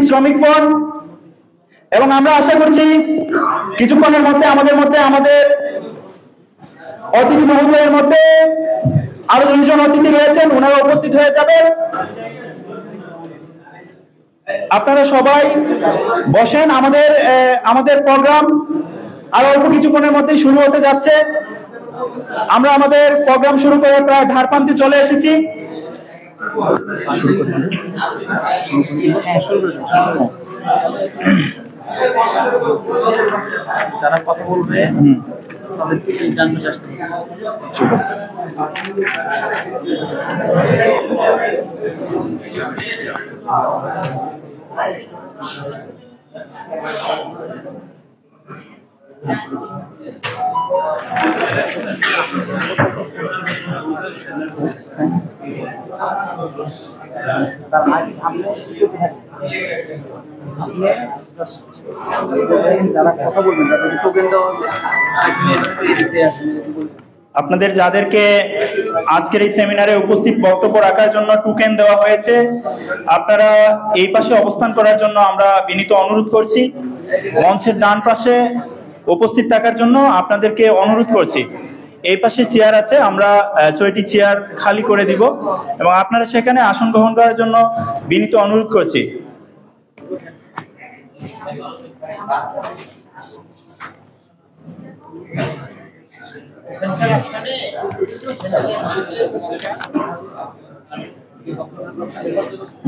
শ্রমিক ফ্রন্ট, এবং আমরা আশা করছি কিছুক্ষণের মধ্যে আমাদের অতিথি মহোদয়ের মধ্যে আরো দুইজন অতিথি রয়েছেন, ওনারা উপস্থিত হয়ে যাবেন। আপনারা সবাই বসেন। আমাদের প্রোগ্রাম আরো অল্প কিছুক্ষণের মধ্যে শুরু হতে যাচ্ছে। আমরা আমাদের প্রোগ্রাম শুরু করে প্রায় ধারপ্রান্তে চলে এসেছি। যারা কথা বলবে তাদেরকে জানতে আসতে হবে। ঠিক আছে। আপনাদের যাদেরকে আজকের এই সেমিনারে উপস্থিত বক্তব্য রাখার জন্য টোকেন দেওয়া হয়েছে, আপনারা এই পাশে অবস্থান করার জন্য আমরা বিনীত অনুরোধ করছি। মঞ্চের ডান পাশে উপস্থিত থাকার জন্য আপনাদেরকে অনুরোধ করছি। এই পাশে চেয়ার আছে, আমরা ৬টি চেয়ার খালি করে দিব এবং আপনারা সেখানে আসন গ্রহণ করার জন্য বিনীত অনুরোধ করছি।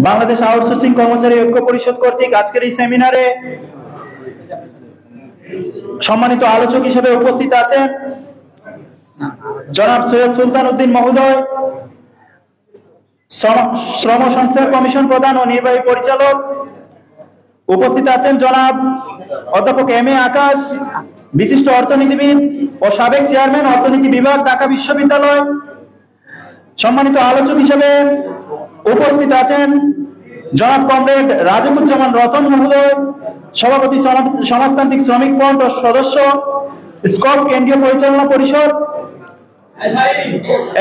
বাংলাদেশ আউটসোর্সিং কর্মচারী ঐক্য পরিষদ কর্তৃক আজকের এই সেমিনারে সম্মানিত আলোচক হিসেবে উপস্থিত আছেন জনাব সৈয়দ সুলতান উদ্দিন মহোদয়, শ্রম সংস্কার কমিশন প্রধান ও নির্বাহী পরিচালক। উপস্থিত আছেন জনাব অধ্যাপক এম এ আকাশ, বিশিষ্ট অর্থনীতিবিদ ও সাবেক চেয়ারম্যান অর্থনীতি বিভাগ, ঢাকা বিশ্ববিদ্যালয়। সম্মানিত আলোচক হিসেবে উপস্থিত আছেন জনাব কমরেড রাজিবুজ্জামান রতন মহোদয়, সভাপতি সমাজতান্ত্রিক শ্রমিক ফ্রন্ট ও সদস্য স্কপ কেন্দ্রীয় পরিচালনা পরিষদ।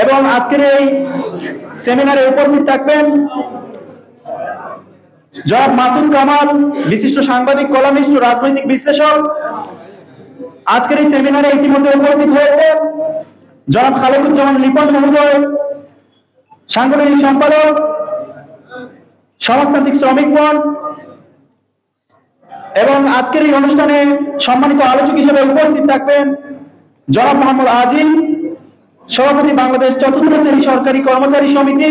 এবং আজকের এই সেমিনারে উপস্থিত থাকবেন জনাব মাসুদ কামাল, বিশিষ্ট সাংবাদিক, কলামিস্ট ও রাজনৈতিক বিশ্লেষক। আজকের এই সেমিনারে ইতিমধ্যে উপস্থিত হয়েছে জনাব খালেকুজ্জামান লিপন মহোদয়, সাংগঠনিক সম্পাদক, সমাজতান্ত্রিক শ্রমিক ফ্রন্ট। এবং আজকের এই অনুষ্ঠানে সম্মানিত আলোচক হিসেবে উপস্থিত থাকবেন জনাব মোহাম্মদ আজিম, সভাপতি বাংলাদেশ চতুর্থ শ্রেণী সরকারি কর্মচারী সমিতি।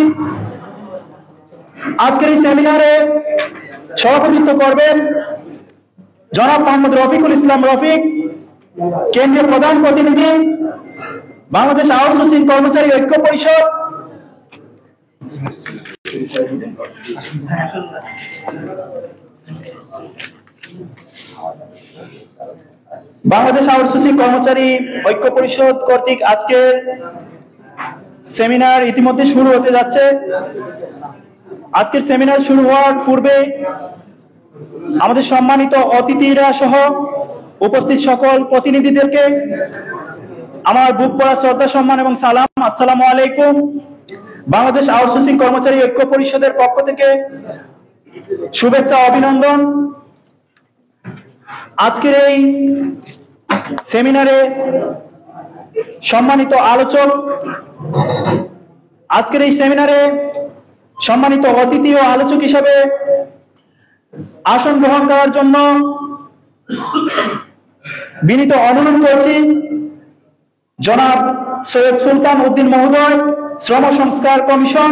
আজকের এই সেমিনারে সভাপতিত্ব করবেন জনাব মোহাম্মদ রফিকুল ইসলাম রফিক, কেন্দ্রীয় প্রধান প্রতিনিধি, বাংলাদেশ আউটসোর্সিং কর্মচারী ঐক্য পরিষদ। বাংলাদেশ আউটসোর্সিং কর্মচারী ঐক্য পরিষদ কর্তৃক আজকের সেমিনার ইতিমধ্যে শুরু হতে যাচ্ছে। আজকের সেমিনার শুরু হওয়ার পূর্বে আমাদের সম্মানিত অতিথিরা সহ উপস্থিত সকল প্রতিনিধিদেরকে আমার বুক পড়া শ্রদ্ধা, সম্মান এবং সালাম। আসসালামু আলাইকুম। বাংলাদেশ আউটসোর্সিং কর্মচারী ঐক্য পরিষদের পক্ষ থেকে শুভেচ্ছা, অভিনন্দন। আজকের এই সেমিনারে সম্মানিত আলোচক, আজকের এই সেমিনারে সম্মানিত অতিথি ও আলোচক হিসেবে আসন গ্রহণ করার জন্য বিনীত অনুরোধ করছি জনাব সৈয়দ সুলতান উদ্দিন মহোদয়, শ্রম সংস্কার কমিশন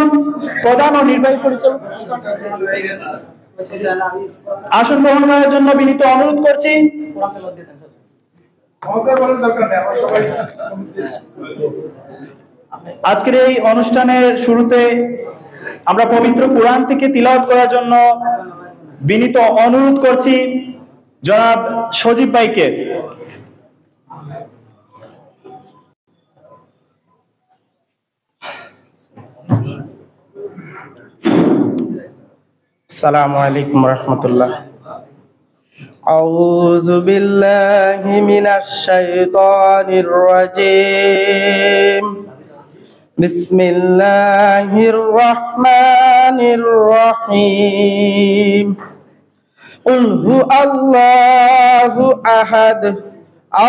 প্রধান ও নির্বাহী পরিচালক। আসন গ্রহণ করার জন্য বিনীত অনুরোধ করছি। আজকের এই অনুষ্ঠানের শুরুতে আমরা পবিত্র কোরআন থেকে তিলাওয়াত করার জন্য বিনীত অনুরোধ করছি জনাব সজীব ভাইকে। আসসালামু আলাইকুম রাহমাতুল্লাহ। আউযু বিল্লাহি মিনাশ শাইতানির রাজীম। বিসমিল্লাহির রহমানির রহিম। قل هو الله أحد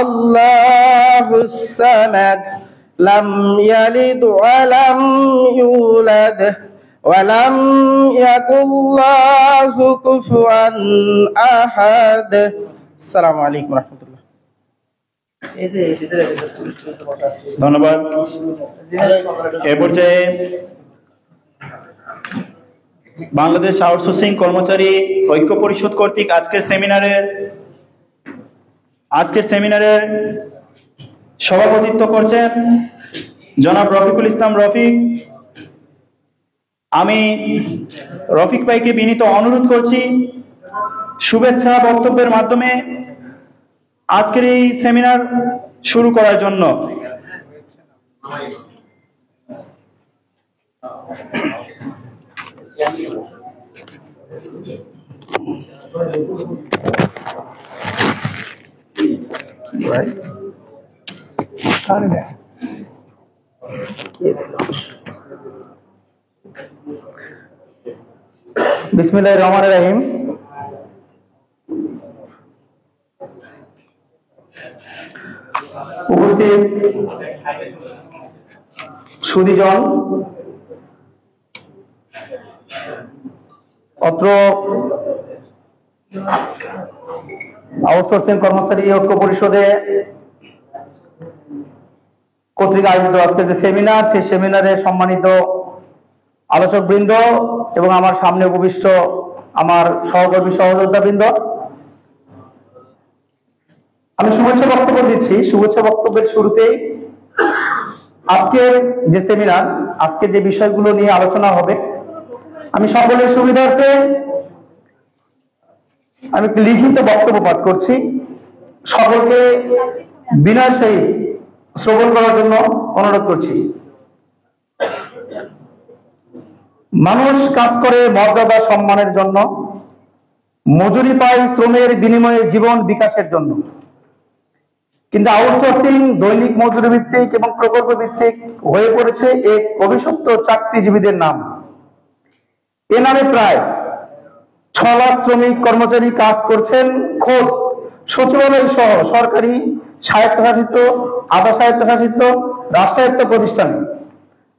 الله الصمد لم يلد ولم يولد ولم يكن له كفوا أحد السلام عليكم ورحمة الله ধন্যবাদ। এ পর্যায়ে বাংলাদেশ আউটসোর্সিং কর্মচারী ঐক্য পরিষদ কর্তৃক আজকের সেমিনারে সভাপতিত্ব করছেন জনাব রফিকুল ইসলাম রফিক। আমি রফিক ভাইকে বিনীত অনুরোধ করছি শুভেচ্ছা বক্তব্যের মাধ্যমে আজকের এই সেমিনার শুরু করার জন্য। বিসমিল্লাহির রহমানির রহিম। উপস্থিত সুধীজন, অত্র আউটসোর্সিং কর্মচারী ঐক্য পরিষদে কর্তৃক আয়োজিত আজকের যে সেমিনার, সেই সেমিনারে সম্মানিত আলোচক বৃন্দ এবং আমার সামনে উপবিষ্ট আমার সহকর্মী সহযোদ্ধা বৃন্দ, আমি শুভেচ্ছা বক্তব্য দিচ্ছি। শুভেচ্ছা বক্তব্যের শুরুতেই আজকের যে সেমিনার, আজকে যে বিষয়গুলো নিয়ে আলোচনা হবে, আমি সকলের সুবিধার্থে আমি একটি লিখিত বক্তব্য পাঠ করছি। সকলকে বিনয়ের সহিত শ্রবণ করার জন্য অনুরোধ করছি। মানুষ কাজ করে মর্যাদা সম্মানের জন্য, মজুরি পায় শ্রমের বিনিময়ে জীবন বিকাশের জন্য, কিন্তু আউটসোর্সিং দৈনিক মজুরি ভিত্তিক এবং প্রকল্প ভিত্তিক হয়ে পড়েছে এক অভিশপ্ত চাকরিজীবীদের নাম। এ নামে প্রায় 6 লাখ শ্রমিক কর্মচারী কাজ করছেন খোদ সচিবালয় সহ সরকারি, স্বায়ত্তশাসিত, আধা স্বায়ত্তশাসিত, রাষ্ট্রায়ত্ত প্রতিষ্ঠানে।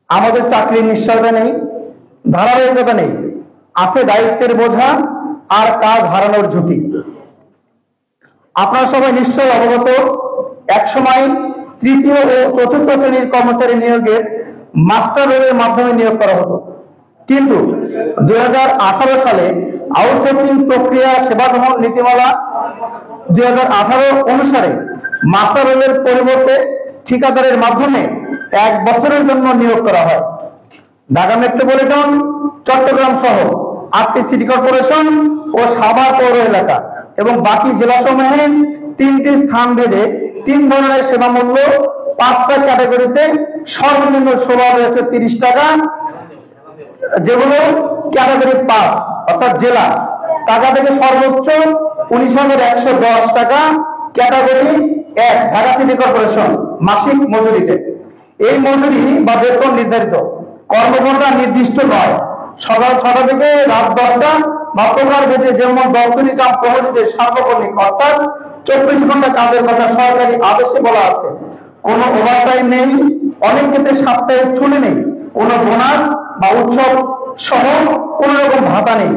আমাদের চাকরির নিশ্চয়তা নেই, ধারাবাহিকতা নেই, আছে দায়িত্বের বোঝা আর কাজ হারানোর ঝুঁকি। আপনারা সবাই নিশ্চয় অবগত, একসময় তৃতীয় ও চতুর্থ শ্রেণীর কর্মচারী নিয়োগের মাস্টার রোলের মাধ্যমে নিয়োগ করা হতো, কিন্তু 2018 সালে আউটসোর্সিং প্রক্রিয়া সেবা গ্রহণ নীতিমালা 2018 অনুসারে মাস্টার রোলের পরিবর্তে ঠিকাদারের মাধ্যমে 1 বছরের জন্য নিয়োগ করা হয়। ঢাকা মেট্রোপলিটন, চট্টগ্রাম সহ 8টি সিটি কর্পোরেশন ও সাভার পৌর এলাকা এবং বাকি জেলাসমূহে 3টি স্থান ভেদে 3 ধরনের সেবা মূল্য 5টা ক্যাটাগরিতে সর্বনিম্ন 16,130 টাকা, যেগুলো ক্যাটাগরি 5 অর্থাৎ জেলা টাকা থেকে সর্বোচ্চ 19,110 টাকা, ক্যাটাগরি 1 ঢাকা সিটি কর্পোরেশন মাসিক মজুরিতে। এই মজুরি বা বেতন নির্ধারিত, কর্মঘণ্টা নির্দিষ্ট নয়। সকাল 6টা থেকে রাত 10টা বা প্রকার ভেদে, যেমন দপ্তরি কাম প্রহরীদের সার্বক্ষণিক অর্থাৎ 24 ঘন্টা কাজের কথা সরকারি আদেশে বলা আছে। কোনো ওভারটাইম নেই, অনেক ক্ষেত্রে সাপ্তাহিক ছুটি নেই, কোনো বোনাস বা উৎসব সহ কোন রকম ভাতা নেই,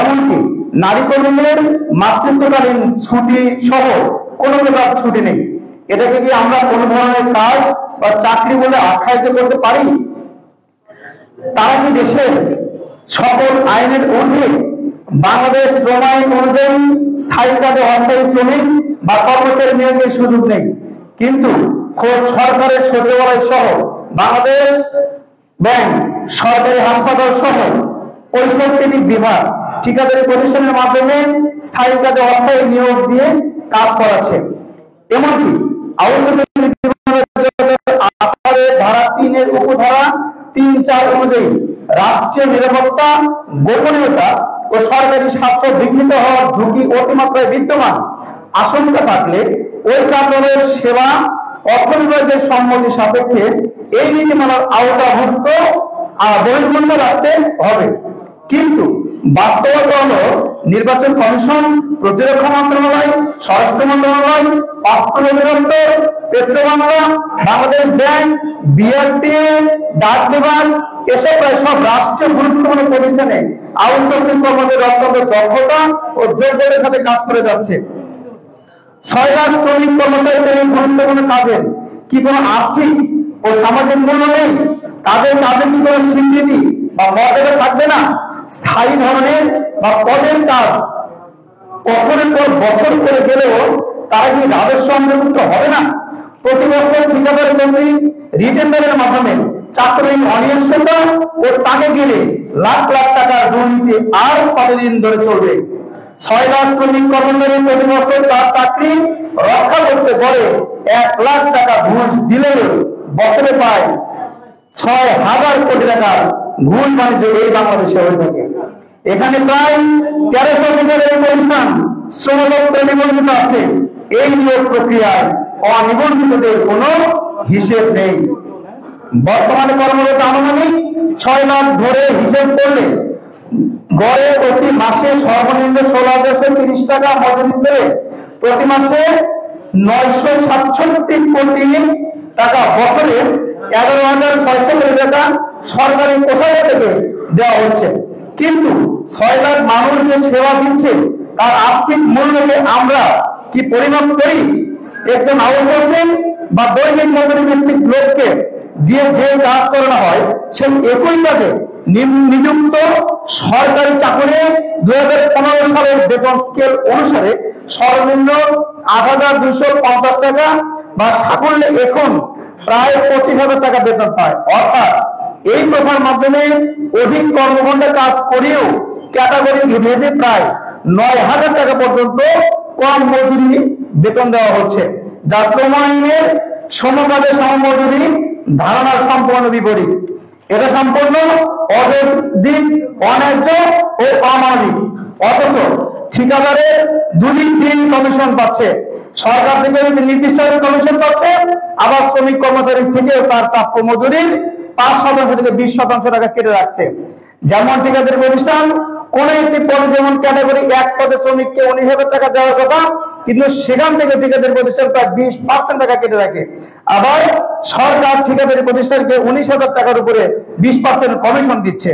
এমনকি নারী কর্মীদের মাতৃত্বকালীন ছুটি সহ কোনো প্রকার ছুটি নেই। এটাকে কি আমরা কোনো ধরনের কাজ বা চাকরি বলে আখ্যায়িত করতে পারি? তারা কি দেশের সকল আইনের ঊর্ধ্বে? বাংলাদেশ শ্রম আইন অনুযায়ী স্থায়ী কাজে অস্থায়ী শ্রমিক বা কর্মচারী নিয়োগের সুযোগ নেই, কিন্তু খোদ সরকারের সচিবালয় সহ বাংলাদেশ ব্যাংক, সরকারি হাসপাতাল সহ 65টি বিভাগ ঠিকাদারি প্রতিষ্ঠানের মাধ্যমে স্থায়ী কাজে অস্থায়ী নিয়োগ দিয়ে কাজ করাচ্ছে। এমনকি ধারা 3-এর উপধারা 3-4 অনুযায়ী রাষ্ট্রীয় নিরাপত্তা, গোপনীয়তা ও সরকারি স্বার্থ বিঘ্নিত হওয়ার ঝুঁকি অতিমাত্রায় বিদ্যমান আশঙ্কা থাকলে ওই কার্যালয়ের সেবা অর্থ বিভাগের সম্মতি সাপেক্ষে এই নীতিমালার আওতাভুক্ত বহির্ভূত রাখতে হবে। কিন্তু বাস্তবতা হলো নির্বাচন কমিশন, প্রতিরক্ষা মন্ত্রণালয়, স্বরাষ্ট্র মন্ত্রণালয়, অস্ত্র অধিদপ্তর, পেট্রোবাংলা, বাংলাদেশ ব্যাংক, বিআরটিএ, ডাক বিভাগ, এসব প্রায় সব রাষ্ট্রীয় গুরুত্বপূর্ণ প্রতিষ্ঠানে আউটসোর্সিং কর্মচারীর অত্যন্ত দক্ষতা ও যোগ্যতার সাথে কাজ করে যাচ্ছে। 6 লাখ শ্রমিক কর্মচারীদের এই গুরুত্বপূর্ণ কাজের কি কোনো আর্থিক ও সামাজিক মূল্য নেই? তাদের কাজের কি কোনো স্বীকৃতি বা মর্যাদা থাকবে না? স্থায়ী ধরনের বা পদের কাজ বছরের পর বছর করে গেলেও তারা কি রাজস্ব অন্তর্ভুক্ত হবে না? প্রতি বছর ঠিকাদার কর্মী রিটেন্ডারের মাধ্যমে চাকরির অনিশ্চয়তা ও তাকে গেলে লাখ লাখ টাকার দুর্নীতি আর কতদিন ধরে চলবে? 6 লাখ শ্রমিক কর্মচারী প্রতি বছর তার চাকরি রক্ষা করতে পারে 1 লাখ টাকা ঘুষ দিলেও বছরে পায় 6,000 কোটি টাকার ঘুষ বাণিজ্য এই বাংলাদেশে হয়ে থাকে। এখানে প্রায় 1300 নিবন্ধনের প্রতিষ্ঠান শ্রমদপ্তরে নিবন্ধিত আছে। এই নিয়োগ প্রক্রিয়ায় অনিবন্ধিতদের কোনো হিসেব নেই। বর্তমানে কর্মরত আনুমানিক 6 লাখ ধরে হিসেব করলে গড়ে প্রতি মাসে সর্বনিম্ন 16,030 টাকা মজুরি পেলে প্রতি মাসে 967 কোটি টাকা, বছরে 11,600 কোটি টাকা সরকারি কোষাগার থেকে দেওয়া হচ্ছে। কিন্তু 6 লাখ মানুষ যে সেবা দিচ্ছে তার আর্থিক মূল্যকে আমরা কি পরিমাপ করি? একজন আউটসোর্সিং বা দৈনিক মজুরি ভিত্তিক লোককে দিয়ে যে কাজ করানো হয় সেই একই কাজে নিযুক্ত সরকারি চাকরি 2015 সালের বেতন স্কেল অনুসারে সর্বনিম্ন 8,250 টাকা বা সাফল্যে এখন প্রায় 25,000 টাকা বেতন পায়। অর্থাৎ এই প্রথার মাধ্যমে অধিক কর্মঘণ্টা কাজ করেও ক্যাটাগরি ভেদে প্রায় 9,000 টাকা পর্যন্ত কম মজুরি বেতন দেওয়া হচ্ছে, যা শ্রম আইনের সমকাজে সমমজুরি ধারণার সম্পূর্ণ বিপরীত। এটা সম্পূর্ণ অযৌক্তিক, অন্যায্য ও অমানবিক। অথচ ঠিকাদারের 2 দিন কমিশন পাচ্ছে, সরকার থেকে নির্দিষ্ট কমিশন পাচ্ছে, আবার শ্রমিক কর্মচারী থেকেও তার প্রাপ্য মজুরির 5% থেকে 20% টাকা কেটে রাখছে। যেমন ঠিকাদারি প্রতিষ্ঠান কোন একটি পদে যেমন ক্যাটাগরি 1 পদে শ্রমিককে 19,000 টাকা দেওয়ার কথা, কিন্তু সেখান থেকে ঠিকাদারি প্রতিষ্ঠান প্রায় 20% টাকা কেটে রাখে। আবার সরকার ঠিকাদারি প্রতিষ্ঠানকে 19,000 টাকার উপরে 20% কমিশন দিচ্ছে।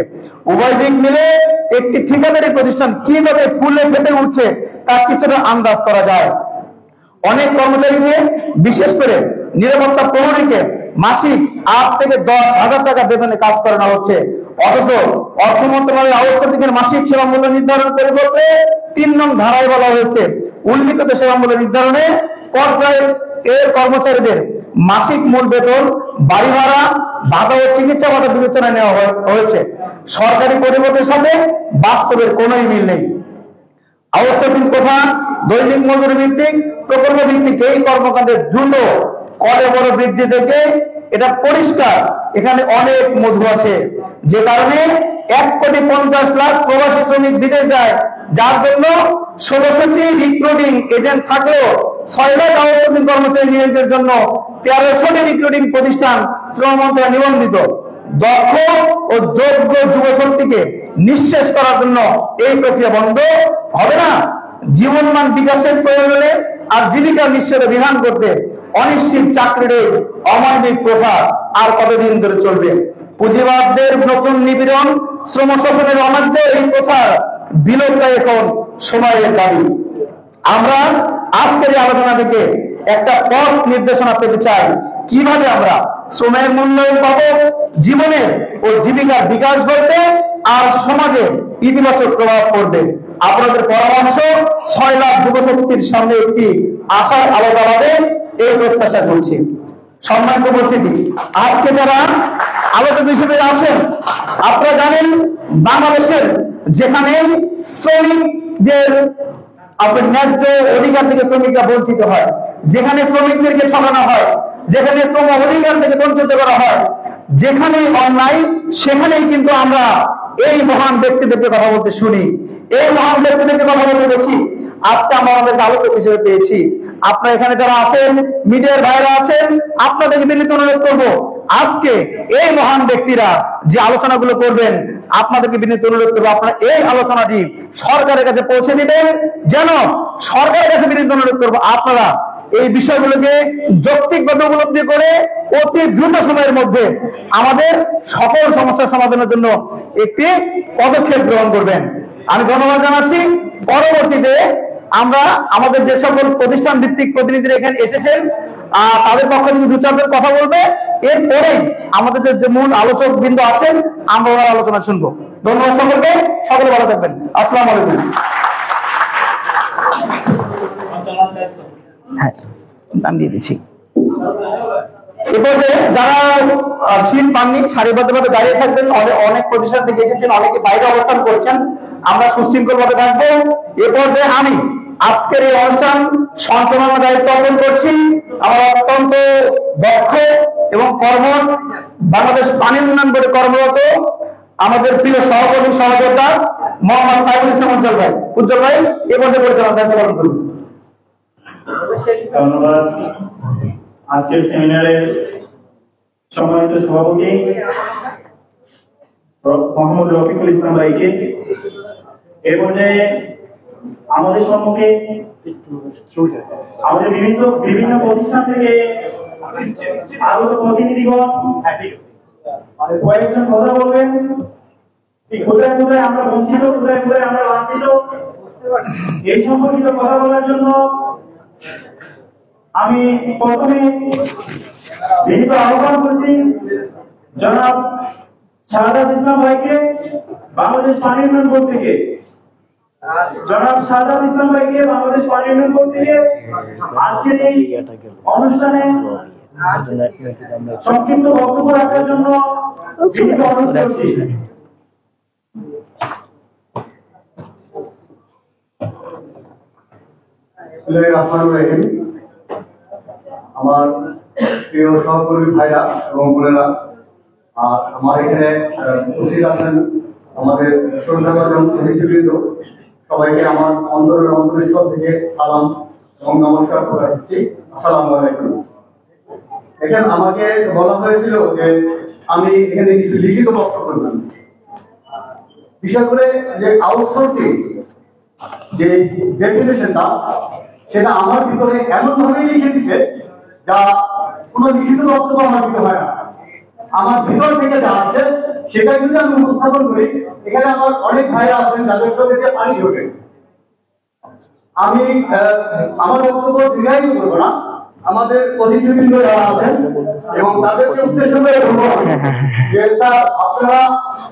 উভয় দিক মিলে একটি ঠিকাদারি প্রতিষ্ঠান কিভাবে ফুলে ফেটে উঠছে তা কিছুটা আন্দাজ করা যায়। অনেক কর্মচারীকে, বিশেষ করে নিরাপত্তা প্রহরীকে মাসিক 8 থেকে 10,000 টাকা বেতনে কাজ করানো হচ্ছে। অথচ অর্থ মন্ত্রণালয়ের আউটসোর্সিং এর মাসিক সেবা মূল্য নির্ধারণ পরিবর্তে 3 নং ধারায় বলা হয়েছে উল্লিখিত সেবা মূল্য নির্ধারণে পর্যায়ে এর কর্মচারীদের মাসিক মূল বেতন, বাড়ি ভাড়া, ভাতা ও চিকিৎসা ভাতা বিবেচনায় নেওয়া হয়েছে। সরকারি পরিবর্তের সাথে বাস্তবের কোনো মিল নেই। আউটসোর্সিং প্রথা দৈনিক মজুরি ভিত্তিক, প্রকল্প ভিত্তিক এই কর্মকাণ্ডের দ্রুত করে বড় বৃদ্ধি থেকে এটা পরিষ্কার এখানে অনেক মধু আছে, যে কারণে 1,50,00,000 প্রবাসী শ্রমিক বিদেশ যায়, যার জন্য 16টি রিক্রুটিং এজেন্ট থাকলেও 6 লাখ আউটসোর্সিং কর্মচারী নিয়োগের জন্য 1300টি রিক্রুটিং প্রতিষ্ঠান শ্রম মন্ত্রণালয় নিবন্ধিত। দক্ষ ও যোগ্য যুবশক্তিকে নিঃশেষ করার জন্য এই প্রক্রিয়া বন্ধ হবে না। জীবনমান বিকাশের প্রয়োজনে আর জীবিকা নিশ্চয়তা বিধান করতে অনিশ্চিত চাকরির অমানবিক প্রথা আর কতদিন ধরে চলবে? পুঁজিবাদদের নতুন নিপীড়ন, শ্রম শোষণের অনার্য এই প্রথার বিলোপটা এখন সময়ের দাবি। আমরা আজকের আলোচনা থেকে একটা পথ নির্দেশনা পেতে চাই, কিভাবে আমরা শ্রমের মূল্যায়ন পাবো, জীবনে ও জীবিকার বিকাশ ঘটবে আর সমাজে ইতিবাচক প্রভাব পড়বে। আপনাদের পরামর্শ 6 লাখ যুবশক্তির সামনে একটি আশার আলো জ্বালাবে এই প্রত্যাশা করছি। সম্মানিত উপস্থিতি, আজকে যারা আলোচক হিসেবে আছেন, আপনারা জানেন বাংলাদেশের যেখানে শ্রমিকদের আপনার ন্যায্য অধিকার থেকে শ্রমিকরা বঞ্চিত হয়, যেখানে শ্রমিকদেরকে ঠকানো হয়, যেখানে শ্রম অধিকার থেকে বঞ্চিত করা হয়, যেখানে অন্যায় সেখানেই কিন্তু আমরা এই মহান ব্যক্তিদেরকে কথা বলতে শুনি, এই মহান ব্যক্তিদেরকে কথা বলতে দেখি। আজকে আমরা আমাদেরকে আলোচক হিসেবে পেয়েছি। আপনারা এখানে যারা আছেন, মিডিয়ার ভাইরা আছেন, আপনাদেরকে বিনীত অনুরোধ করবো, আজকে এই মহান ব্যক্তিরা যে আলোচনাগুলো করবেন, আপনাদেরকে বিনীত অনুরোধ করবো আপনারা এই আলোচনাটি সরকারের কাছে পৌঁছে দিবেন, যেন সরকারের কাছে বিনীত অনুরোধ করবো আপনারা এই বিষয়গুলোকে যৌক্তিকভাবে উপলব্ধি করে অতি দ্রুত সময়ের মধ্যে আমাদের সকল সমস্যার সমাধানের জন্য একটি পদক্ষেপ গ্রহণ করবেন। আমি ধন্যবাদ জানাচ্ছি। পরবর্তীতে আমরা আমাদের যে সকল প্রতিষ্ঠান ভিত্তিক প্রতিনিধিরা এখানে এসেছেন তাদের পক্ষে দু চারজন কথা বলবে, এরপরেই আমাদের যে মূল আলোচক বৃন্দ আছেন আমরা ওনার আলোচনা শুনবো। ধন্যবাদ সকলকে, সকলে ভালো থাকবেন। আসসালামু আলাইকুম। হ্যাঁ, দাম দিয়ে দিচ্ছি। এরপরে যারা সিট পাননি সারিবদ্ধভাবে দাঁড়িয়ে থাকবেন। অনেক প্রতিষ্ঠান থেকে এসেছেন, অনেকে বাইরে অবস্থান করছেন, আমরা সুশৃঙ্খল ভাবে থাকবো। এ পর্যায়ে আমি আজকের এই অনুষ্ঠান সঞ্চালনার দায়িত্ব পালন করছি আমার অত্যন্ত দক্ষ এবং কর্মঠ বাংলাদেশ পানি উন্নয়ন বোর্ডে কর্মরত আমাদের প্রিয় সহকর্মী সহযোদ্ধা মোহাম্মদ সাইফুল ইসলাম উজ্জ্বল ভাই। উজ্জ্বল ভাই এ পর্যায়ে পরিচালনার দায়িত্ব পালন করুন। ধন্যবাদ। আজকের সেমিনারের সম্মানিত সভাপতি মোহাম্মদ রফিকুল ইসলাম ভাইকে, এ পর্যায়ে আমাদের সম্মুখে আমাদের বিভিন্ন প্রতিষ্ঠান থেকে আগত প্রতিনিধিগণ কয়েকজন কথা বলবেন। কোথায় কোথায় আমরা বঞ্চিত, কোথায় কোথায় আমরা লাঞ্ছিত, এই সম্পর্কিত কথা বলার জন্য আমি প্রথমে বিনীত আহ্বান করছি জনাব শাহাদাত ইসলাম ভাইকে, বাংলাদেশ পানি উন্নয়ন বোর্ড থেকে। জনাব শাহাদাত ইসলাম ভাইকে বাংলাদেশ পানি উন্নয়ন বোর্ড থেকে আজকের এই অনুষ্ঠানে সংক্ষিপ্ত বক্তব্য রাখার জন্য বিনীত অনুরোধ করছি। আমার প্রিয় সহকর্মী ভাইরা এবং বোনেরা, আর আমার এখানে উপস্থিত আছেন আমাদের শ্রদ্ধাভাজন অতিথিবৃন্দ, সবাইকে আমার অন্তরস্থল থেকে সালাম এবং নমস্কার করে দিচ্ছি। আসসালামু আলাইকুম। এখানে আমাকে বলা হয়েছিল যে আমি এখানে কিছু লিখিত বক্তব্য করলাম, বিশেষ করে যে আউটসোর্সিং যে ডেফিনেশনটা, সেটা আমার ভিতরে এমন ভাবেই লিখে দিচ্ছে যা কোনো লিখিত বক্তব্য আমার দিতে হয় না। আমার ভিতর থেকে যা আছে সেটাই যদি আমি উপস্থাপন করি, এখানে আমার অনেক ভাইরা আছেন যাদের চোখে দিয়ে পানি ঢোকে। আমি আমার বক্তব্য দীর্ঘায়িত করবো না। আমাদের অতিথিবৃন্দ যারা আছেন এবং তাদেরকে উদ্দেশ্য করে বলবো যে আপনারা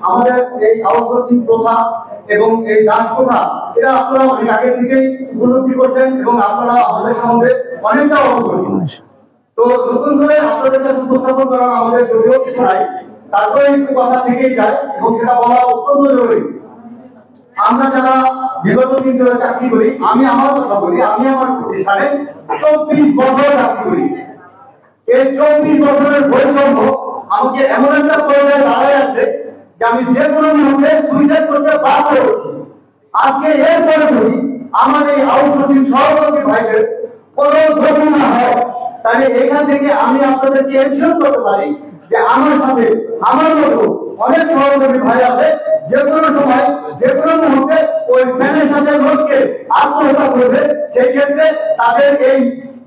আমাদের এই আউটসোর্সিং প্রথা এবং এই দাস প্রথা এটা আপনারা অনেক আগে থেকেই উপলব্ধি করছেন এবং আপনারা আমাদের সম্বন্ধে অনেকটা অবগত। তো নতুন করে আপনাদের কাছে উপস্থাপন করা আমাদের যদিও কিছু নাই, তারপরে একটু কথা থেকেই যায় এবং সেটা বলা অত্যন্ত জরুরি। আমরা যারা বিগত দিন ধরে চাকরি করি, আমি আমার কথা বলি, আমি আমার প্রতিষ্ঠানে 24 বছর চাকরি করি। এই 24 বছরের বৈষম্য আমাকে এমন একটা পর্যায়ে দাঁড়ায় আছে যে আমি যে কোনো মুহূর্তে সুইসাইড করতে বাধ্য হচ্ছি। আজকে এরপরে যদি আমার এই আউটসোর্সিং সহকর্মী ভাইদের কোনো ক্ষতি না হয়, তাহলে এখান থেকে আমি আপনাদেরকে এনশিওর করতে পারি যে আমার সাথে আমার মতো অনেক সহকর্মী ভাই আছে যে কোনো সময় যে কোনো মুহূর্তে ওই ফ্যানের সাথে লোককে আত্মহত্যা করবে। সেই ক্ষেত্রে তাদের এই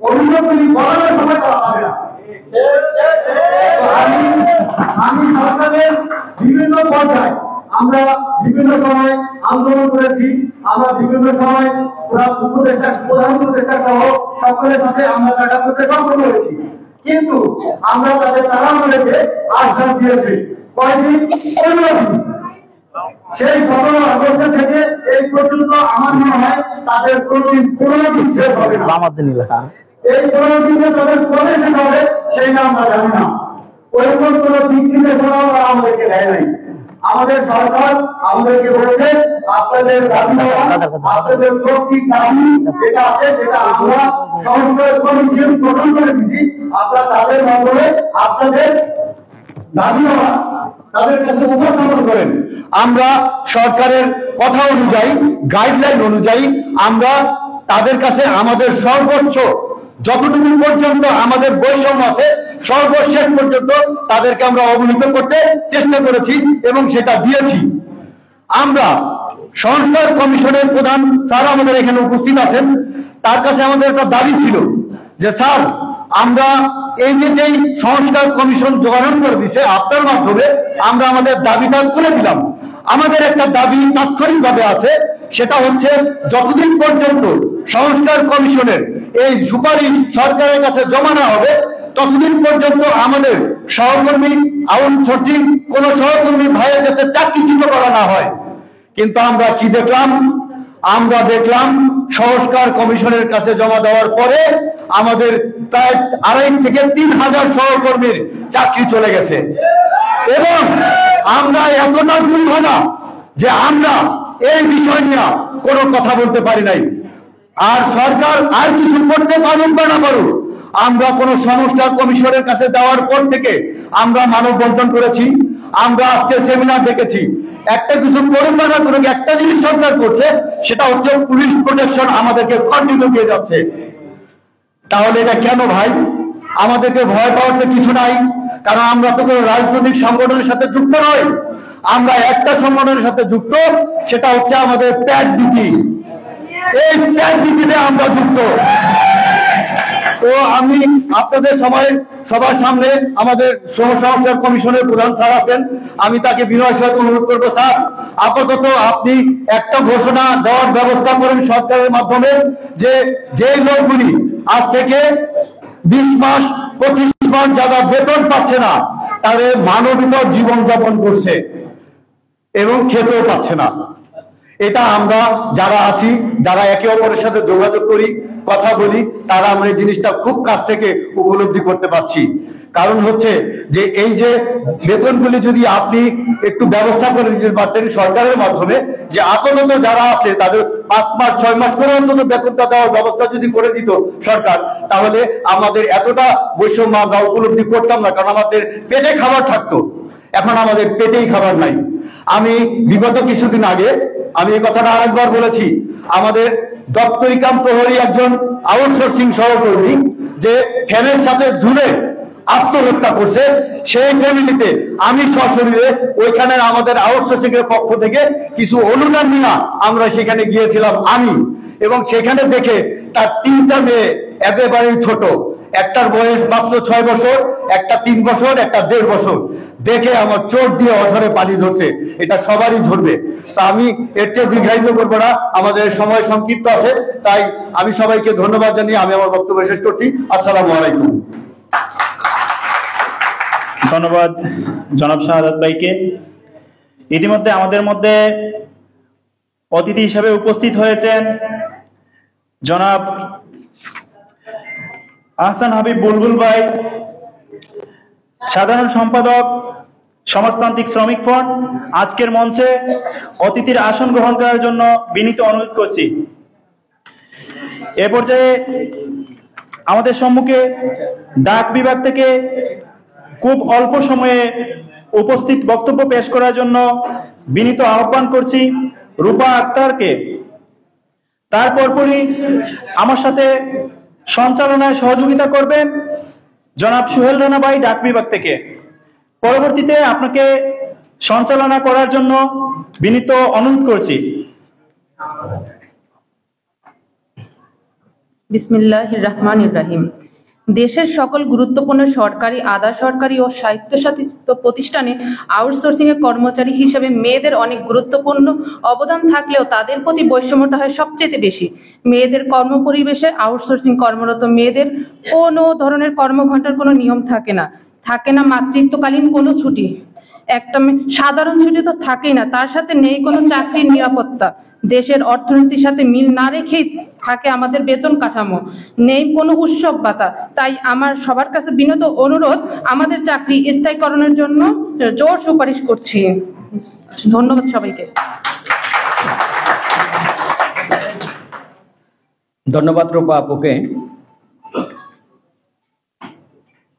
অভিযোগগুলি বলানোর সময় তারা পাবে না। আমি সরকারের বিভিন্ন পর্যায়ে আমরা বিভিন্ন সময় আন্দোলন করেছি, আমরা বিভিন্ন সময় উপদেষ্টা প্রধান উপদেষ্টা সহ সকলের সাথে আমরা দেখা করতে সক্ষম হয়েছি, কিন্তু আমরা তাদের তারা আমাদেরকে আশ্বাস দিয়েছি কয়দিন 15 দিন। সেই 17 আগস্ট থেকে এই পর্যন্ত আমার মনে হয় তাদের কোনদিন 15 দিন শেষ হবে না। এই 15 দিনে তাদের কবে শেষ হবে সেইটা আমরা জানি না। ওইরকম কোন দিক নির্দেশনাও তারা আমাদেরকে দেয় নাই। আমাদের সরকার আমাদেরকে বলেছে আপনাদের দাবি আপনাদের যৌক্তিক দাবি যেটা আছে সেটা আমরা সংস্কার কমিশন গঠন করে দিচ্ছি। আপনারা তাদের মাধ্যমে আপনাদের দাবি তাদের কাছে উপস্থাপন করেন। আমরা সরকারের কথা অনুযায়ী, গাইডলাইন অনুযায়ী আমরা তাদের কাছে আমাদের সর্বোচ্চ যতটুকু পর্যন্ত আমাদের বৈষম্য আছে সর্বশেষ পর্যন্ত তাদেরকে আমরা অবহিত করতে চেষ্টা করেছি এবং সেটা দিয়েছি। আমরা সংস্কার কমিশনের প্রধান স্যার আমাদের এখানে উপস্থিত আছেন, তার কাছে আমাদের একটা দাবি ছিল যে স্যার আমরা এই যেই সংস্কার কমিশন জোগাড় করে দিচ্ছে আপনার মাধ্যমে আমরা আমাদের দাবিটা করে দিলাম। আমাদের একটা দাবি তাৎক্ষণিকভাবে আছে, সেটা হচ্ছে যতদিন পর্যন্ত সংস্কার কমিশনের এই সুপারিশ সরকারের কাছে জমা না হবে ততদিন পর্যন্ত আমাদের সহকর্মী আউটসোর্সিং কোন সহকর্মী ভাইয়ের যাতে চাকরিচ্যুত করা না হয়। কিন্তু আমরা কি দেখলাম? আমরা দেখলাম সংস্কার কমিশনের কাছে জমা দেওয়ার পরে আমাদের প্রায় 2,500 থেকে 3,000 সহকর্মীর চাকরি চলে গেছে এবং আমরা এতটা দুর্ভাগা যে আমরা এই বিষয় নিয়ে কোনো কথা বলতে পারি নাই। আর সরকার আর কিছু করতে পারুক বা না পারুক, আমরা কোন সংস্কার কমিশনের কাছে যাওয়ার পর থেকে আমরা মানববন্ধন করেছি, আমরা আজকে সেমিনার দেখেছি। একটা কিছু করুক বা না করুক, একটা জিনিস সরকার করছে, সেটা হচ্ছে পুলিশ প্রোটেকশন আমাদেরকে কন্টিনিউ দিয়ে যাচ্ছে। তাহলে এটা কেন ভাই? আমাদেরকে ভয় পাওয়ার তো কিছু নাই, কারণ আমরা তো কোনো রাজনৈতিক সংগঠনের সাথে যুক্ত নই। আমরা একটা সংগঠনের সাথে যুক্ত, সেটা হচ্ছে আমাদের প্যাট নীতি। এই প্যাট নীতিতে আমরা যুক্ত। তো আমি আপনাদের সবার সামনে আমাদের সংস্কার কমিশনের প্রধান স্যার আছেন, আমি তাকে বিনয়ের সাথে অনুরোধ করবো, স্যার আপাতত আপনি একটা ঘোষণা দেওয়ার ব্যবস্থা করেন সরকারের মাধ্যমে যে লোকগুলি আজ থেকে 20 মাস 25 মাস যারা বেতন পাচ্ছে না, তাদের মানবিক জীবনযাপন করছে এবং খেতেও পাচ্ছে না। এটা আমরা যারা আছি, যারা একে অপরের সাথে যোগাযোগ করি, কথা বলি, তারা আমরা এই জিনিসটা খুব কাছ থেকে উপলব্ধি করতে পারছি। কারণ হচ্ছে যে এই যে বেতনগুলি যদি আপনি একটু ব্যবস্থা করে দিতে পারতেন সরকারের মাধ্যমে, যে আপাতত যারা আছে তাদের 5 মাস 6 মাস করে অন্তত বেতনটা দেওয়ার ব্যবস্থা যদি করে দিত সরকার, তাহলে আমাদের এতটা বৈষম্য আমরা উপলব্ধি করতাম না, কারণ আমাদের পেটে খাবার থাকতো। এখন আমাদের পেটেই খাবার নাই। আমি বিগত কিছুদিন আগে আমি এই কথাটা আরেকবার বলেছি, আমাদের দপ্তরি কাম প্রহরী একজন আউটসোর্সিং সহকর্মী যে ফ্যানের সাথে ঝুলে আত্মহত্যা করছে, সেই ফ্যামিলিতে আমি সশরীরে ওইখানে আমাদের আউটসোর্সিং এর পক্ষ থেকে কিছু অনুদান নিয়ে আমরা সেখানে গিয়েছিলাম আমি, এবং সেখানে দেখে তার 3টা মেয়ে একেবারেই ছোট, একটার বয়স মাত্র 6 বছর, একটা 3 বছর, একটা 1.5 বছর। দেখে আমার চোখ দিয়ে অঝরে পানি ধরছে, এটা সবারই ধরবে। তা আমি এর চেয়ে দীর্ঘায়িত করবো না, আমাদের সময় সংক্ষিপ্ত আছে, তাই আমি সবাইকে ধন্যবাদ জানিয়ে আমি আমার বক্তব্য শেষ করছি। আসসালামু আলাইকুম। ধন্যবাদ জনাব শাহাদাত ভাইকে। ইতিমধ্যে আমাদের মধ্যে অতিথি হিসেবে উপস্থিত হয়েছেন জনাব আহসান হাবিব বুলবুল ভাই, সাধারণ সম্পাদক সমাজতান্ত্রিক শ্রমিক ফ্রন্ট। আজকের মঞ্চে অতিথির আসন গ্রহণ করার জন্য বিনীত অনুরোধ করছি। এ পর্যায়ে আমাদের সম্মুখে ডাক বিভাগ থেকে খুব অল্প সময়ে উপস্থিত বক্তব্য পেশ করার জন্য বিনীত আহ্বান করছি রূপা আক্তারকে। তার পরপরই আমার সাথে সঞ্চালনায় সহযোগিতা করবেন জনাব সোহেল রানা ভাই ডাক বিভাগ থেকে। পরবর্তীতে আপনাকে সঞ্চালনা করার জন্য বিনীত অনুরোধ করছি। বিসমিল্লাহির রহমানির রহিম। দেশের সকল গুরুত্বপূর্ণ সরকারি, আধা সরকারি ও স্বায়ত্তশাসিত প্রতিষ্ঠানে আউটসোর্সিং এর কর্মচারী হিসেবে মেয়েদের অনেক গুরুত্বপূর্ণ অবদান থাকলেও তাদের প্রতি বৈষম্যটা হয় সবচেয়ে বেশি। মেয়েদের কর্মপরিবেশে আউটসোর্সিং কর্মরত মেয়েদের কোনো ধরনের কর্মঘণ্টার কোনো নিয়ম থাকে না মাতৃত্বকালীন কোনো ছুটি, একটা সাধারণ ছুটি তো থাকেই না, তার সাথে নেই কোনো চাকরির নিরাপত্তা, দেশের অর্থনীতির সাথে মিল না রেখেই থাকে আমাদের বেতন কাঠামো, নেই কোনো উৎসব ভাতা। তাই আমার সবার কাছে বিনীত অনুরোধ, আমাদের চাকরি স্থায়ীকরণের জন্য জোর সুপারিশ করছি। ধন্যবাদ সবাইকে। ধন্যবাদ রূপা আপুকে।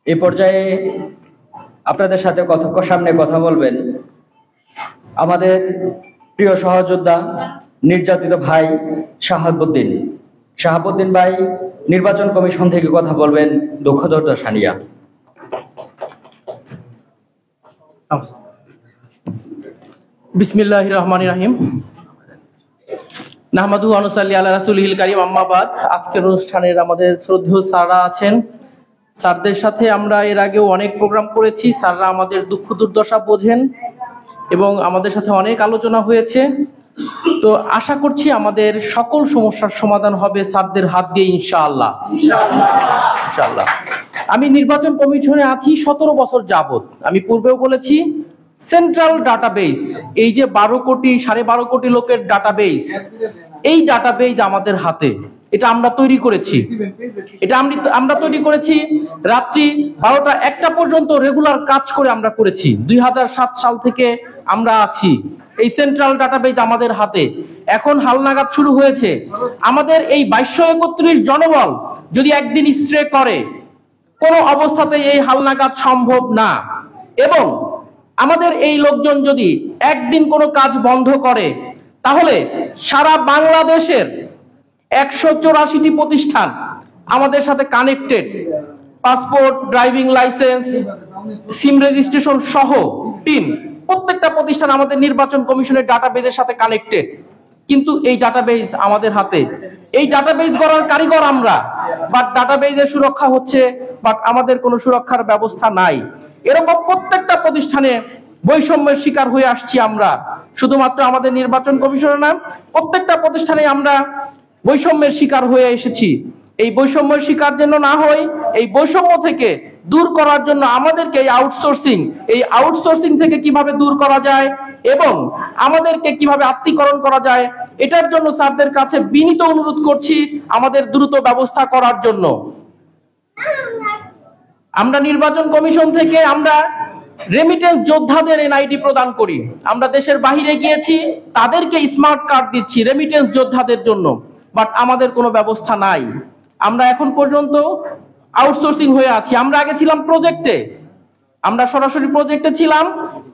এই পর্যায়ে আপনাদের সাথে সামনে কথা বলবেন আমাদের প্রিয় সহযোদ্ধা নির্যাতিত ভাই শাহাবুদ্দিন ভাই নির্বাচন কমিশন থেকে কথা বলবেন দুঃখদর্দ সানিয়া। বিসমিল্লাহির রহমানির রহিম। নাহমাদু ওয়া নুসাল্লি আলা রাসূলিল কারীম, আম্মা বাদ। আজকের অনুষ্ঠানের আমাদের শ্রদ্ধেয় স্যাররা আছেন। স্যারদের সাথে আমরা এর আগেও অনেক প্রোগ্রাম করেছি। স্যাররা আমাদের দুঃখ দুর্দশা বোঝেন এবং আমাদের সাথে অনেক আলোচনা হয়েছে। তো আশা করছি আমাদের সকল সমস্যার সমাধান হবে স্যারদের হাত দিয়ে ইনশাআল্লাহ। ইনশাআল্লাহ। আমি নির্বাচন কমিশনে আছি 17 বছর যাবত। আমি পূর্বেও বলেছি, সেন্ট্রাল ডাটাবেস, এই যে 12.5 কোটি লোকের ডাটাবেস, এই ডাটাবেস আমাদের হাতে। এটা আমরা তৈরি করেছি। এটা আমরা তৈরি করেছি রাত্রি 12টা 1টা পর্যন্ত রেগুলার কাজ করে আমরা করেছি। 2007 সাল থেকে আমরা আছি। এই সেন্ট্রাল ডাটাবেস আমাদের হাতে। এখন হালনাগাদ শুরু হয়েছে। আমাদের এই 2231 জনবল যদি একদিন স্ট্রে করে, কোনো অবস্থাতেই এই হালনাগাদ সম্ভব না। এবং আমাদের এই লোকজন যদি একদিন কোনো কাজ বন্ধ করে, তাহলে সারা বাংলাদেশের 184টি প্রতিষ্ঠান আমাদের সাথে কানেক্টেড। পাসপোর্ট, ড্রাইভিং লাইসেন্স, সিম রেজিস্ট্রেশন সহ প্রত্যেকটা প্রতিষ্ঠান আমাদের নির্বাচন কমিশনের ডাটাবেজের সাথে কানেক্টেড। কিন্তু এই ডাটাবেজ আমাদের হাতে। এই ডাটাবেজ করার কারিগর আমরা, বাট ডাটাবেজের সুরক্ষা হচ্ছে, বাট আমাদের কোনো সুরক্ষার ব্যবস্থা নাই। এরকম প্রত্যেকটা প্রতিষ্ঠানে বৈষম্যের শিকার হয়ে আসছি আমরা। শুধুমাত্র আমাদের নির্বাচন কমিশনে না, প্রত্যেকটা প্রতিষ্ঠানে আমরা বৈষম্যের শিকার হয়ে এসেছি। এই বৈষম্যের শিকার যেন না হই, এই বৈষম্য থেকে দূর করার জন্য আমাদেরকে এই আউটসোর্সিং থেকে কিভাবে দূর করা যায় এবং আমাদেরকে কিভাবে আত্মীকরণ করা যায়, এটার জন্য স্যারদের কাছে বিনীত অনুরোধ করছি আমাদের দ্রুত ব্যবস্থা করার জন্য। আমরা নির্বাচন কমিশন থেকে আমরা রেমিটেন্স যোদ্ধাদের এনআইডি প্রদান করি। আমরা দেশের বাহিরে গিয়েছি, তাদেরকে স্মার্ট কার্ড দিচ্ছি রেমিটেন্স যোদ্ধাদের জন্য, বাট আমাদের কোনো ব্যবস্থা নাই। আমরা এখন পর্যন্ত আউটসোর্সিং হয়ে আছি। আমরা আগে ছিলাম প্রজেক্টে, আমরা সরাসরি প্রজেক্টে ছিলাম।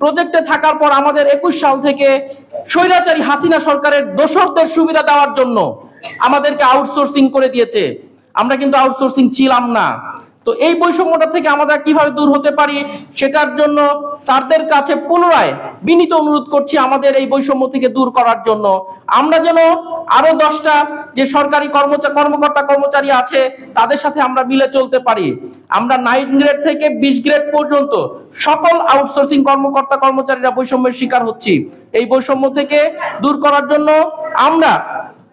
প্রজেক্টে থাকার পর আমাদের 21 সাল থেকে স্বৈরাচারী হাসিনা সরকারের দোসরদের সুবিধা দেওয়ার জন্য আমাদেরকে আউটসোর্সিং করে দিয়েছে। আমরা কিন্তু আউটসোর্সিং ছিলাম না। তো এই বৈষম্যটা থেকে আমরা কিভাবে দূর হতে পারি, সেটার জন্য স্যারদের কাছে পুনরায় বিনীত অনুরোধ করছি আমাদের এই বৈষম্য থেকে দূর করার জন্য। আমরা যেন আরো 10টা যে সরকারি কর্মকর্তা কর্মচারী আছে, তাদের সাথে আমরা মিলে চলতে পারি। আমরা 9 গ্রেড থেকে 20 গ্রেড পর্যন্ত সকল আউটসোর্সিং কর্মকর্তা কর্মচারীরা বৈষম্যের শিকার হচ্ছি। এই বৈষম্য থেকে দূর করার জন্য আমরা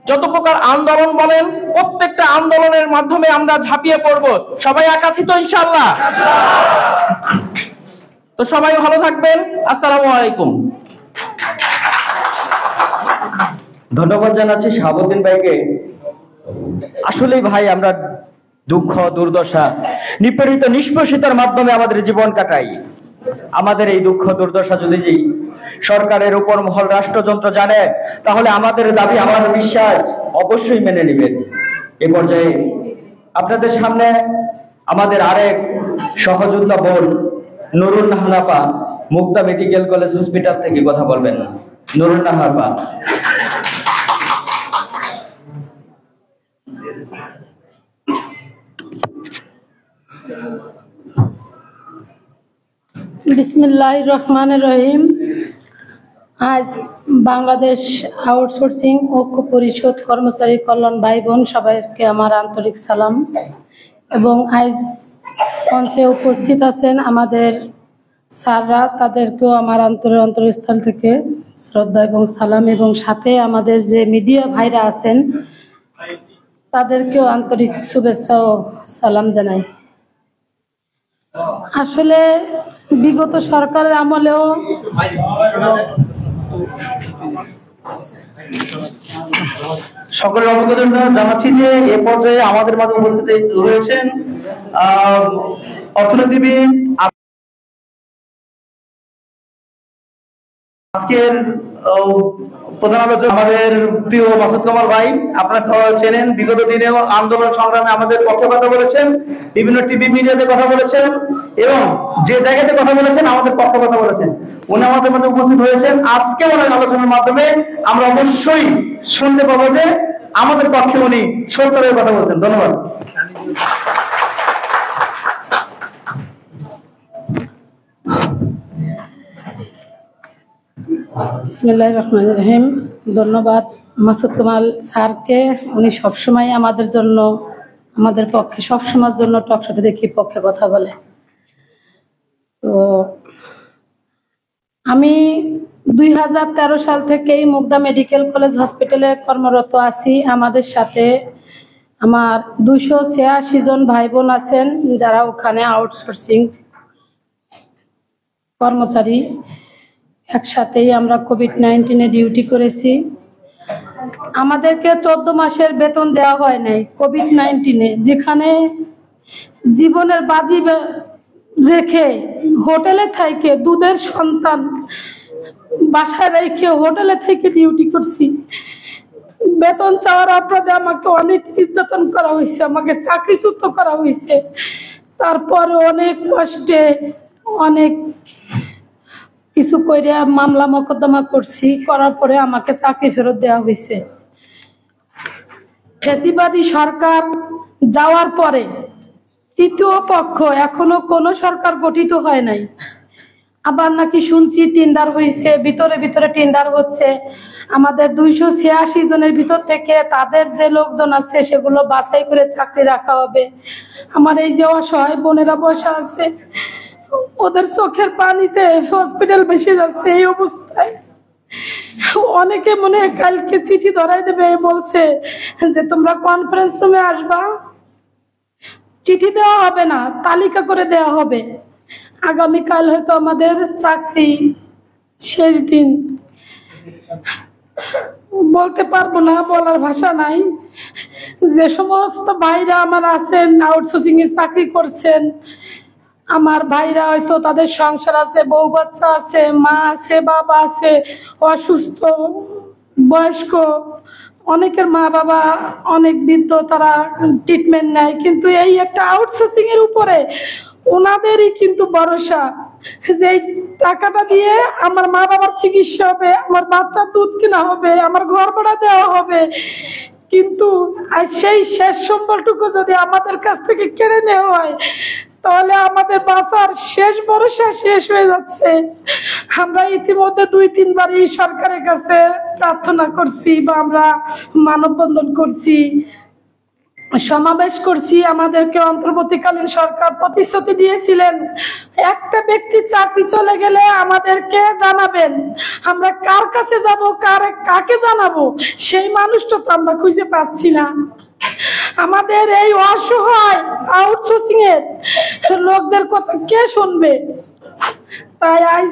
যত প্রকার আন্দোলন বলেন, প্রত্যেকটা আন্দোলনের মাধ্যমে আমরা ঝাঁপিয়ে পড়ব। সবাই এক আছি তো ইনশাআল্লাহ? তো সবাই ভালো থাকবেন। আসসালামু আলাইকুম। ধন্যবাদ জানাচ্ছি শাহাবুদ্দিন ভাইকে। আসলেই ভাই, আমরা দুঃখ দুর্দশা, নিপীড়িত নিষ্পেষিতার মাধ্যমে আমাদের জীবন কাটাই। আমাদের এই দুঃখ দুর্দশা যদি সরকারের উপর মহল রাষ্ট্রযন্ত্র জানে, তাহলে আমাদের দাবি, আমাদের বিশ্বাস অবশ্যই মেনে নেবেন। এ পর্যায়ে আপনাদের সামনে আমাদের আরেক সহযোদ্ধা বোন নুরুন নাহাপা মুক্তা মেডিকেল কলেজ হসপিটাল থেকে কথা বলবেন। নুরুন নাহাপা। বিসমিল্লাহির রহমানির রহিম। আজ বাংলাদেশ আউটসোর্সিং ঐক্য পরিষদ কর্মচারী কল্যাণ ভাই বোন সবাইকে আমার আন্তরিক সালাম। এবং আজ মঞ্চে উপস্থিত আছেন আমাদের স্যাররা, তাদেরকেও আমার অন্তরস্থল থেকে শ্রদ্ধা এবং সালাম। এবং সাথে আমাদের যে মিডিয়া ভাইরা আছেন, তাদেরকেও আন্তরিক শুভেচ্ছা ও সালাম জানাই। আসলে বিগত সরকারের আমলেও সকলের অবগত জানাচ্ছি যে এ পর্যায়ে আমাদের মাঝে উপস্থিত রয়েছেন অর্থনীতিবিদ, আজকের প্রধান আলোচক আমাদের প্রিয় মাসুদ কামাল ভাই। আপনারা চেনেন, বিগত দিনেও আন্দোলন সংগ্রামে আমাদের পক্ষে কথা বলেছেন, বিভিন্ন টিভি মিডিয়াতে কথা বলেছেন এবং যে জায়গাতে কথা বলেছেন আমাদের পক্ষে কথা বলেছেন। উনি আমাদের মধ্যে উপস্থিত হয়েছেন। আজকে ওনার আলোচনার মাধ্যমে আমরা অবশ্যই শুনতে পাবো যে আমাদের পক্ষে উনি সত্যের কথা বলছেন। ধন্যবাদ। বিসমিল্লাহির রহমানির রহিম। ধন্যবাদ মাসুদ কামাল স্যারকে, উনি সবসময় আমাদের জন্য, আমাদের পক্ষে সবসময়ের জন্য টকশোতে দেখি পক্ষে কথা বলে। তো আমি 2013 সাল থেকেই মুগদা মেডিকেল কলেজ হসপিটালে কর্মরত আছি। আমাদের সাথে আমার 286 জন ভাই বোন আছেন যারা ওখানে আউটসোর্সিং কর্মচারী। একসাথেই আমরা কোভিড-19 ডিউটি করেছি। আমাদেরকে 14 মাসের বেতন দেওয়া হয় নাই কোভিড-19, যেখানে জীবনের বাজি রেখে হোটেলে থেকে দুধের সন্তান বাসায় রেখে হোটেলে থেকে ডিউটি করছি। বেতন চাওয়ার অপরাধে আমাকে অনেক নির্যাতন করা হয়েছে, আমাকে চাকরিচ্যুত করা হয়েছে। তারপর অনেক কষ্টে অনেক কিছু করে মামলা মোকদ্দমা করছি, করার পরে আমাকে চাকরি ফেরত দেওয়া হয়েছে। ফ্যাসিবাদী সরকার যাওয়ার পরে তৃতীয় পক্ষ এখনো কোনো সরকার গঠিত হয় নাই। আবার নাকি শুনছি টেন্ডার হয়েছে, ভিতরে ভিতরে টেন্ডার হচ্ছে। আমাদের 286 জনের ভিতর থেকে তাদের যে লোকজন আছে সেগুলো বাছাই করে চাকরি রাখা হবে। আমার এই যে অসহায় বোনেরা বসা আছে, ওদের চোখের পানিতে হসপিটাল ভেসে যাচ্ছে। এই অবস্থায় অনেকে মনে হয় কালকে চিঠি ধরাই দেবে, বলছে যে তোমরা কনফারেন্স রুমে আসবা, চিঠি দেওয়া হবে না, তালিকা করে দেওয়া হবে। আগামীকাল হয়তো আমাদের চাকরি শেষ দিন। বলতে পারবো না, বলার ভাষা নাই। যে সমস্ত ভাইরা আমার আছেন আউটসোর্সিং এ চাকরি করছেন, আমার ভাইরা হয়তো তাদের সংসার আছে, বউ বাচ্চা আছে, মা আছে, বাবা আছে, অসুস্থ বয়স্ক, অনেকের মা বাবা অনেক বৃদ্ধ, তারা ট্রিটমেন্ট নেয়। কিন্তু এই একটা আউটসোর্সিং এর উপরে ওনাদেরই কিন্তু ভরসা যে এই টাকাটা দিয়ে আমার মা বাবার চিকিৎসা হবে, আমার বাচ্চার দুধ কেনা হবে, আমার ঘর ভাড়া দেওয়া হবে। কিন্তু সেই শেষ সম্বলটুকু যদি আমাদের কাছ থেকে কেড়ে নেওয়া হয়, তাহলে আমাদের বাঁচার শেষ ভরসা শেষ হয়ে যাচ্ছে। আমরা ইতিমধ্যে 2-3 বার এই সরকারের কাছে প্রার্থনা করছি বা আমরা মানববন্ধন করছি, সমাবেশ করছি। আমাদেরকে অন্তর্বর্তীকালীন সরকার প্রতিশ্রুতি দিয়েছিলেন একটা ব্যক্তি চাকরি চলে গেলে আমাদেরকে জানাবেন। আমরা কার কাছে যাব, কাকে জানাবো, সেই মানুষটা তো আমরা খুঁজে পাচ্ছি না। আমাদের এই অসহায় আউটসোর্সিং এর লোকদের কথা কে শুনবে? তাই আজ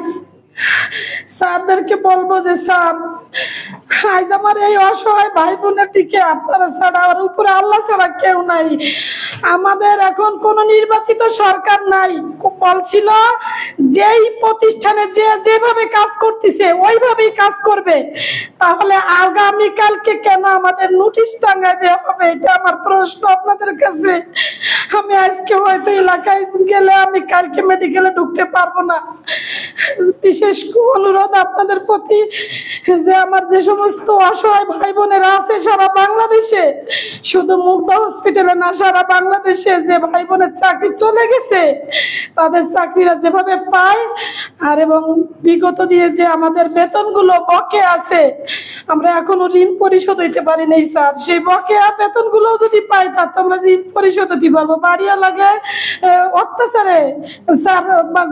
স্যারদেরকে বলবো যে স্যার, আজ আমার এই অসহায় ভাই বোনের দিকে আপনারা ছাড়া, আর উপরে আল্লাহ ছাড়া কেউ নাই। আমাদের এখন কোন নির্বাচিত সরকার নাই। বলছিল যেই প্রতিষ্ঠানে যেভাবে কাজ করতেছে ওইভাবেই কাজ করবে। তাহলে আগামীকালকে কেন আমাদের নোটিশ টাঙ্গায় দেওয়া হবে? এটা আমার প্রশ্ন আপনাদের কাছে। আমি আজকে হয়তো এলাকায় গেলে আমি কালকে মেডিকেলে ঢুকতে পারবো না। বিশেষ অনুরোধ আপনাদের প্রতি যে আমার যে সমস্ত অসহায় ভাই বোনেরা আছে সারা বাংলাদেশে, শুধু মুগদা হসপিটালে না, সারা বাংলাদেশে যে ভাই বোনের চাকরি চলে গেছে তাদের চাকরিরা যেভাবে পায়, আর এবং বিগত দিয়ে যে আমাদের বেতনগুলো বকেয়া আছে, আমরা এখনো ঋণ পরিশোধ হইতে পারি নাই স্যার। সেই বকেয়া বেতনগুলো যদি পাই তা তো আমরা ঋণ পরিশোধ দিতে পারবো। বাড়িয়া লাগে অত্যাচারে স্যার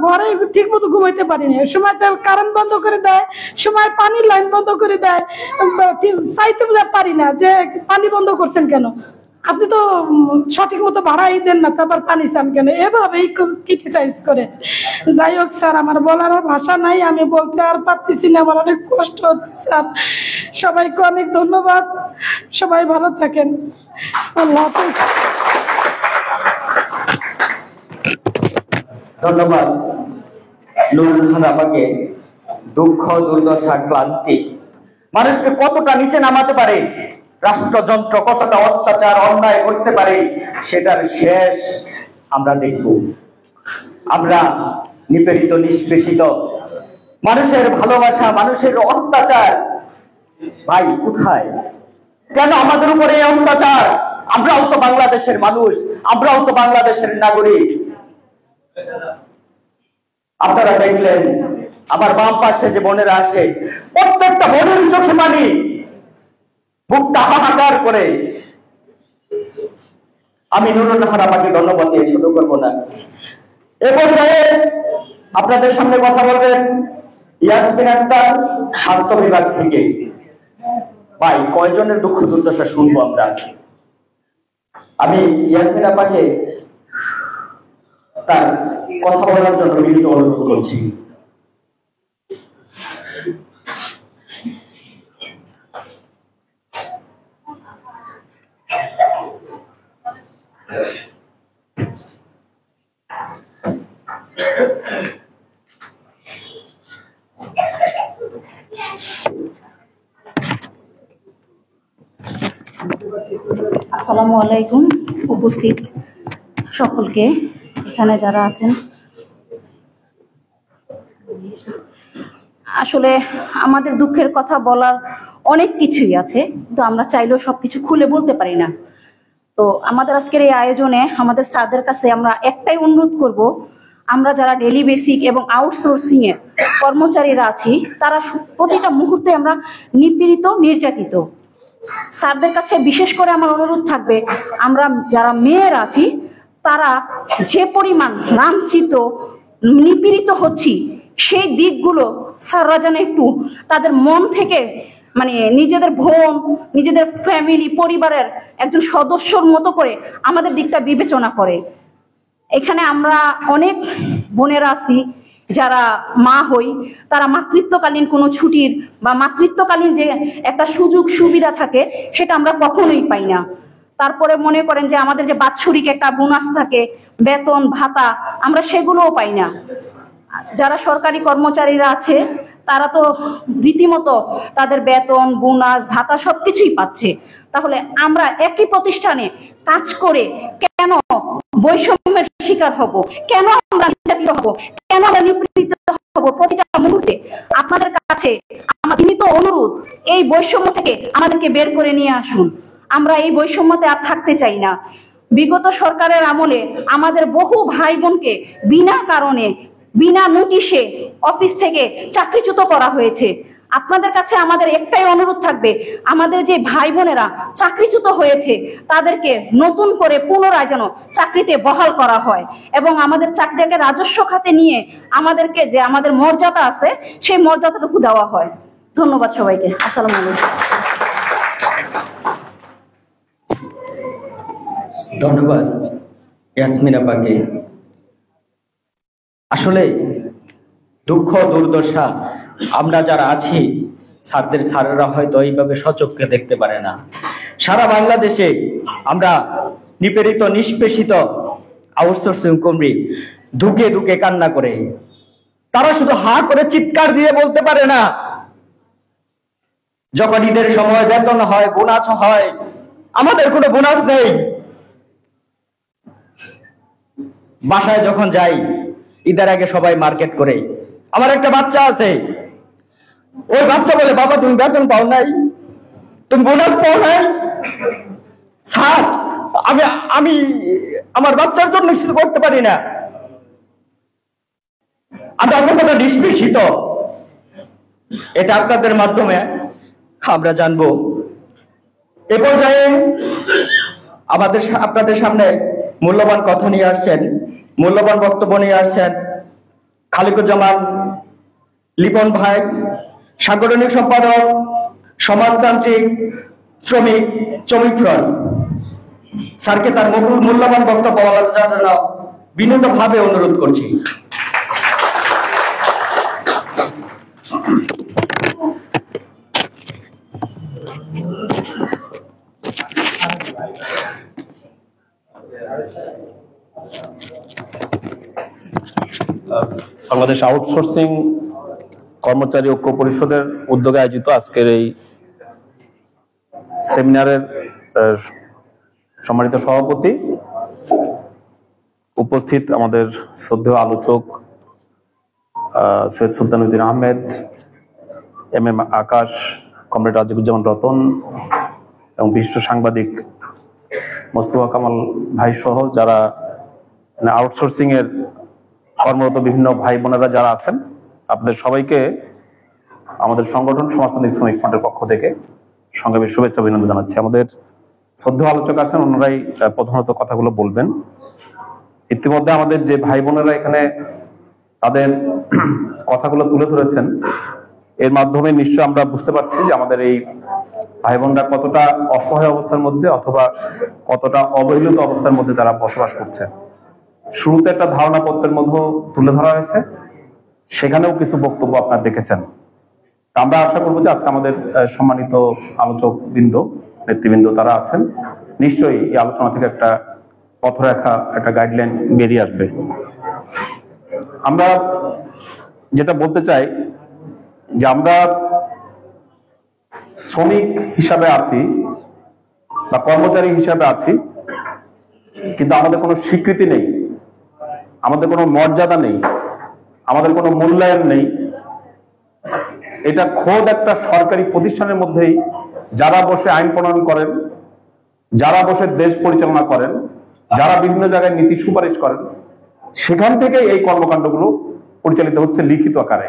ঘরে ঠিক মতো ঘুমাইতে পারি না। সময় কারেন্ট বন্ধ করে দেয়, সময় পানির লাইন বন্ধ করে দেয়, চাইতে পারি না যে পানি বন্ধ করছেন কেন, আপনি তো সঠিক মতো ভাড়াই দেন না, তারপর পানি চান কেন, এভাবেই ক্রিটিসাইজ করে। যাই হোক স্যার, আমার বলার ভাষা নাই, আমি বলতে আর পারতেছি না, আমার অনেক কষ্ট হচ্ছে স্যার। সবাইকে অনেক ধন্যবাদ, সবাই ভালো থাকেন, আল্লাহ হাফেজ। ধন্যবাদ নুরুল খান আমাকে। দুঃখ, দুর্দশা, ক্লান্তি মানুষকে কতটা নিচে নামাতে পারে, রাষ্ট্রযন্ত্র কতটা অত্যাচার অন্যায় করতে পারে, সেটার শেষ আমরা দেখব। আমরা নিপীড়িত, নিষ্পেষিত, মানুষের ভালোবাসা, মানুষের অত্যাচার ভাই কোথায়? কেন আমাদের উপরে এই অত্যাচার? আমরাও তো বাংলাদেশের মানুষ, আমরাও তো বাংলাদেশের নাগরিক। আপনারা দেখলেন আমার বাম পাশে যে বোনেরা আসে, প্রত্যেকটা বোনের চোখে পানি, বুকটা হাহাকার করে। আমি নুরুল নাহার আমাকে ধন্যবাদ দিয়ে ছোট করবো না। এ পর্যায়ে আপনাদের সামনে কথা বলবেন ইয়াসমিন আক্তার, স্বাস্থ্য বিভাগ থেকে। ভাই, কয়জনের দুঃখ দুর্দশা শুনবো আমরা? আমি ইয়াসমিন আপাকে তার কথা বলার জন্য বিনীত অনুরোধ করছি। আসসালামু আলাইকুম। উপস্থিত সকলকে, এখানে যারা আছেন, আসলে আমাদের দুঃখের কথা বলার অনেক কিছুই আছে, কিন্তু আমরা চাইলেও সবকিছু খুলে বলতে পারি না। তো আমাদের আজকের এই আয়োজনে আমাদের স্যারদের কাছে আমরা একটাই অনুরোধ করব, আমরা যারা ডেলি বেসিক এবং আউটসোর্সিং এর কর্মচারীরা আছি, তারা প্রতিটা মুহূর্তে আমরা নিপীড়িত, নির্যাতিত। স্যারদের কাছে বিশেষ করে আমার অনুরোধ থাকবে, আমরা যারা মেয়েরা আছি তারা যে পরিমাণ লাঞ্ছিত, নিপীড়িত হচ্ছি, সেই দিকগুলো স্যাররা যেন একটু তাদের মন থেকে, মানে নিজেদের বোন, নিজেদের ফ্যামিলি, পরিবারের একজন সদস্যর মতো করে আমাদের দিকটা বিবেচনা করে। এখানে আমরা অনেক বোনেরা আছি যারা মা হই, তারা মাতৃত্বকালীন কোনো ছুটির বা মাতৃত্বকালীন যে একটা সুযোগ সুবিধা থাকে সেটা আমরা কখনোই পাই না। তারপরে মনে করেন যে আমাদের যে বাৎসরিক একটা বোনাস থাকে, বেতন ভাতা, আমরা সেগুলোও পাই না। যারা সরকারি কর্মচারীরা আছে তারা তো রীতিমতো তাদের বেতন, বোনাস, ভাতা সবকিছুই পাচ্ছে। তাহলে আমরা একই প্রতিষ্ঠানে কাজ করে কেন বৈষম্যের শিকার হব? কেন আমরা নির্যাতিত হব? কেন আমরা নিপীড়িত হব প্রতিটা মুহূর্তে? আপনাদের কাছে আমার বিনীত অনুরোধ, এই বৈষম্য থেকে আমাদেরকে বের করে নিয়ে আসুন। আমরা এই বৈষম্যতে আর থাকতে চাই না। বিগত সরকারের আমলে আমাদের বহু ভাই বোনকে বিনা কারণে, বিনা নোটিশে অফিস থেকে চাকরিচ্যুত করা হয়েছে। আপনাদের কাছে আমাদের একটাই অনুরোধ থাকবে, আমাদের যে ভাই বোনেরা চাকরিচ্যুত হয়েছে তাদেরকে নতুন করে পুনরায় যেন চাকরিতে বহাল করা হয় এবং আমাদের চাকরিকে রাজস্ব খাতে নিয়ে আমাদেরকে যে আমাদের মর্যাদা আছে সেই মর্যাদাটুকু দেওয়া হয়। ধন্যবাদ সবাইকে। আসসালামু আলাইকুম। ধন্যবাদ ইয়াসমিন আপাকে। আসলে দুঃখ দুর্দশা আমরা যারা আছি, স্যারেরা হয়তো এইভাবে সচক্ষে দেখতে পারে না। সারা বাংলাদেশে আমরা নিপীড়িত, নিষ্পেষিত আউটসোর্সিং কর্মী ধুকে ধুকে কান্না করে, তারা শুধু হা করে চিৎকার দিয়ে বলতে পারে না। যখন ঈদের সময় বেতন হয়, বোনাস হয়, আমাদের কোনো বোনাস নেই। বাসায় যখন যাই, ঈদের আগে সবাই মার্কেট করে। আমার একটা বাচ্চা আছে, ওই বাচ্চা বলে, বাবা তুমি বেতন পাও নাই, তুমি বোনাস পাও নাই। স্যার, আমি আমার বাচ্চার জন্য কিছু করতে পারি না। আমরা কতটা নিষ্পেষিত এটা আপনাদের মাধ্যমে আমরা জানবো। এ পর্যায়ে আপনাদের সামনে মূল্যবান কথা নিয়ে আসছেন, মূল্যবান বক্তব্য নিয়ে আসছেন খালিকুজ্জামান লিপন ভাই, সাংগঠনিক সম্পাদক, সমাজতান্ত্রিক শ্রমিক ফ্রন্ট। স্যারকে তার মূল্যবান বক্তব্য বলার জন্য বিনীতভাবে অনুরোধ করছি। বাংলাদেশ আউটসোর্সিং কর্মচারী ঐক্য পরিষদের উদ্যোগে আয়োজিত আজকের এই সেমিনারের সম্মানিত সভাপতি, উপস্থিত আমাদের শ্রদ্ধেয় আলোচক সৈয়দ সুলতানুদ্দিন আহমেদ, এম এম আকাশ, কমরেড রাজিকুজ্জামান রতন এবং বিশিষ্ট সাংবাদিক মোস্তফা কামাল ভাই সহ যারা আউটসোর্সিং এর কর্মরত বিভিন্ন ভাই বোনেরা যারা আছেন, আপনাদের সবাইকে আমাদের সংগঠন সমাজতান্ত্রিক শ্রমিক ফ্রন্টের পক্ষ থেকে সংগ্রামী শুভেচ্ছা অভিনন্দন জানাচ্ছি। আমাদের শ্রদ্ধেয় আলোচক আছেন, ওনারাই প্রধানত কথাগুলো বলবেন। ইতিমধ্যে আমাদের যে ভাই বোনেরা এখানে তাদের কথাগুলো তুলে ধরেছেন, এর মাধ্যমে নিশ্চয় আমরা বুঝতে পারছি যে আমাদের এই ভাই বোনরা কতটা অসহায় অবস্থার মধ্যে অথবা কতটা অবহেলিত অবস্থার মধ্যে তারা বসবাস করছে। শুরুতে একটা ধারণা পত্রের মধ্যে তুলে ধরা হয়েছে, সেখানেও কিছু বক্তব্য আপনারা দেখেছেন। আমরা আশা করবো যে আজকে আমাদের সম্মানিত আলোচক বৃন্দ, নেতৃবৃন্দ তারা আছেন, নিশ্চয়ই এই আলোচনা থেকে একটা পথরেখা, একটা গাইডলাইন বেরিয়ে আসবে। আমরা যেটা বলতে চাই যে আমরা শ্রমিক হিসাবে আছি বা কর্মচারী হিসাবে আছি, কিন্তু আমাদের কোনো স্বীকৃতি নেই, আমাদের কোনো মর্যাদা নেই, আমাদের কোনো মূল্যায়ন নেই। এটা খোদ একটা সরকারি প্রতিষ্ঠানের মধ্যেই যারা বসে আইন প্রণয়ন করেন, যারা বসে দেশ পরিচালনা করেন, যারা বিভিন্ন জায়গায় নীতি সুপারিশ করেন, সেখান থেকে এই কর্মকাণ্ডগুলো পরিচালিত হচ্ছে লিখিত আকারে।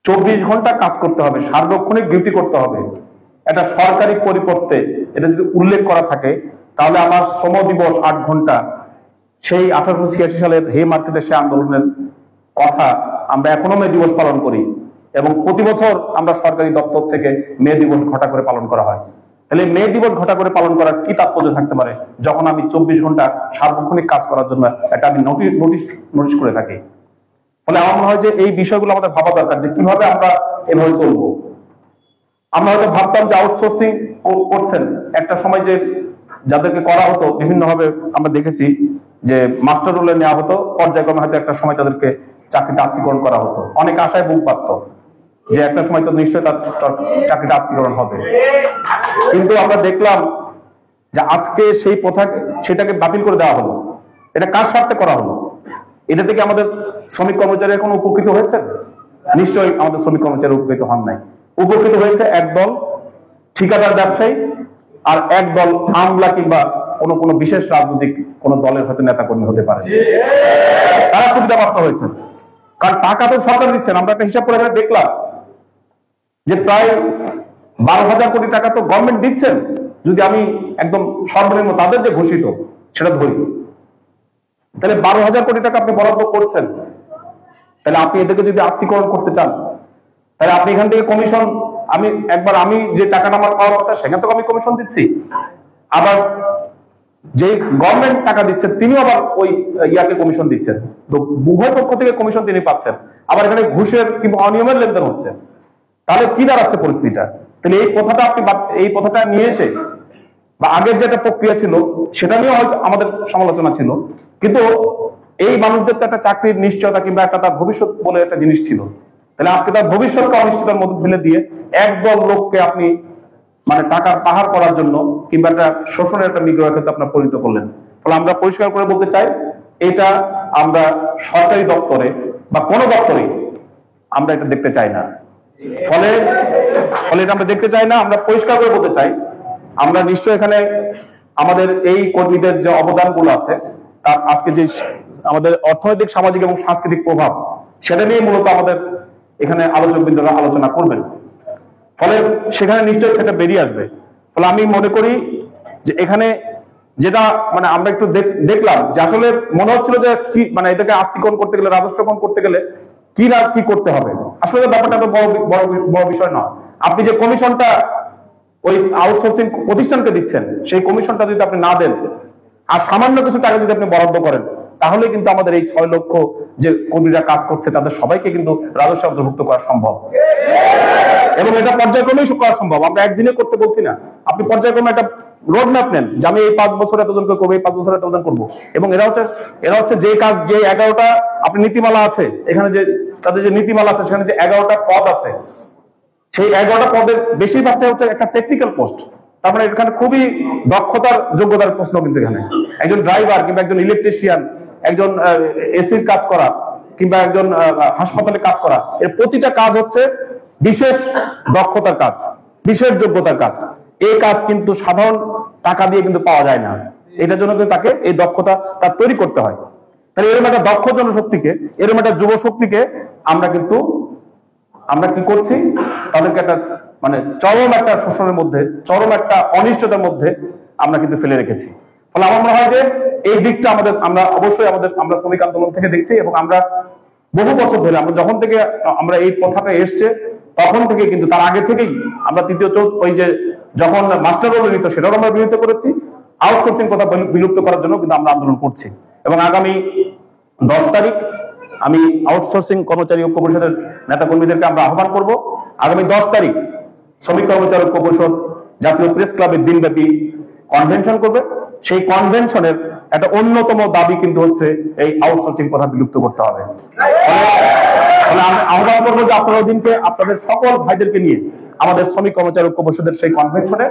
24 ঘন্টা কাজ করতে হবে, সার্বক্ষণিক ডিউটি করতে হবে। এটা সরকারি পরিপত্রে এটা যদি উল্লেখ করা থাকে, তাহলে আমার শ্রম দিবস 8 ঘন্টা, সেই 1886 সালের হে মার্কেটের সে আন্দোলনের কথা আমরা এখনো মে দিবস পালন করি, এবং প্রতি বছর আমরা সরকারি দপ্তর থেকে মে দিবস ঘটা করে পালন করা হয়। তাহলে মে দিবস ঘটা করে পালন করার কি তাৎপর্য থাকতে পারে যখন আমি 24 ঘন্টা সার্বক্ষণিক কাজ করার জন্য একটা আমি নোটিশ করে থাকি। ফলে আমার মনে হয় যে এই বিষয়গুলো আমাদের ভাবা দরকার যে কিভাবে আমরা এভাবে চলবো। আমরা হয়তো ভাবতাম যে আউটসোর্সিং করছেন, একটা সময় যে যাদেরকে করা হতো বিভিন্ন ভাবে আমরা দেখেছি যে মাস্টার রোলে নেওয়া হতো, পর্যায়ক্রমে হয়তো একটা সময় তাদেরকে চাকরিটা আত্মীকরণ করা হতো, অনেক আশায় বুক পারত যে একটা সময় তো নিশ্চয়ই তার চাকরিটা আত্মীকরণ হবে। কিন্তু আমরা দেখলাম যে আজকে সেই প্রথা সেটাকে বাতিল করে দেওয়া হলো। এটা কার স্বার্থে করা হলো? এটা থেকে আমাদের শ্রমিক কর্মচারী এখন উপকৃত হয়েছে? নিশ্চয়ই আমাদের শ্রমিক কর্মচারী উপকৃত হন নাই। উপকৃত হয়েছে একদল ঠিকাদার ব্যবসায়ী আর একদল আমলা কিংবা কোনো বিশেষ রাজনৈতিক কোন দলের হয়তো নেতা কর্মী হতে পারে, তারা সুবিধাপ্রাপ্ত হয়েছে। কারণ টাকা তো সরকার দিচ্ছেন। আমরা একটা হিসাব করে দেখলাম যে প্রায় 12,000 কোটি টাকা তো গভর্নমেন্ট দিচ্ছেন, যদি আমি একদম সর্বনিম্ন তাদের যে ঘোষিত সেটা ধরি, তাহলে 12,000 কোটি টাকা আপনি বরাদ্দ করছেন। তাহলে আপনি এদেরকে যদি আত্মীকরণ করতে চান, তাহলে আপনি এখান থেকে কমিশন, আমি যে টাকাটা আমার পাওয়ার কথা সেখান থেকে আমি কমিশন দিচ্ছি, আবার যে গভর্নমেন্ট টাকা দিচ্ছে তিনিও আবার ওই ইয়াকে কমিশন দিচ্ছেন, তো উভয় পক্ষ থেকে কমিশন তিনি পাচ্ছেন, আবার এখানে ঘুষের কিংবা অনিয়মের লেনদেন হচ্ছে। তাহলে কি দাঁড়াচ্ছে পরিস্থিতিটা? তাহলে এই কথাটা নিয়ে এসে বা আগের যেটা প্রক্রিয়া ছিল সেটা নিয়েও হয়তো আমাদের সমালোচনা ছিল, কিন্তু এই মানুষদের তো একটা চাকরির নিশ্চয়তা কিংবা একটা তার ভবিষ্যৎ বলে একটা জিনিস ছিল। তাহলে আজকে তার ভবিষ্যৎকে অনিশ্চিতের মধ্যে ফেলে দিয়ে একদল লোককে আপনি মানে টাকার পাহাড় করার জন্য কিংবা একটা শোষণের একটা নিগ্রহের ক্ষেত্রে আপনার পরিণত করলেন। ফলে আমরা পরিষ্কার করে বলতে চাই, এটা আমরা সরকারি দপ্তরে বা কোনো দপ্তরে আমরা এটা দেখতে চাই না। ফলে এটা আমরা দেখতে চাই না। আমরা পরিষ্কার করে বলতে চাই, আমরা নিশ্চয় এখানে আমাদের এই কর্মীদের যে অবদানগুলো আছে তার আজকে যে আমাদের অর্থনৈতিক, সামাজিক এবং সাংস্কৃতিক প্রভাব, সেটা নিয়ে মূলত আমাদের এখানে আলোচকবৃন্দরা আলোচনা করবেন। ফলে সেখানে নিশ্চয়ই সেটা বেরিয়ে আসবে। ফলে আমি মনে করি যে এখানে যেটা মানে আমরা একটু দেখলাম যে আসলে মনে হচ্ছিল যে কি মানে এটাকে আত্মীকরণ করতে গেলে, রাজস্বকরণ করতে গেলে কি করতে হবে। আসলে ব্যাপারটা তো বড় বিষয় নয়। আপনি যে কমিশনটা ওই আউটসোর্সিং প্রতিষ্ঠানকে দিচ্ছেন, সেই কমিশনটা যদি আপনি না দেন আর সামান্য কিছু টাকা যদি আপনি বরাদ্দ করেন, তাহলে কিন্তু আমাদের এই 6 লক্ষ যে কর্মীরা কাজ করছে তাদের সবাইকে কিন্তু রাজস্ব অন্তর্ভুক্ত করা সম্ভব, এবং এটা পর্যায়ক্রমেই করা সম্ভব। আমরা একদিনে করতে বলছি না, আপনি পর্যায়ক্রমে একটা রোড ম্যাপ নেন যে আমি এই 5 বছর এতজনকে করবো, এই 5 বছর এতজন করবো। এবং এরা হচ্ছে যে কাজ, যে 11টা আপনি নীতিমালা আছে, এখানে যে তাদের যে নীতিমালা আছে সেখানে যে 11টা পদ আছে, সেই 11টা পদের বেশিরভাগটা হচ্ছে একটা টেকনিক্যাল পোস্ট। তার মানে এখানে খুবই দক্ষতার যোগ্যতার প্রশ্ন, কিন্তু এখানে একজন ড্রাইভার কিংবা একজন ইলেকট্রিশিয়ান, একজন এসির কাজ করা কিংবা একজন হাসপাতালে কাজ করা, এর প্রতিটা কাজ হচ্ছে বিশেষ দক্ষতার কাজ, বিশেষ যোগ্যতার কাজ। এই কাজ কিন্তু সাধারণ টাকা দিয়ে কিন্তু পাওয়া যায় না। এটার জন্য কিন্তু তাকে এই দক্ষতা তার তৈরি করতে হয়। তাহলে এরকম একটা দক্ষ জনশক্তিকে, এরকম একটা যুব শক্তিকে আমরা কি করছি, তাদেরকে একটা মানে চরম একটা শোষণের মধ্যে, চরম একটা অনিশ্চয়তার মধ্যে আমরা কিন্তু ফেলে রেখেছি। ফলে আমার মনে হয় যে এই দিকটা আমরা অবশ্যই আমরা শ্রমিক আন্দোলন থেকে দেখছি, এবং আমরা বহু বছর ধরে, আমরা যখন থেকে আমরা এই প্রথাটা এসছে তখন থেকে, কিন্তু তার আগে থেকেই আমরা ওই যে যখন মাস্টার রোল নিত সেটাও আমরা বিরোধিতা করেছি, আউটসোর্সিং কথা বিলুপ্ত করার জন্য কিন্তু আমরা আন্দোলন করছি। এবং আগামী 10 তারিখ আমি আউটসোর্সিং কর্মচারী ঐক্য পরিষদের নেতা কর্মীদেরকে আমরা আহ্বান করব, আগামী 10 তারিখ শ্রমিক কর্মচারী ঐক্য পরিষদ জাতীয় প্রেস ক্লাবের দিনব্যাপী কনভেনশন করবে। সেই কনভেনশনের একটা অন্যতম দাবি কিন্তু হচ্ছে এই আউটসোর্সিং কথা বিলুপ্ত করতে হবে। আমি আহ্বান করবো যে আপনারা দিনকে আপনাদের সকল ভাইদেরকে নিয়ে আমাদের শ্রমিক কর্মচারী ঐক্য পরিষদের সেই কনভেনশনে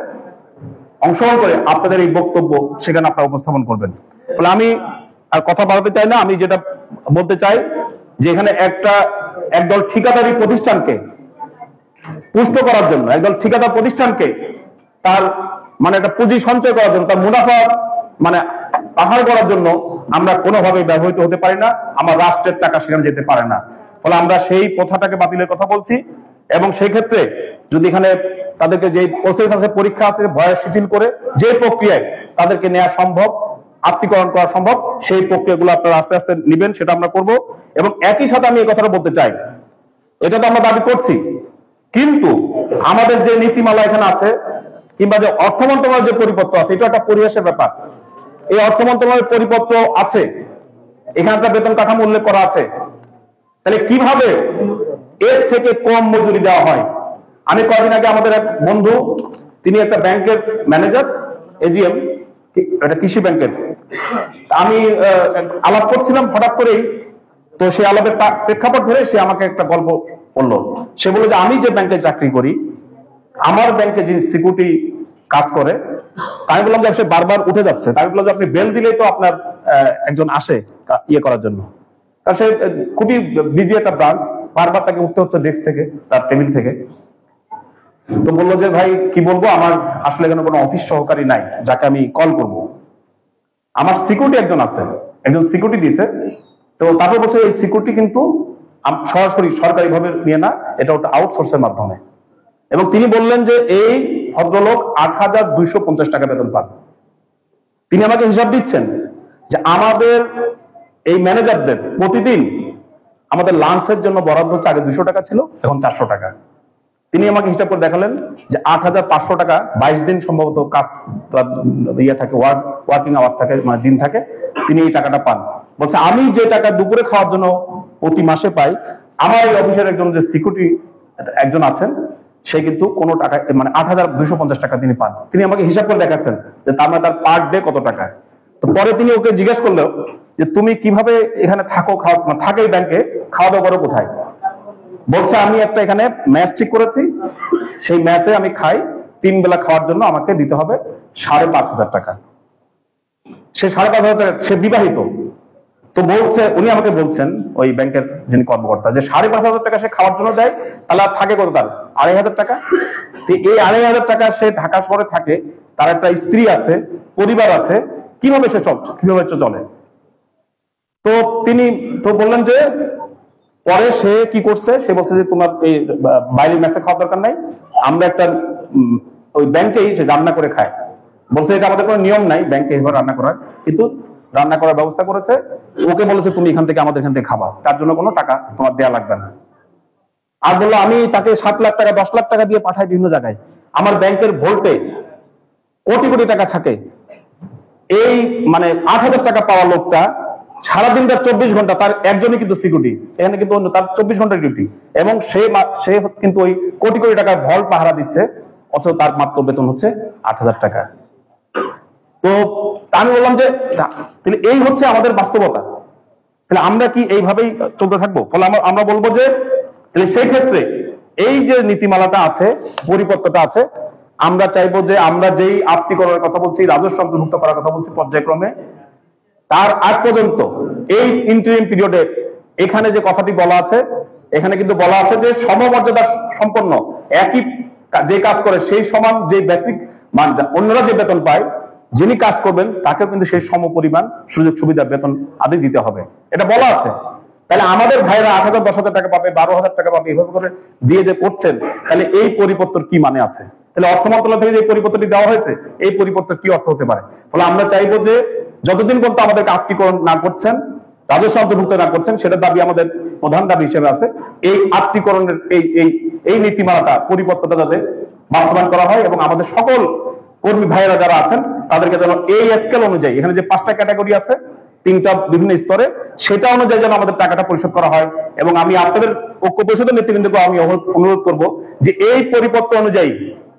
অংশগ্রহণ করে আপনাদের এই বক্তব্য সেখানে আপনারা উপস্থাপন করবেন। ফলে আমি আর কথা বাড়াতে চাই না, আমি যেটা বলতে চাই যে এখানে একদল ঠিকাদারি প্রতিষ্ঠানকে পুষ্ট করার জন্য, একদল ঠিকাদার প্রতিষ্ঠানকে তার মানে একটা পুঁজি সঞ্চয় করার জন্য, তার মুনাফা মানে পাহাড় করার জন্য আমরা কোনোভাবে ব্যবহৃত হতে পারি না, আমার রাষ্ট্রের টাকা সেখানে যেতে পারে না। ফলে আমরা সেই প্রথাটাকে বাতিলের কথা বলছি, এবং সেই ক্ষেত্রে যদি এখানে তাদেরকে যে প্রসেস আছে, পরীক্ষা আছে, ভয় শিথিল করে যে প্রক্রিয়ায় তাদেরকে নেওয়া সম্ভব, আত্মীকরণ করা সম্ভব, সেই প্রক্রিয়াগুলো আপনারা আস্তে আস্তে নেবেন, সেটা আমরা করব। এবং একই সাথে আমি এই কথাটা বলতে চাই, এটা তো আমরা দাবি করছি, কিন্তু আমাদের যে নীতিমালা এখানে আছে কিংবা যে অর্থ মন্ত্রণালয়ের যে পরিপত্র আছে, এটা একটা পরিহাসের ব্যাপার। এই অর্থ মন্ত্রণালয়ের পরিপত্র আছে, এখানকার বেতন কাঠামো উল্লেখ করা আছে, তাহলে কিভাবে এর থেকে কম মজুরি দেওয়া হয়? আমি কয়েকদিন আগে আমাদের এক বন্ধু, তিনি একটা ব্যাংকের ম্যানেজার, এজিএম, একটা কৃষি ব্যাংকের, আমি আলাপ করছিলাম হঠাৎ করেই, তো সেই আলাপের প্রেক্ষাপট ধরে সে আমাকে একটা গল্প বললো। সে বললো যে আমি যে ব্যাংকে চাকরি করি, আমার ব্যাংকে যে সিকিউরিটি কাজ করে, আমি বললাম যে সে বারবার উঠে যাচ্ছে, আমি বললাম যে আপনি বেল দিলেই তো আপনার একজন আসে ইয়ে করার জন্য, কারণ সে খুবই বিজি একটা ব্রাঞ্চ, বারবার তাকে উঠতে হচ্ছে ডেস্ক থেকে, তার টেবিল থেকে। তো বললো যে ভাই কি বলবো, আমার আসলে এখানে কোনো অফিস সহকারী নাই যাকে আমি কল করব, আমার সিকিউরিটি একজন আছে, একজন সিকিউরিটি দিয়েছে। তো তারপর বলছে এই সিকিউরিটি কিন্তু সরাসরি সরকারি ভাবে নিয়ে না, এটা ওটা আউটসোর্সের মাধ্যমে। এবং তিনি বললেন যে এই ভদ্রলোক ৮,২৫০ টাকা বেতন পান। তিনি আমাকে হিসাব দিচ্ছেন যে আমাদের এই ম্যানেজারদের প্রতিদিন আমাদের লাঞ্চের জন্য বরাদ্দ হচ্ছে, আগে 200 টাকা ছিল, এখন 400 টাকা। তিনি আমাকে হিসাব করে দেখালেন যে ৮৫০০ টাকা 22 দিন সম্ভবত কাজ ইয়ে থাকে, ওয়ার্কিং আওয়ার থাকে, মানে দিন থাকে, তিনি এই টাকাটা পান। বলছে আমি যে টাকা দুপুরে খাওয়ার জন্য প্রতি মাসে পাই, আমার এই অফিসের একজন যে সিকিউরিটি একজন আছেন, সে কিন্তু কোনো টাকা মানে ৮,২৫০ টাকা তিনি পান। তিনি আমাকে হিসাব করে দেখাচ্ছেন যে তার মানে তার পার ডে কত টাকা। তো পরে তিনি ওকে জিজ্ঞেস করলো যে তুমি কিভাবে এখানে থাকো, থাকে এই ব্যাংকে, খাওয়া দাওয়া করো কোথায়? বলছে আমি একটা এখানে ম্যাচ ঠিক করেছি, সেই ম্যাচে আমি খাই, 3 বেলা খাওয়ার জন্য আমাকে দিতে হবে ৫,৫০০ টাকা। সে ৫,৫০০ টাকা, সে বিবাহিত। তো বলছে, উনি আমাকে বলছেন ওই ব্যাংকের যিনি কর্মকর্তা, যে ৫,৫০০ টাকা সে খাওয়ার জন্য দেয়, তাহলে আর থাকে কত তার? ২,৫০০ টাকা। তো এই ২,৫০০ টাকা সে ঢাকা শহরে থাকে, তার একটা স্ত্রী আছে, পরিবার আছে, কিভাবে চলে? তো তিনি তো বললেন যে পরে সে কি করছে, সে বলছে যে তোমার এই বাইরের ম্যাচে খাওয়ার দরকার নাই, আমরা একটা ওই ব্যাংকেই রান্না করে খায়। বলছে এটা আমাদের কোনো নিয়ম নাই ব্যাংকে এবার রান্না করার, কিন্তু রান্না করার ব্যবস্থা করেছে। ওকে বলেছে তুমি এখান থেকে আমাদের এখান থেকে খাবা, তার জন্য কোনো টাকা তোমার দেয়া লাগবে না। আর বললো আমি তাকে 7 লাখ টাকা 10 লাখ টাকা দিয়ে পাঠাই বিভিন্ন জায়গায়, আমার ব্যাংকের ভোল্টে কোটি কোটি টাকা থাকে। এই মানে ৮,০০০ টাকা পাওয়া লোকটা সারাদিন তার 24 ঘন্টা, তার একজনই কিন্তু সিকিউরিটি, এখানে কিন্তু তার 24 ঘন্টার ডিউটি, এবং সে কিন্তু ওই কোটি কোটি টাকার ভল্ট পাহারা দিচ্ছে, অথচ তার মাত্র বেতন হচ্ছে ৮,০০০ টাকা। তো আমি বললাম যে তাহলে এই হচ্ছে আমাদের বাস্তবতা, তাহলে আমরা কি এইভাবেই চলতে থাকবো? ফলে আমরা বলবো যে তাহলে সেই ক্ষেত্রে এই যে নীতিমালাটা আছে, পরিপত্রটা আছে, আমরা চাইবো যে আমরা যেই আত্মীকরণের কথা বলছি, রাজস্ব অন্তর্ভুক্ত করার কথা বলছি পর্যায়ক্রমে, তার আগ পর্যন্ত এই ইন্টারিম পিরিয়ডে এখানে যে কথাটি বলা আছে, এখানে কিন্তু বলা আছে যে সমমর্যাদা সম্পন্ন একই যে কাজ করে সেই সমান যে বেসিক মান অন্যরা যে বেতন পায়, যিনি কাজ করবেন তাকেও কিন্তু সেই সম পরিমাণ সুযোগ সুবিধা বেতন আদি দিতে হবে, এটা বলা আছে। তাহলে আমাদের ভাইরা 8,000 10,000 টাকা পাবে, 12,000 টাকা পাবে, এভাবে করে দিয়ে যে করছেন, তাহলে এই পরিপত্র কি মানে আছে? তাহলে অর্থ মন্ত্রণালয় থেকে যে পরিপত্রটি দেওয়া হয়েছে, এই পরিপত্র কি অর্থ হতে পারে? ফলে আমরা চাইবো যে যতদিন পর্যন্ত আমাদেরকে আত্মীকরণ না করছেন, রাজস্ব অন্তর্ভুক্ত না করছেন, সেটার দাবি আমাদের প্রধান দাবি হিসেবে আছে। এই আত্মীকরণের এই নীতিমালাটা, পরিপত্রটা যাতে বাস্তবায়ন করা হয় এবং আমাদের সকল কর্মী ভাইয়েরা যারা আছেন তাদেরকে যেন এই স্কেল অনুযায়ী, এখানে যে 5টা ক্যাটাগরি আছে 3টা বিভিন্ন স্তরে, সেটা অনুযায়ী যেন আমাদের টাকাটা পরিশোধ করা হয়। এবং আমি আপনাদের ঐক্য পরিষদের নেতৃবৃন্দকে আমি অনুরোধ করব যে এই পরিপত্র অনুযায়ী,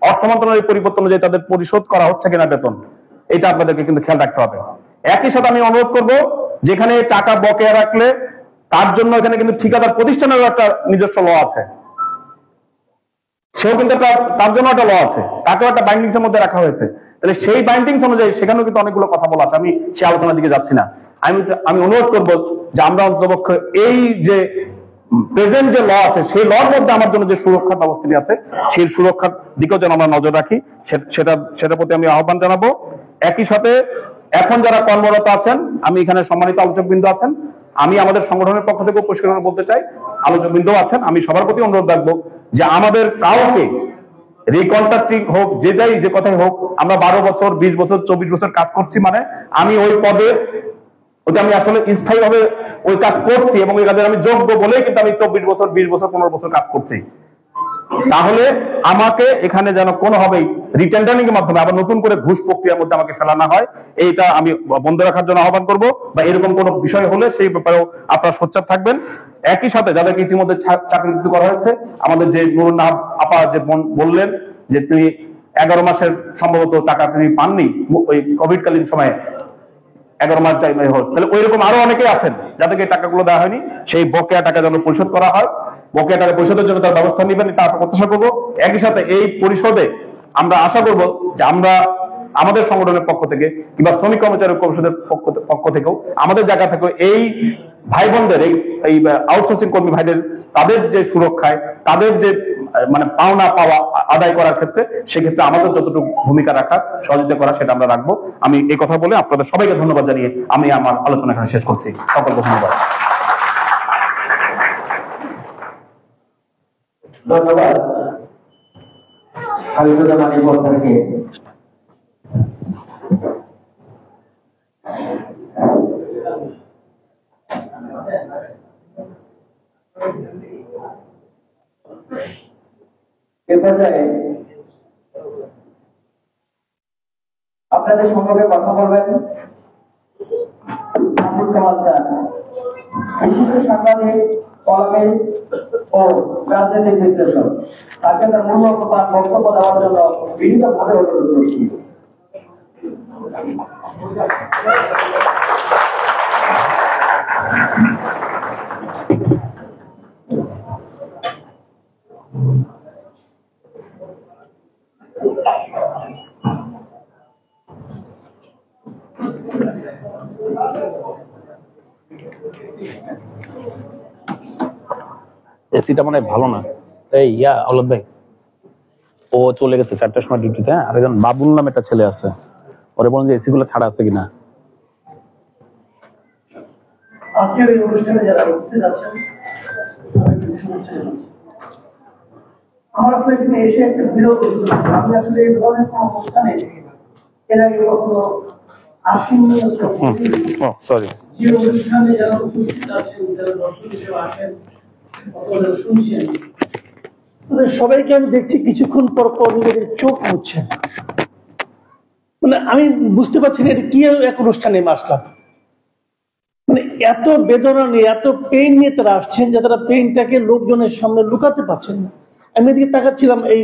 অর্থ মন্ত্রণালয়ের পরিপত্র অনুযায়ী তাদের পরিশোধ করা হচ্ছে কিনা বেতন, এটা আপনাদেরকে কিন্তু খেয়াল রাখতে হবে। একই সাথে আমি অনুরোধ করব, যেখানে টাকা বকেয়া রাখলে তার জন্য এখানে কিন্তু ঠিকাদার প্রতিষ্ঠানেরও একটা নিজস্ব ল আছে, সেও কিন্তু তার জন্য একটা ল আছে, তাকেও একটা বাইন্ডিংস এর মধ্যে রাখা হয়েছে। তাহলে সেই বাইন্ডিংস অনুযায়ী সেখানেও কিন্তু অনেকগুলো কথা বলা আছে, আমি সেই আলোচনার দিকে যাচ্ছি না। আমি অনুরোধ করবো যে আমরা অন্ততপক্ষে এই যে প্রেজেন্ট যে ল আছে, সেই লর মধ্যে আমার জন্য যে সুরক্ষার ব্যবস্থাটি আছে, সেই সুরক্ষার দিকেও যেন আমরা নজর রাখি, সেটার প্রতি আমি আহ্বান জানাবো। একই সাথে এখন যারা কর্মরত আছেন, আমি এখানে সম্মানিত আলোচকবৃন্দ আছেন, আমি আমাদের সংগঠনের পক্ষ থেকে পরিষ্কার করে বলতে চাই, আলোচকবৃন্দ আছেন, আমি সবার প্রতি অনুরোধ রাখবো যে আমাদের কাউকে রিকন্ট্রাক্টিং হোক, যেটাই যে কথাই হোক, আমরা 12 বছর 20 বছর 24 বছর কাজ করছি, মানে আমি ওই পদে, ওটা আমি আসলে স্থায়ী ভাবে ওই কাজ করছি এবং ওই কাজের আমি যোগ্য বলেই কিন্তু আমি 24 বছর 20 বছর 15 বছর কাজ করছি। তাহলে আমাকে এখানে যেন কোনোভাবেই রিটেন্ডারিং এর মাধ্যমে আবার নতুন করে ঘুষ প্রক্রিয়ার মধ্যে আমাকে ফেলানো হয়, এইটা আমি বন্ধ রাখার জন্য আহ্বান করব। বা এরকম কোনো বিষয় হলে সেই ব্যাপারেও আপনারা সোচ্চার থাকবেন। একই সাথে যাদেরকে ইতিমধ্যে চাকরিচ্যুত করা হয়েছে, আমাদের যে নুরুন নাহার আপা যে বললেন যে তিনি 11 মাসের সম্ভবত টাকা তিনি পাননি ওই কোভিড কালীন সময়ে, 11 মাস টাইমে হোক, তাহলে ওই রকম আরো অনেকে আছেন যাদেরকে টাকাগুলো দেওয়া হয়নি, সেই বকেয়া টাকা যেন পরিশোধ করা হয়। বকেয়া টাকা পরিশোধের জন্য তার ব্যবস্থা নেবেন, তা প্রত্যাশা করবো। একই সাথে এই পরিশোধে আমরা আশা করবো যে আমরা আমাদের সংগঠনের পক্ষ থেকে কিংবা শ্রমিক কর্মচারী পরিষদের পক্ষ থেকেও, আমাদের জায়গা থেকে এই ভাই বোনদের, এই আউটসোর্সিং কর্মী ভাইদের, তাদের যে সুরক্ষায়, তাদের যে মানে পাওনা পাওয়া আদায় করার ক্ষেত্রে, সেক্ষেত্রে আমাদের যতটুকু ভূমিকা রাখা, সহযোগিতা করা, সেটা আমরা রাখবো। আমি এই কথা বলে আপনাদের সবাইকে ধন্যবাদ জানিয়ে আমি আমার আলোচনা এখানে শেষ করছি। সকলকে ধন্যবাদ। ধন্যবাদ খালিদুজ্জামানের পক্ষ থেকে। এ পর্যায়ে আপনাদের সম্পর্কে কথা বলবেন আব্দুল কামাল স্যার, বিশিষ্ট সাংবাদিক, কলামিস্ট ও রাজনৈতিক বিশ্লেষক। তাকে তার মূল্যবান বক্তব্য দেওয়ার জন্য বিনীতভাবে অনুরোধ করছি। এসিটা মানে ভালো না। এই আওলাদ ভাই, ও চলে গেছে 4টার সময় ডিউটিতে। আর একজন বাবুল নামে একটা ছেলে আছে, ওরে বলেন যে এসি গুলো ছাড়া আছে কিনা। আজকের এই অনুষ্ঠানে যারা উপস্থিত আছেন, আমার আসলে এখানে এসে একটা বিরোধ, আমি আসলে এই ধরনের কোন অনুষ্ঠানে এর আগে কখনো আসেননি। সরি, যে অনুষ্ঠানে যারা উপস্থিত আছেন, যারা দর্শক হিসেবে আসেন, আপনারা শুনছেন, তাদের সবাইকে আমি দেখছি কিছুক্ষণ পর পর নিজেদের চোখ মুছছেন। মানে আমি বুঝতে পারছি না এটা কি এক অনুষ্ঠানে আসলাম। মানে এত বেদনা নিয়ে, এত পেইন নিয়ে তারা আসছেন যে তারা পেইনটাকে লোকজনের সামনে লুকাতে পারছেন না। আমি এদিকে তাকাচ্ছিলাম এই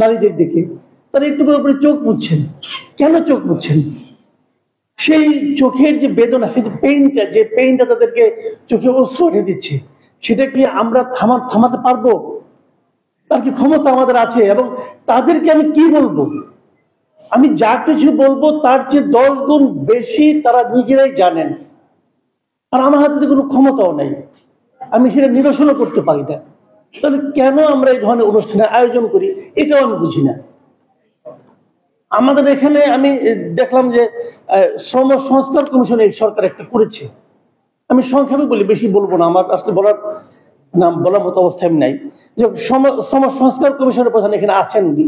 নারীদের দিকে, তারা একটু করে চোখ মুছছেন। কেন চোখ মুছছেন? সেই চোখের যে বেদনা, সেই যে পেইনটা তাদেরকে চোখে অশ্রু এনে দিচ্ছে, সেটা কি আমরা থামাতে পারবো? তার কি ক্ষমতা আমাদের আছে? এবং তাদেরকে আমি কি বলবো? আমি যা কিছু বলবো তার চেয়ে 10 গুণ বেশি তারা নিজেরাই জানেন, আর আমার হাতে তো কোনো ক্ষমতাও নেই, আমি সেটা নিরসনও করতে পারি না। তবে কেন আমরা এই ধরনের অনুষ্ঠানের আয়োজন করি, এটাও আমি বুঝি না। আমাদের এখানে আমি দেখলাম যে শ্রম সংস্কার কমিশন এই সরকার একটা করেছে। আমি সংক্ষেপে বলি, বেশি বলবো না, আমার আসলে বলার মতো অবস্থা আমি নাই। যে শ্রম সংস্কার কমিশনের প্রধান এখানে আছেন উনি,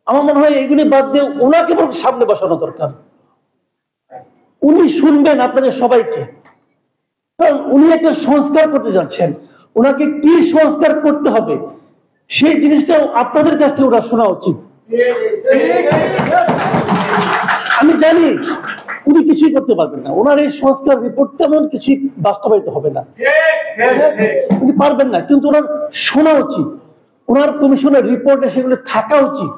আমার মনে হয় এগুলি বাদ দিয়ে ওনাকে বরং সামনে বসানো দরকার। উনি শুনবেন আপনাদের সবাইকে, কারণ উনি একটা সংস্কার করতে যাচ্ছেন। ওনাকে কি সংস্কার করতে হবে সেই জিনিসটা আপনাদের কাছ থেকে ওরা শোনা উচিত। আমি জানি উনি কিছুই করতে পারবেন না, ওনার এই সংস্কার রিপোর্ট তেমন কিছুই বাস্তবায়িত হবে না, উনি পারবেন না, কিন্তু ওনার শোনা উচিত, ওনার কমিশনের রিপোর্টে সেগুলো থাকা উচিত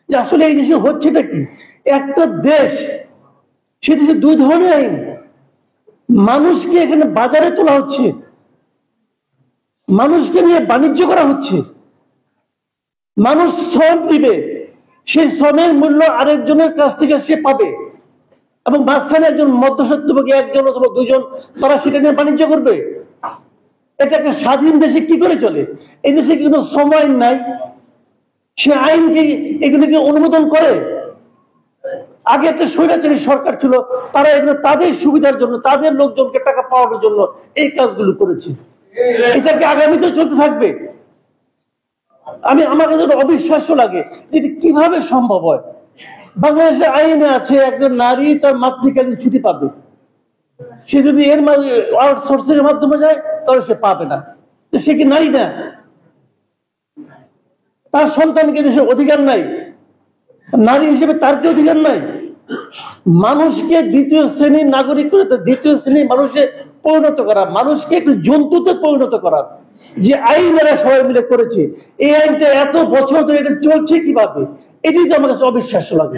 যে আসলে এই দেশে হচ্ছেটা কি। একটা দেশ, সে দেশে দুই ধরনের আইন, মানুষকে এখানে বাজারে তোলা হচ্ছে, মানুষকে নিয়ে বাণিজ্য করা হচ্ছে, মানুষ শ্রম দিবে, সেই শ্রমের মূল্য আরেকজনের কাছ থেকে সে পাবে, এবং মাঝখানে একজন মধ্যস্বত্বভোগী একজন অথবা দুইজন তারা সেটা নিয়ে বাণিজ্য করবে। এটা একটা স্বাধীন দেশে কি করে চলে? এই দেশে কি কোনো শ্রম আইন নাই? সে আইন কি এগুলিকে অনুমোদন করে? আগে একটা স্বৈরাচারী সরকার ছিল, তারা এগুলো তাদের সুবিধার জন্য, তাদের লোকজনকে টাকা পাওয়ানোর জন্য এই কাজগুলো করেছে। এটা কি আগামীতে চলতে থাকবে? আমার কাছে অবিশ্বাস্য লাগে এটা কিভাবে সম্ভব হয়। বাংলাদেশের আইনে আছে একজন নারী তার মাতৃকালীন ছুটি পাবে, সে যদি এর আউটসোর্সিং এর মাধ্যমে যায় তাহলে সে পাবে না। সে কি নারী না? তার সন্তানকে দেশের অধিকার নাই? নারী হিসেবে তার কি অধিকার নাই? মানুষকে দ্বিতীয় শ্রেণীর নাগরিক করে দ্বিতীয় শ্রেণীর মানুষে পরিণত করা, মানুষকে একটু জন্তুতে পরিণত করা যে আইন এরা সবাই মিলে করেছে, এই আইনটা এত বছর ধরে এটা চলছে কিভাবে, এটাই তো আমার কাছে অবিশ্বাস্য লাগে।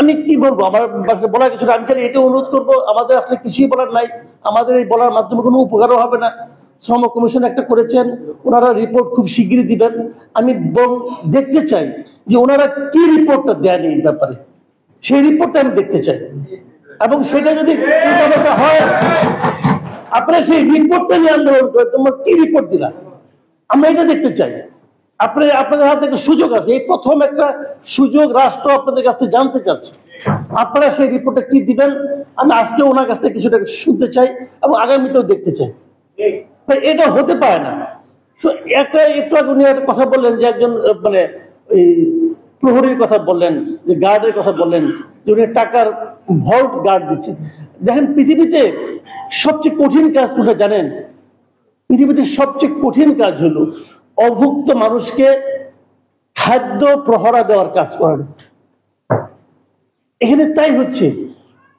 আমি কি বলবো, আমার বলার কিছু, আমি খালি এটা অনুরোধ করবো, আমাদের আসলে কিছুই বলার নাই, আমাদের এই বলার মাধ্যমে কোনো উপকারও হবে না। শ্রম কমিশন একটা করেছেন, ওনারা রিপোর্ট খুব শিগগিরই দিবেন। আমি দেখতে চাই যে ওনারা কি রিপোর্টটা দেন এই ব্যাপারে, সেই রিপোর্টটা আমি দেখতে চাই, এবং সেটা যদি হয় আপনারা সেই রিপোর্টটা নিয়ে আন্দোলন করে তোমার কি রিপোর্ট দিলা, আমরা এটা দেখতে চাই। আপনাদের হাতে একটা সুযোগ আছে, এই প্রথম একটা সুযোগ রাষ্ট্র আপনাদের কাছ থেকে জানতে চাচ্ছে, আপনারা সেই রিপোর্টটা কি দিবেন। আমি আজকে ওনার কাছ থেকে কিছুটা শুনতে চাই এবং আগামীতেও দেখতে চাই। এটা হতে পারে না। একটু আগে উনি একটা কথা বললেন যে একজন মানে এই প্রহরীর কথা বললেন, যে গার্ডের কথা বললেন, যে উনি টাকার ভল্ট গার্ড দিচ্ছেন। দেখেন পৃথিবীতে সবচেয়ে কঠিন কাজ কোনটা জানেন? পৃথিবীতে সবচেয়ে কঠিন কাজ হলো অভুক্ত মানুষকে খাদ্য প্রহরা দেওয়ার কাজ করেন। এখানে তাই হচ্ছে,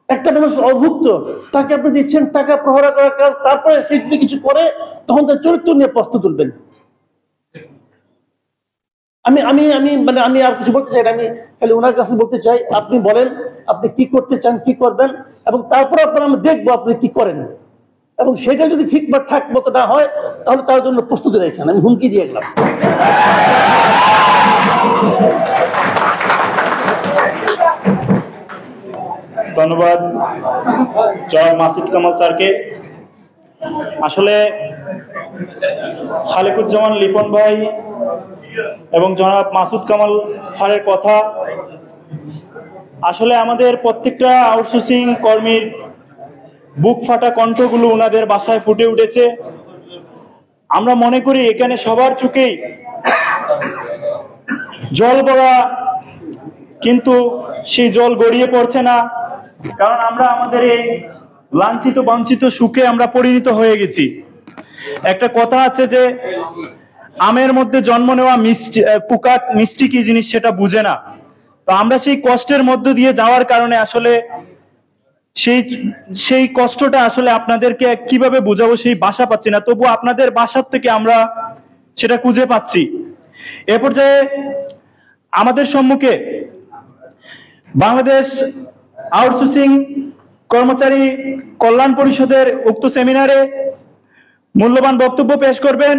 একটা মানুষ অভুক্ত, তাকে আপনি দিচ্ছেন টাকা প্রহরা করার কাজ, তারপরে সে যদি কিছু করে তখন তার চরিত্র নিয়ে প্রশ্ন তুলবেন। আমি আর কিছু বলতে চাই না, আমি খালি ওনার কাছে বলতে চাই আপনি বলেন আপনি কি করতে চান, কি করবেন, এবং তারপর আমি দেখবো আপনি কি করেন, এবং সেটা যদি ঠিক বা ঠাক মতো না হয় তাহলে তার জন্য প্রস্তুতি রেখেন, আমি হুমকি দিয়ে গেলাম। ধন্যবাদ জনাব মাসুদ কামাল স্যারকে। আসলে খালেকুজ্জামান লিপন ভাই এবং জনাব মাসুদ কামাল স্যারের কথা আসলে আমাদের প্রত্যেকটা আউটসোর্সিং কর্মীর বুক ফাটা কণ্ঠগুলো ওনাদের বাসায় ফুটে উঠেছে। আমরা মনে করি এখানে সবার চোখেই জল ভরা, কিন্তু সেই জল গড়িয়ে পড়ছে না, কারণ আমরা আমাদের এই লাঞ্ছিত বঞ্চিত সুখে আমরা পরিণত হয়ে গেছি। একটা কথা আছে যে আমের মধ্যে জন্ম নেওয়া মিষ্টি পোকা মিষ্টি কি জিনিস সেটা বুঝে না। তো আমরা সেই কষ্টের মধ্য দিয়ে যাওয়ার কারণে আসলে সেই কষ্টটা আসলে আপনাদেরকে কিভাবে বোঝাবো সেই ভাষা পাচ্ছি না, তবু আপনাদের ভাষার থেকে আমরা সেটা খুঁজে পাচ্ছি। এ পর্যায়ে আমাদের সম্মুখে বাংলাদেশ আউটসোর্সিং কর্মচারী কল্যাণ পরিষদের উক্ত সেমিনারে মূল্যবান বক্তব্য পেশ করবেন।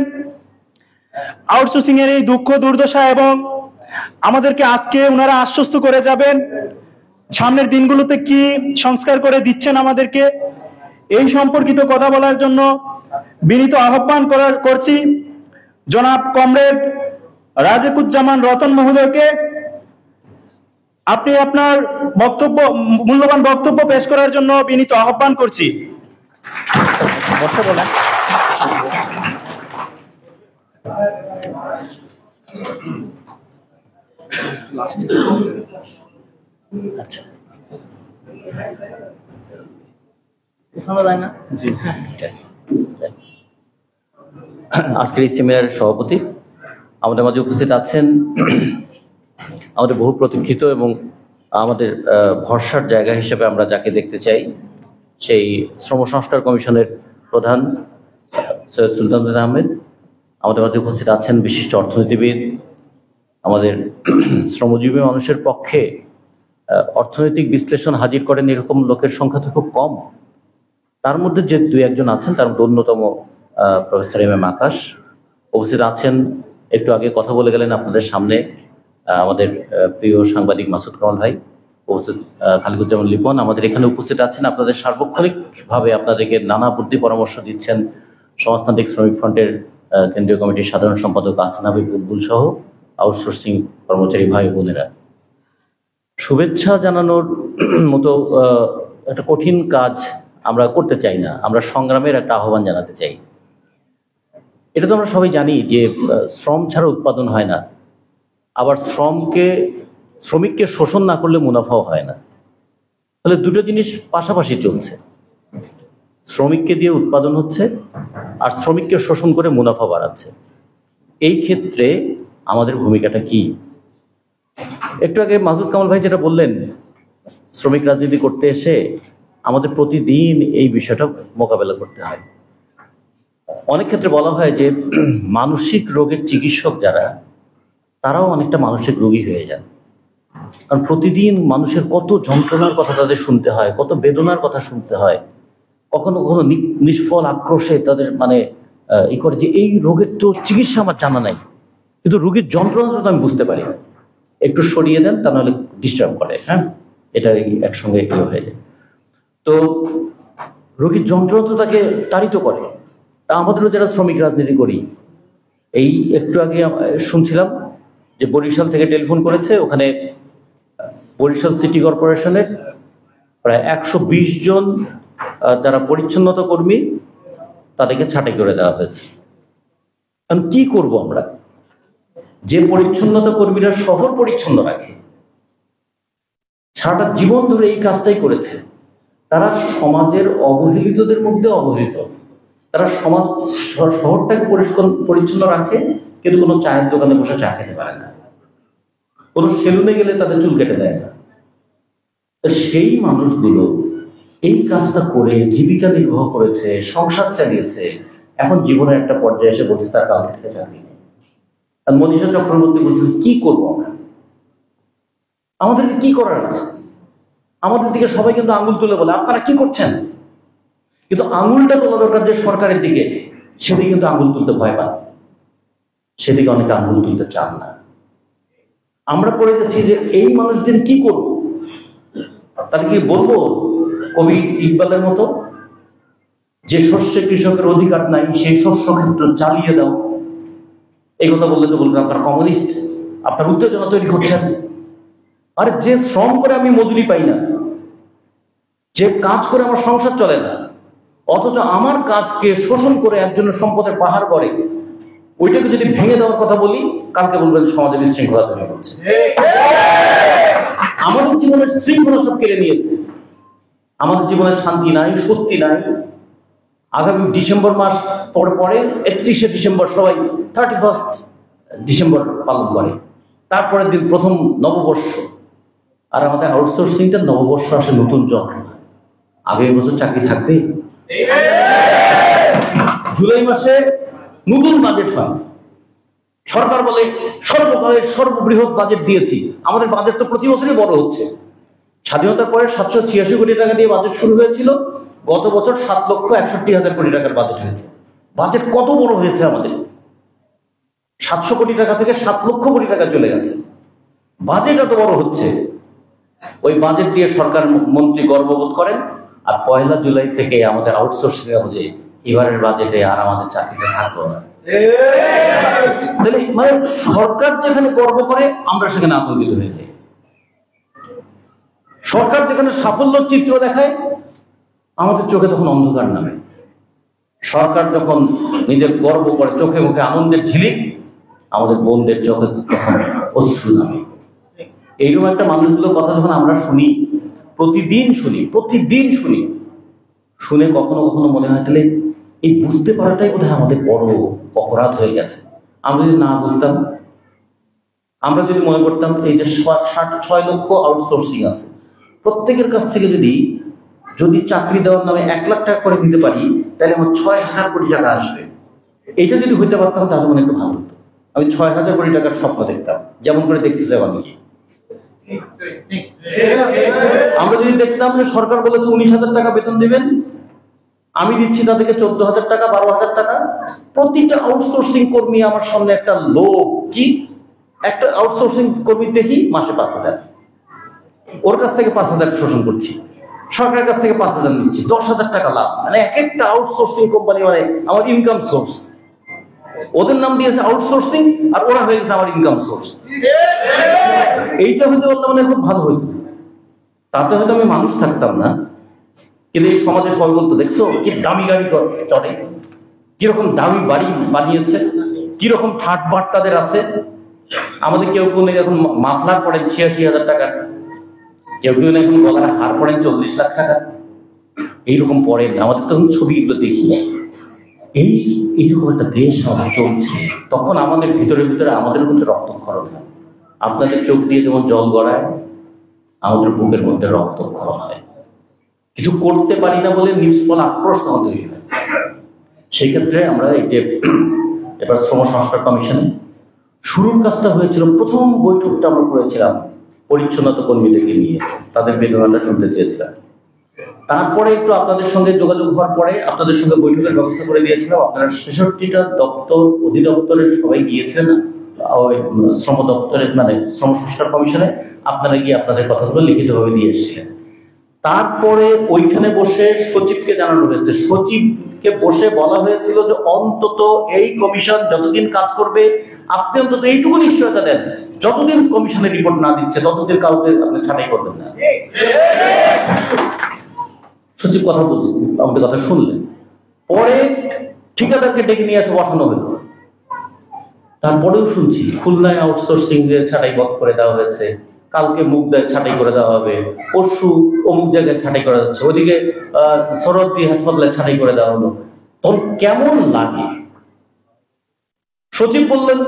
আউটসোর্সিং এর এই দুঃখ দুর্দশা এবং আমাদেরকে আজকে ওনারা আশ্বস্ত করে যাবেন সামনের দিনগুলোতে কি সংস্কার করে দিচ্ছেন আমাদেরকে, এই সম্পর্কিত কথা বলার জন্য বিনীত আহ্বান করছি জনাব কমরেড রাজেকুজ্জামান রতন মহোদয়কে আপনি আপনার মূল্যবান বক্তব্য পেশ করার জন্য বিনীত আহ্বান করছি। আজকের এই সেমিনারের সভাপতি আমাদের মাঝে উপস্থিত আছেন আমাদের বহু প্রতীক্ষিত এবং আমাদের ভরসার জায়গা হিসেবে আমরা যাকে দেখতে চাই সেই শ্রম সংস্কার কমিশনের প্রধান সৈয়দ সুলতান আহমেদ। আমাদের মাঝে উপস্থিত আছেন বিশিষ্ট অর্থনীতিবিদ। আমাদের শ্রমজীবী মানুষের পক্ষে অর্থনৈতিক বিশ্লেষণ হাজির করেন এরকম লোকের সংখ্যা তো খুব কম। তার মধ্যে যে দুই একজন আছেন তার মধ্যে অন্যতম প্রফেসর এম এম আকাশ উপস্থিত আছেন। একটু আগে কথা বলে গেলেন আপনাদের সামনে আমাদের প্রিয় সাংবাদিক মাসুদ কামাল ভাই, উপস্থিত খালিকুজ্জামান লিপন। আমাদের এখানে উপস্থিত আছেন আপনাদের সার্বক্ষণিকভাবে আপনাদেরকে নানা বুদ্ধি পরামর্শ দিচ্ছেন সমাজতান্ত্রিক শ্রমিক ফ্রন্টের কেন্দ্রীয় কমিটির সাধারণ সম্পাদক আহসান হাবিব বুলবুল সহ আউটসোর্সিং কর্মচারী ভাই বোনেরা। শুভেচ্ছা জানানোর মতো একটা কঠিন কাজ আমরা করতে চাই না, আমরা সংগ্রামের একটা আহ্বান জানাতে চাই। এটা তো আমরা সবাই জানি যে শ্রম ছাড়া উৎপাদন হয় না, আবার শ্রমিককে শোষণ না করলে মুনাফাও হয় না। তাহলে দুটো জিনিস পাশাপাশি চলছে, শ্রমিককে দিয়ে উৎপাদন হচ্ছে আর শ্রমিককে শোষণ করে মুনাফা বাড়াচ্ছে। এই ক্ষেত্রে আমাদের ভূমিকাটা কি? একটু আগে মাসুদ কামাল ভাই যেটা বললেন, শ্রমিক রাজনীতি করতে এসে আমাদের প্রতিদিন এই বিষয়টা মোকাবেলা করতে হয়। অনেক ক্ষেত্রে বলা হয় যে মানসিক রোগের চিকিৎসক যারা, তারাও অনেকটা মানসিক রোগী হয়ে যান। কারণ প্রতিদিন মানুষের কত যন্ত্রণার কথা তাদের শুনতে হয়, কত বেদনার কথা শুনতে হয়, কখনো কখনো নিষ্ফল আক্রোশে তাদের ই করে যে এই রোগের তো চিকিৎসা আমার জানা নাই, কিন্তু রোগীর যন্ত্রণা তো আমি বুঝতে পারি, একটু সরিয়ে দেন তা নাহলে ডিস্টার্ব করে। হ্যাঁ, এটা একসঙ্গে হয়ে যায়। তো রোগীর যন্ত্রণা তো তাকে তাড়িত করে। তা আমাদেরও যারা শ্রমিক রাজনীতি করি, এই একটু আগে শুনছিলাম যে বরিশাল থেকে টেলিফোন করেছে, ওখানে বরিশাল সিটি কর্পোরেশনের প্রায় 120 জন যারা পরিচ্ছন্নতা কর্মী তাদেরকে ছাঁটাই করে দেওয়া হয়েছে। কারণ কি করব আমরা? যে পরিচ্ছন্নতা কর্মীরা শহর পরিচ্ছন্ন রাখে, সারাটা জীবন ধরে এই কাজটাই করেছে, তারা সমাজের অবহেলিতদের মধ্যে অবহেলিত। তারা শহরটাকে পরিচ্ছন্ন রাখে, কিন্তু কোনো চায়ের দোকানে বসে চা খেতে পারে না, কোনো সেলুনে গেলে তাদের চুল কেটে দেয় না। সেই মানুষগুলো এই কাজটা করে জীবিকা নির্বাহ করেছে, সংসার চালিয়েছে, এখন জীবনের একটা পর্যায়ে এসে বলছে তার কালকে থেকে চাকরি নেই। আর মনীষা চক্রবর্তী বলছেন কি করবো আমরা, আমাদেরকে কি করার আছে? আমাদের দিকে সবাই কিন্তু আঙুল তুলে বলে আপনারা কি করছেন, কিন্তু আঙুলটা তোলা দরকার যে সরকারের দিকে, সেদিকে কিন্তু আঙুল তুলতে ভয় পান, সেদিকে অনেকে আঙুল তুলতে চান না। আমরা পড়ে গেছি যে এই মানুষদের কি করব, তাদেরকে বলবো কবি ইকবালের মতো যে শস্যে কৃষকের অধিকার নাই সেই শস্য ক্ষেত্র জ্বালিয়ে দাও। এই কথা বললে তো বলবেন আপনার কমিউনিস্ট, আপনার উত্তেজনা তৈরি করছেন। আরে যে শ্রম করে আমি মজুরি পাই না, যে কাজ করে আমার সংসার চলে না, অথচ আমার কাজকে শোষণ করে একজনের সম্পদের পাহাড় করে, ওইটাকে যদি ভেঙে দেওয়ার কথা বলি, কালকে বলবেন সমাজে বিশৃঙ্খলা তৈরি করছে। আমাদের জীবনের শৃঙ্খলা সব কেড়ে নিয়েছে, আমাদের জীবনে শান্তি নাই, স্বস্তি নাই। আগামী ডিসেম্বর মাস পরে 31শে ডিসেম্বর সবাই 31 ডিসেম্বর পালন করে, তারপরের দিন প্রথম নববর্ষ। আর আমাদের আউটসোর্সিংটা নববর্ষ আসে নতুন যন্ত্রণা। আগামী বছর চাকরি থাকবে? জুলাই মাসে নতুন বাজেট হয়, সরকার বলে সর্বকালের সর্ববৃহৎ বাজেট দিয়েছি। আমাদের বাজেট তো প্রতি বছরই বড় হচ্ছে। স্বাধীনতার পরে 786 কোটি টাকা দিয়ে বাজেট শুরু হয়েছিল, গত বছর 7,61,000 কোটি টাকার বাজেট হয়েছে। বাজেট কত বড় হয়েছে আমাদের, 700 কোটি টাকা থেকে 7 লক্ষ কোটি টাকা চলে গেছে। বাজেট এত বড় হচ্ছে, ওই বাজেট দিয়ে সরকার মন্ত্রী গর্ববোধ করেন। আর 1 জুলাই থেকে আমাদের আউটসোর্সিং যে এবারের বাজেটে আর আমাদের চাকরিতে থাকবো না। তাহলে মানে সরকার যেখানে গর্ব করে আমরা সেখানে আতঙ্কিত হয়ে যাই। সরকার যেখানে সাফল্য চিত্র দেখায় আমাদের চোখে তখন অন্ধকার নামে। সরকার যখন নিজের গর্ব করে, চোখে মুখে আনন্দের ঝিলিক, আমাদের বোনদের চোখে তখন অশ্রু নামে। এইরকম একটা মানুষগুলোর কথা যখন আমরা শুনি, প্রতিদিন শুনি, শুনে কখনো কখনো মনে হয় তাহলে এই বুঝতে পারাটাই বোধহয় আমাদের বড় অপরাধ হয়ে গেছে। আমরা যদি না বুঝতাম, আমরা যদি মনে করতাম এই যে 6 লক্ষ আউটসোর্সিং আছে, প্রত্যেকের কাছ থেকে যদি চাকরি দেওয়ার নামে 1 লাখ টাকা করে দিতে পারি, তাহলে আমার 6,000 কোটি টাকা আসবে। এটা যদি হইতে পারতাম তাহলে মনে একটু ভালো হতো। আমি 6,000 কোটি টাকার স্বপ্ন দেখতাম, যেমন করে দেখতে চাই অনেকে। আমরা যদি দেখতাম যে সরকার বলেছে 19,000 টাকা বেতন দিবেন, আমি দিচ্ছি তাদেরকে 14,000 টাকা, 12,000 টাকা। প্রতিটা আউটসোর্সিং কর্মী আমার সামনে একটা লোক, কি একটা আউটসোর্সিং কর্মী দেখি মাসে 5,000, ওর কাছ থেকে 5,000 শোষণ করছি, সরকারের কাছ থেকে 5,000 নিচ্ছি, 10,000 টাকা লাভ। মানে এক একটা আউটসোর্সিং কোম্পানি মানে আমার ইনকাম সোর্স। ওদের নাম দিয়েছে আউটসোর্সিং, আর ওরা হয়ে গেছে আমার ইনকাম সোর্স। এইটা হইতে পারলে মানে খুব ভালো হইতো, তাতে হয়তো আমি মানুষ থাকতাম না। কিন্তু এই সমাজে সবাই বলতো, দেখছো কি দামি গাড়ি চড়ে, কিরকম দামি বাড়ি বানিয়েছে, কিরকম ঠাট বাট তাদের আছে। আমাদের কেউ কেউ এখন মাফলার পড়েন 86,000 টাকা, কেউ কেউ এখন গলার হার পড়েন 40 লাখ টাকা, এইরকম পড়েন। আমাদের তখন ছবিগুলো দেখি, এইরকম একটা দেশ আমাদের চলছে। তখন আমাদের ভিতরে আমাদের মধ্যে রক্তক্ষরণ হয়। আপনাদের চোখ দিয়ে যেমন জল গড়ায়, আমাদের বুকের মধ্যে রক্তক্ষরণ হয়। কিছু করতে পারি না বলে নিষ্ফল আক্রোশ তখন তৈরি হয়। সেই ক্ষেত্রে আমরা এই যে এবার শ্রম সংস্কার কমিশনে শুরুর কাজটা হয়েছিল, প্রথম বৈঠকটা আমরা করেছিলাম পরিচ্ছন্নতা কর্মীদেরকে নিয়ে, তাদের বেদনাটা শুনতে চেয়েছিলাম। তারপরে একটু আপনাদের সঙ্গে যোগাযোগ হওয়ার পরে আপনাদের সঙ্গে বৈঠকের ব্যবস্থা করে দিয়েছিলাম। আপনারা 66টা দপ্তর, অধিদপ্তরের সবাই গিয়েছিলেন শ্রম দপ্তরের মানে শ্রম সংস্কার কমিশনে। আপনারা গিয়ে আপনাদের কথাগুলো লিখিতভাবে দিয়ে এসেছিলেন। তারপরে ওইখানে বসে সচিবকে জানানো হয়েছে, সচিবকে বসে বলা হয়েছিল যে অন্তত এই কমিশন যতদিন কাজ করবে আপনি অন্তত এইটুকু নিশ্চয়তা দেন, যতদিন কমিশনের রিপোর্ট না দিচ্ছে ততদিন কাউকে আপনি ছাঁটাই করবেন না। সচিব কথা বললেন, আমাদের কথা শুনলেন। পরে ঠিকাদারকে ডেকে নিয়ে এসে বসানো হলো। তারপরেও শুনছি খুলনায় আউটসোর্সিং ছাঁটাই বন্ধ করে দেওয়া হয়েছে, কালকে মুগদায় ছাঁটাই করে দেওয়া হবে, পরশু অমুক জায়গায় ছাঁটাই করা যাচ্ছে, ওদিকে সরদ্দি হাসপাতালে ছাঁটাই করে দেওয়া হলো। তখন কেমন লাগে? সচিব বললেন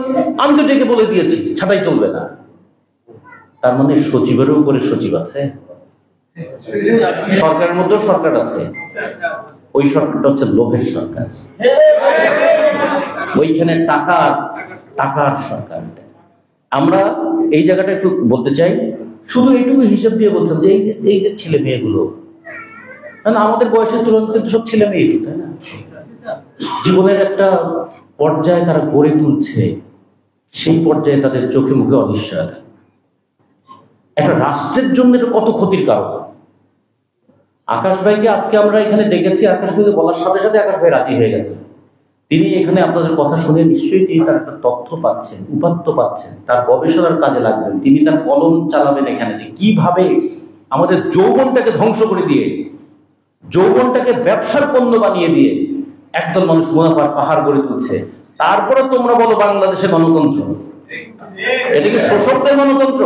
আমি তো ডেকে বলে দিয়েছি ছাঁটাই চলবে না। তার মানে সচিবের উপরে সচিব আছে, সরকারের মধ্যেও সরকার আছে। ওই সরকারটা হচ্ছে লোভের সরকার, ওইখানে টাকার সরকার। আমরা এই জায়গাটা একটু বলতে চাই, শুধু এইটুকু হিসাব দিয়ে বলছেন যে এই যে ছেলে মেয়েগুলো, আমাদের বয়সের তুলনাতে সব ছেলে মেয়ে, তাই না? জীবনের একটা পর্যায়ে তারা গড়ে তুলছে, সেই পর্যায়ে তাদের চোখে মুখে অনিশ্চয়। একটা রাষ্ট্রের জন্য এটা কত ক্ষতির কারণ। আকাশ ভাইকে আজকে আমরা এখানে ডেকেছি, আকাশ ভাইকে বলার সাথে সাথে আকাশ ভাই রাজি হয়ে গেছেন। তিনি এখানে আপনাদের কথা শুনে নিশ্চয়ই তিনি তার একটা তথ্য পাচ্ছেন, উপাত্ত পাচ্ছেন, তার গবেষণার কাজে লাগবেন। তিনি তার কলম চালাবেন এখানে যে কিভাবে আমাদের যৌবনটাকে ধ্বংস করে দিয়ে, যৌবনটাকে ব্যবসার পণ্য বানিয়ে দিয়ে একদল মানুষ মুনাফার পাহাড় গড়ে তুলছে। তারপরে তোমরা বলো বাংলাদেশে গণতন্ত্র। এটা কি শোষকদের গণতন্ত্র,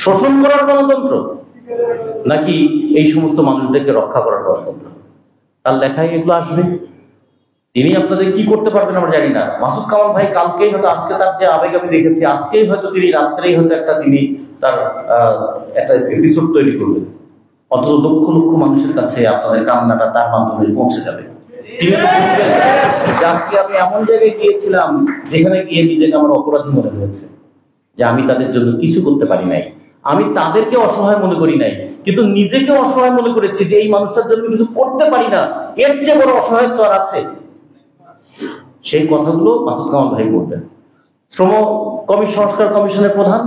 শোষণ করার গণতন্ত্র, নাকি এই সমস্ত মানুষদেরকে রক্ষা করার গণতন্ত্র? তার লেখায় এগুলো আসবে। তিনি আপনাদের কি করতে পারবেন আমরা জানি না। মাসুদ কামাল ভাই কালকেই হয়তো, আজকে তার যে আবেগ আমি দেখেছি, আজকেই হয়তো তিনি রাত্রেই হয়তো তিনি তার একটা এপিসোড তৈরি করবেন। অন্তত লক্ষ লক্ষ মানুষের কাছে আপনাদের কান্নাটা তার মাধ্যমে পৌঁছে যাবে। তিনি তো বলবেন যে আজকে আমি এমন জায়গায় গিয়েছিলাম যেখানে গিয়ে নিজেকে আমার অপরাধী মনে হয়েছে, যে আমি তাদের জন্য কিছু করতে পারি নাই, আমি তাদেরকে অসহায় মনে করি নাই, কিন্তু নিজেকে অসহায় মনে করেছি যে এই মানুষটার জন্য কিছু করতে পারি না, এর চেয়ে বড় অসহায়ত্ব আর আছে। সেই কথাগুলো মাসুদ কামাল ভাই বলবেন। শ্রম সংস্কার কমিশনের প্রধান,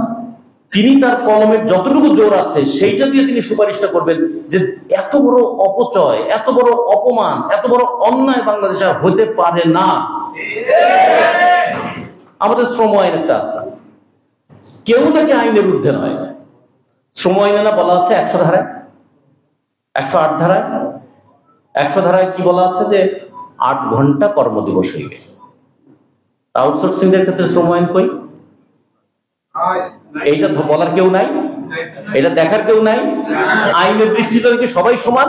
তিনি তার কলমের যতটুকু জোর আছে সেইটা দিয়ে তিনি সুপারিশটা করবেন যে এত বড় অপচয়, এত বড় অপমান, এত বড় অন্যায় বাংলাদেশে হতে পারে না। আমাদের শ্রম আইন একটা আছে, কেউ নাকি আইনের ঊর্ধ্বে নয়। শ্রম আইনে না বলা আছে 100 ধারায়, 108 ধারায়, 100 ধারায় কি বলা আছে যে 8 ঘন্টা কর্মদিবস হইবে। আউটসোর্সিং এর ক্ষেত্রে শ্রম আইন কই? এইটা বলার কেউ নাই, এটা দেখার কেউ নাই। আইনের দৃষ্টিতে কি সবাই সমান?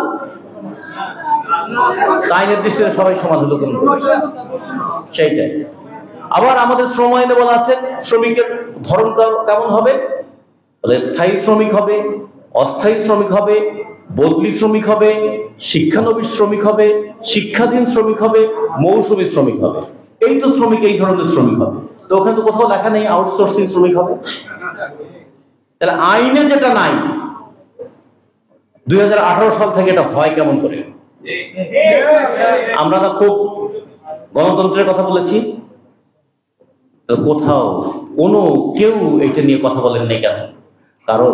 আইনের দৃষ্টিতে সবাই সমান হলো কোন? সেইটাই। আবার আমাদের শ্রম আইনে বলা আছে শ্রমিকের ধরন কেমন হবে, স্থায়ী শ্রমিক হবে, অস্থায়ী শ্রমিক হবে, বদলি শ্রমিক হবে, শিক্ষানবিশ শ্রমিক হবে, শিক্ষাধীন শ্রমিক হবে, মৌসুমী শ্রমিক হবে। এই তো শ্রমিক, এই ধরনের শ্রমিক হবে। তো ওখানে তো কোথাও লেখা নেই আউটসোর্সিং শ্রমিক হবে। তাহলে আইনে যেটা নাই, 2018 সাল থেকে এটা হয় কেমন করে? আমরা না খুব গণতন্ত্রের কথা বলেছি, তো কোথাও কোনো কেউ এটা নিয়ে কথা বলেন নাই কেন? কারণ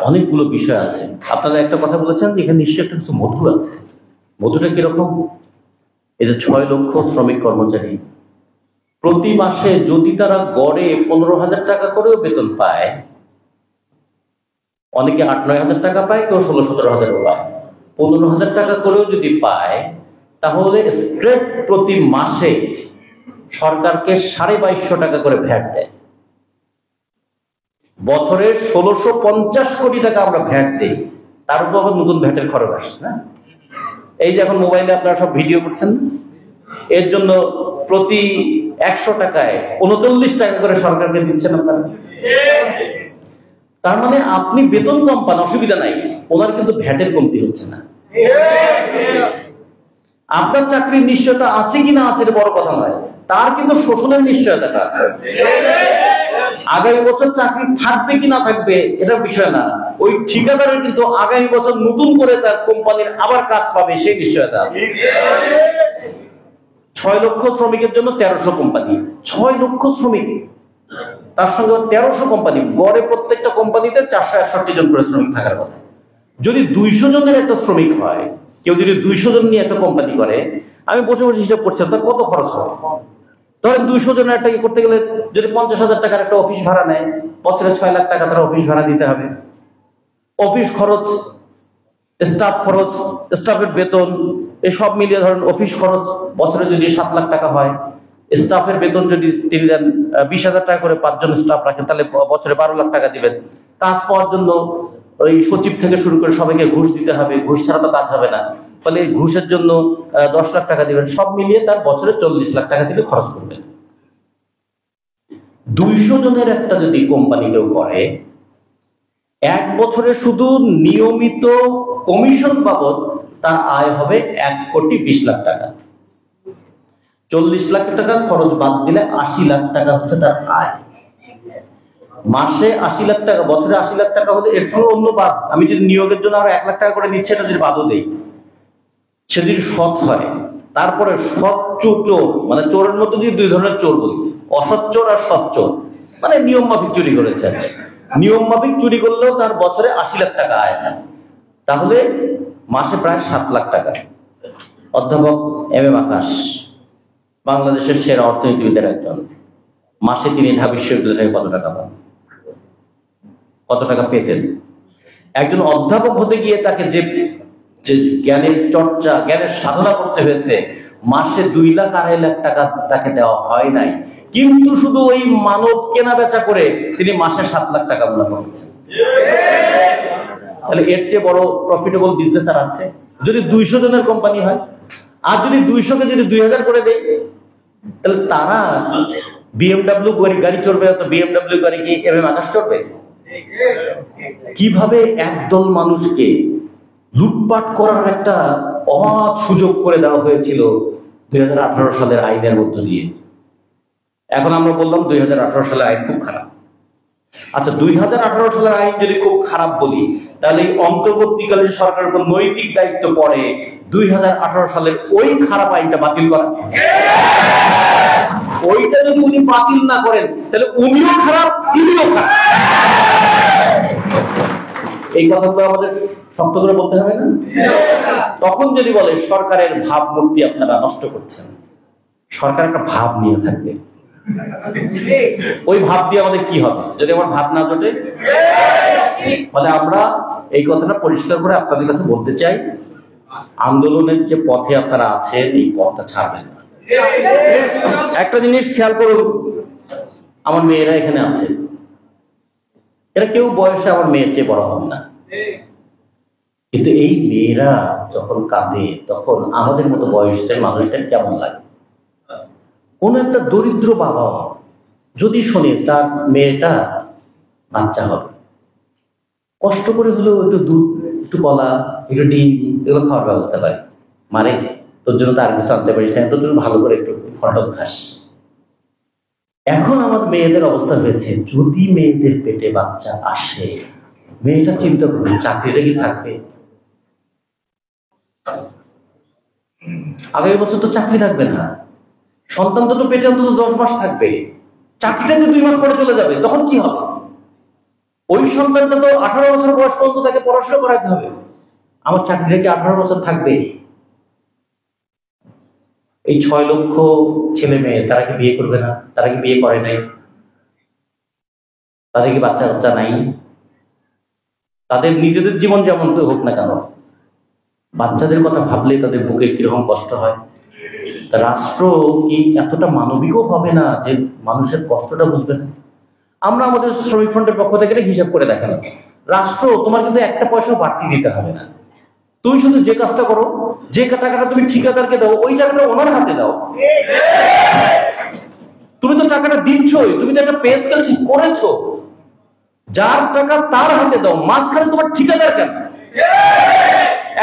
অনেকগুলো বিষয় আছে। আপনারা একটা কথা বলেছেন যে এখানে নিশ্চয়ই একটা কিছু মধু আছে। মধুটা কিরকম? এই যে 6 লক্ষ শ্রমিক কর্মচারী প্রতি মাসে যদি তারা গড়ে 15,000 টাকা করেও বেতন পায়, অনেকে 8-9 হাজার টাকা পায়, কেউ 16-17 হাজার পায়, 15,000 টাকা করেও যদি পায়, তাহলে স্ট্রেট প্রতি মাসে সরকারকে 2250 টাকা করে ভ্যাট দেয়। বছরে 1650 কোটি টাকা আমরা ভ্যাট দিই, তার উপর আবার নতুন ভ্যাটের খরচ আসছে না? এই যে এখন মোবাইলে আপনারা সব ভিডিও করছেন, এর জন্য প্রতি 100 টাকায় 39 টাকা করে সরকারকে দিচ্ছেন আপনারা। তার মানে আপনি বেতন কম পান, অসুবিধা নাই, ওনার কিন্তু ভ্যাটের কমতি হচ্ছে না। আপনার চাকরির নিশ্চয়তা আছে কিনা আছে বড় কথা নয়, তার কিন্তু শোষণের নিশ্চয়তাটা আছে। আগামী বছর চাকরি থাকবে কি না থাকবে এটা বিষয় না, ওই ঠিকাদারের কিন্তু আগামী বছর নতুন করে তার কোম্পানির আবার কাজ পাবে সেই নিশ্চয়তা আছে। 6 লক্ষ শ্রমিকের জন্য 1300 কোম্পানি, 6 লক্ষ শ্রমিক, তার সঙ্গে 1300 কোম্পানি, গড়ে প্রত্যেকটা কোম্পানিতে 461 জন করে শ্রমিক থাকার কথা। যদি 200 জনের একটা শ্রমিক হয়, কেউ যদি 200 জন নিয়ে একটা কোম্পানি করে, আমি বসে বসে হিসাব করছি তার কত খরচ হবে। ধরেন 200 জনের একটা করতে গেলে যদি 50,000 টাকার একটা অফিস ভাড়া নেয়, বছরে 6 লাখ টাকা তারা অফিস ভাড়া দিতে হবে। অফিস খরচ, স্টাফ খরচ, স্টাফের বেতন, এসব মিলিয়ে ধরেন অফিস খরচ বছরে যদি 7 লাখ টাকা হয়, স্টাফের বেতন যদি তিনি দেন 20,000 টাকা করে 5 জন স্টাফ রাখেন, তাহলে বছরে 12 লাখ টাকা দিবেন। কাজ পাওয়ার জন্য ওই সচিব থেকে শুরু করে সবাইকে ঘুষ দিতে হবে, ঘুষ ছাড়া তো কাজ হবে না, ফলে ঘুষের জন্য 10 লাখ টাকা দিবেন। সব মিলিয়ে তার বছরে 40 লাখ টাকা দিলে খরচ করবেন। 200 জনের একটা যদি কোম্পানি কেউ করে, এক বছরে শুধু নিয়মিত কমিশন বাবদ তার আয় হবে 1,20 লাখ টাকা। 40 লাখ টাকা খরচ বাদ দিলে 80 লাখ টাকা হচ্ছে তার আয়। মাসে 80 লাখ টাকা, বছরে 80 লাখ টাকা হলে এর সঙ্গে অন্য বাদ, আমি যদি নিয়োগের জন্য আরো 1 লাখ টাকা করে নিচ্ছে, এটা যদি বাদও দেই, সে যদি সৎ হয়, তারপরে সৎ চোর, মানে চোরের মধ্যে যদি 2 ধরনের চোর বলি, অসৎ চোর আর সৎ চোর, মানে নিয়ম মাফিক চুরি করেছে, নিয়ম মাফিক চুরি করলেও তার বছরে 80 লাখ টাকা আয় হয়, তাহলে মাসে প্রায় 7 লাখ টাকা। অধ্যাপক MM আকাশ বাংলাদেশের সেরা অর্থনীতিবিদের একজন, মাসে তিনি ঢাকা বিশ্ববিদ্যালয় থেকে কত টাকা পান, কত টাকা পেতেন? একজন অধ্যাপক হতে গিয়ে তাকে যে জ্ঞানের চর্চা, জ্ঞানের সাধনা করতে হয়েছে, মাসে 2 লাখ 2.5 লাখ টাকা তাকে দেওয়া হয় নাই, কিন্তু শুধু ওই মানব কেনা বেচা করে তিনি মাসে 7 লাখ টাকা মুনাফা করছেন। তাহলে এর চেয়ে বড় প্রফিটেবল বিজনেস আর আছে? যদি 200 জনের কোম্পানি হয়, আর যদি 200 কে যদি 2000 করে দেয়, তাহলে তারা BMW গাড়ি চড়বে, তো BMW গাড়ি কি MM আকাশ চড়বে? কিভাবে একদল মানুষকে লুটপাট করার একটা অবাধ সুযোগ করে দেওয়া হয়েছিল 2018 সালের আইনের মধ্য দিয়ে। এখন আমরা বললাম 2018 সালের আইন খুব খারাপ। আচ্ছা, 2018 সালের আইন যদি খুব খারাপ বলি, তাহলে এই অন্তর্বর্তীকালীন সরকারের উপর নৈতিক দায়িত্ব পড়ে 2018 সালের ওই খারাপ আইনটা বাতিল করা। ওইটা যদি উনি বাতিল না করেন, তাহলে উনিও খারাপ, ইনিও খারাপ। এই কথাগুলো আমাদের শক্ত করে বলতে হবে না? তখন যদি বলে সরকারের ভাবমূর্তি আপনারা নষ্ট করছেন, সরকার একটা ভাব নিয়ে থাকবে, ওই ভাব দিয়ে আমাদের কি হবে যদি আমার ভাব না জোটে? ফলে আমরা এই কথাটা পরিষ্কার করে আপনাদের কাছে বলতে চাই, আন্দোলনের যে পথে আপনারা আছেন এই পথটা ছাড়বেন না। একটা জিনিস খেয়াল করুন, আমার মেয়েরা এখানে আছে, এরা কেউ বয়সে আমার মেয়ের চেয়ে বড় হবে না, কিন্তু এই মেয়েরা যখন কাঁদে তখন আমাদের মতো বয়সের মানুষদের কেমন লাগে? কোন একটা দরিদ্র বাবা যদি শোনে তার মেয়েটা বাচ্চা হবে, কষ্ট করে হলেও একটু দুধ, একটু কলা, একটু ডিম এগুলো খাওয়ার ব্যবস্থা করে, মারে তোর জন্য তো আর কিছু আনতে পারিস না, তোর জন্য ভালো করে একটু ফটল খাস। এখন আমার মেয়েদের অবস্থা হয়েছে, যদি মেয়েদের পেটে বাচ্চা আসে, মেয়েটা চিন্তা করবে চাকরিটা কি থাকবে? আগামী বছর তো চাকরি থাকবে না, সন্তান তো পেটে অন্তত 10 মাস থাকবে, চাকরিটা যে 2 মাস পরে চলে যাবে, তখন কি হবে? ওই সন্তানটা তো 18 বছর বয়স পর্যন্ত তাকে পড়াশোনা করাতে হবে। আমার চাকরিটা কি 18 বছর থাকবে? এই 6 লক্ষ ছেলে মেয়ে তারা কি বিয়ে করবে না? তারা কি বিয়ে করে নাই? তাদের কি বাচ্চা কাচ্চা নাই? তাদের নিজেদের জীবন যেমন হোক না কেন, বাচ্চাদের কথা ভাবলেই তাদের বুকে কিরকম কষ্ট হয়। রাষ্ট্র কি এতটা মানবিকও হবে না যে মানুষের কষ্টটা বুঝবে না? আমরা আমাদের শ্রমিক ফ্রন্টের পক্ষ থেকে হিসাব করে দেখেন, রাষ্ট্র তোমার কিন্তু একটা পয়সাও বাড়তি দিতে হবে না, তুমি শুধু যে কাজটা করো, যে টাকাটা তুমি ঠিকাদারকে দাও ওই টাকাটা ওনার হাতে দাও। তুমি তো টাকাটা দিচ্ছই, তুমি তো একটা পে স্কেল ঠিক করেছো, যার টাকা তার হাতে দাও, মাঝখানে তোমার ঠিকাদার কেন?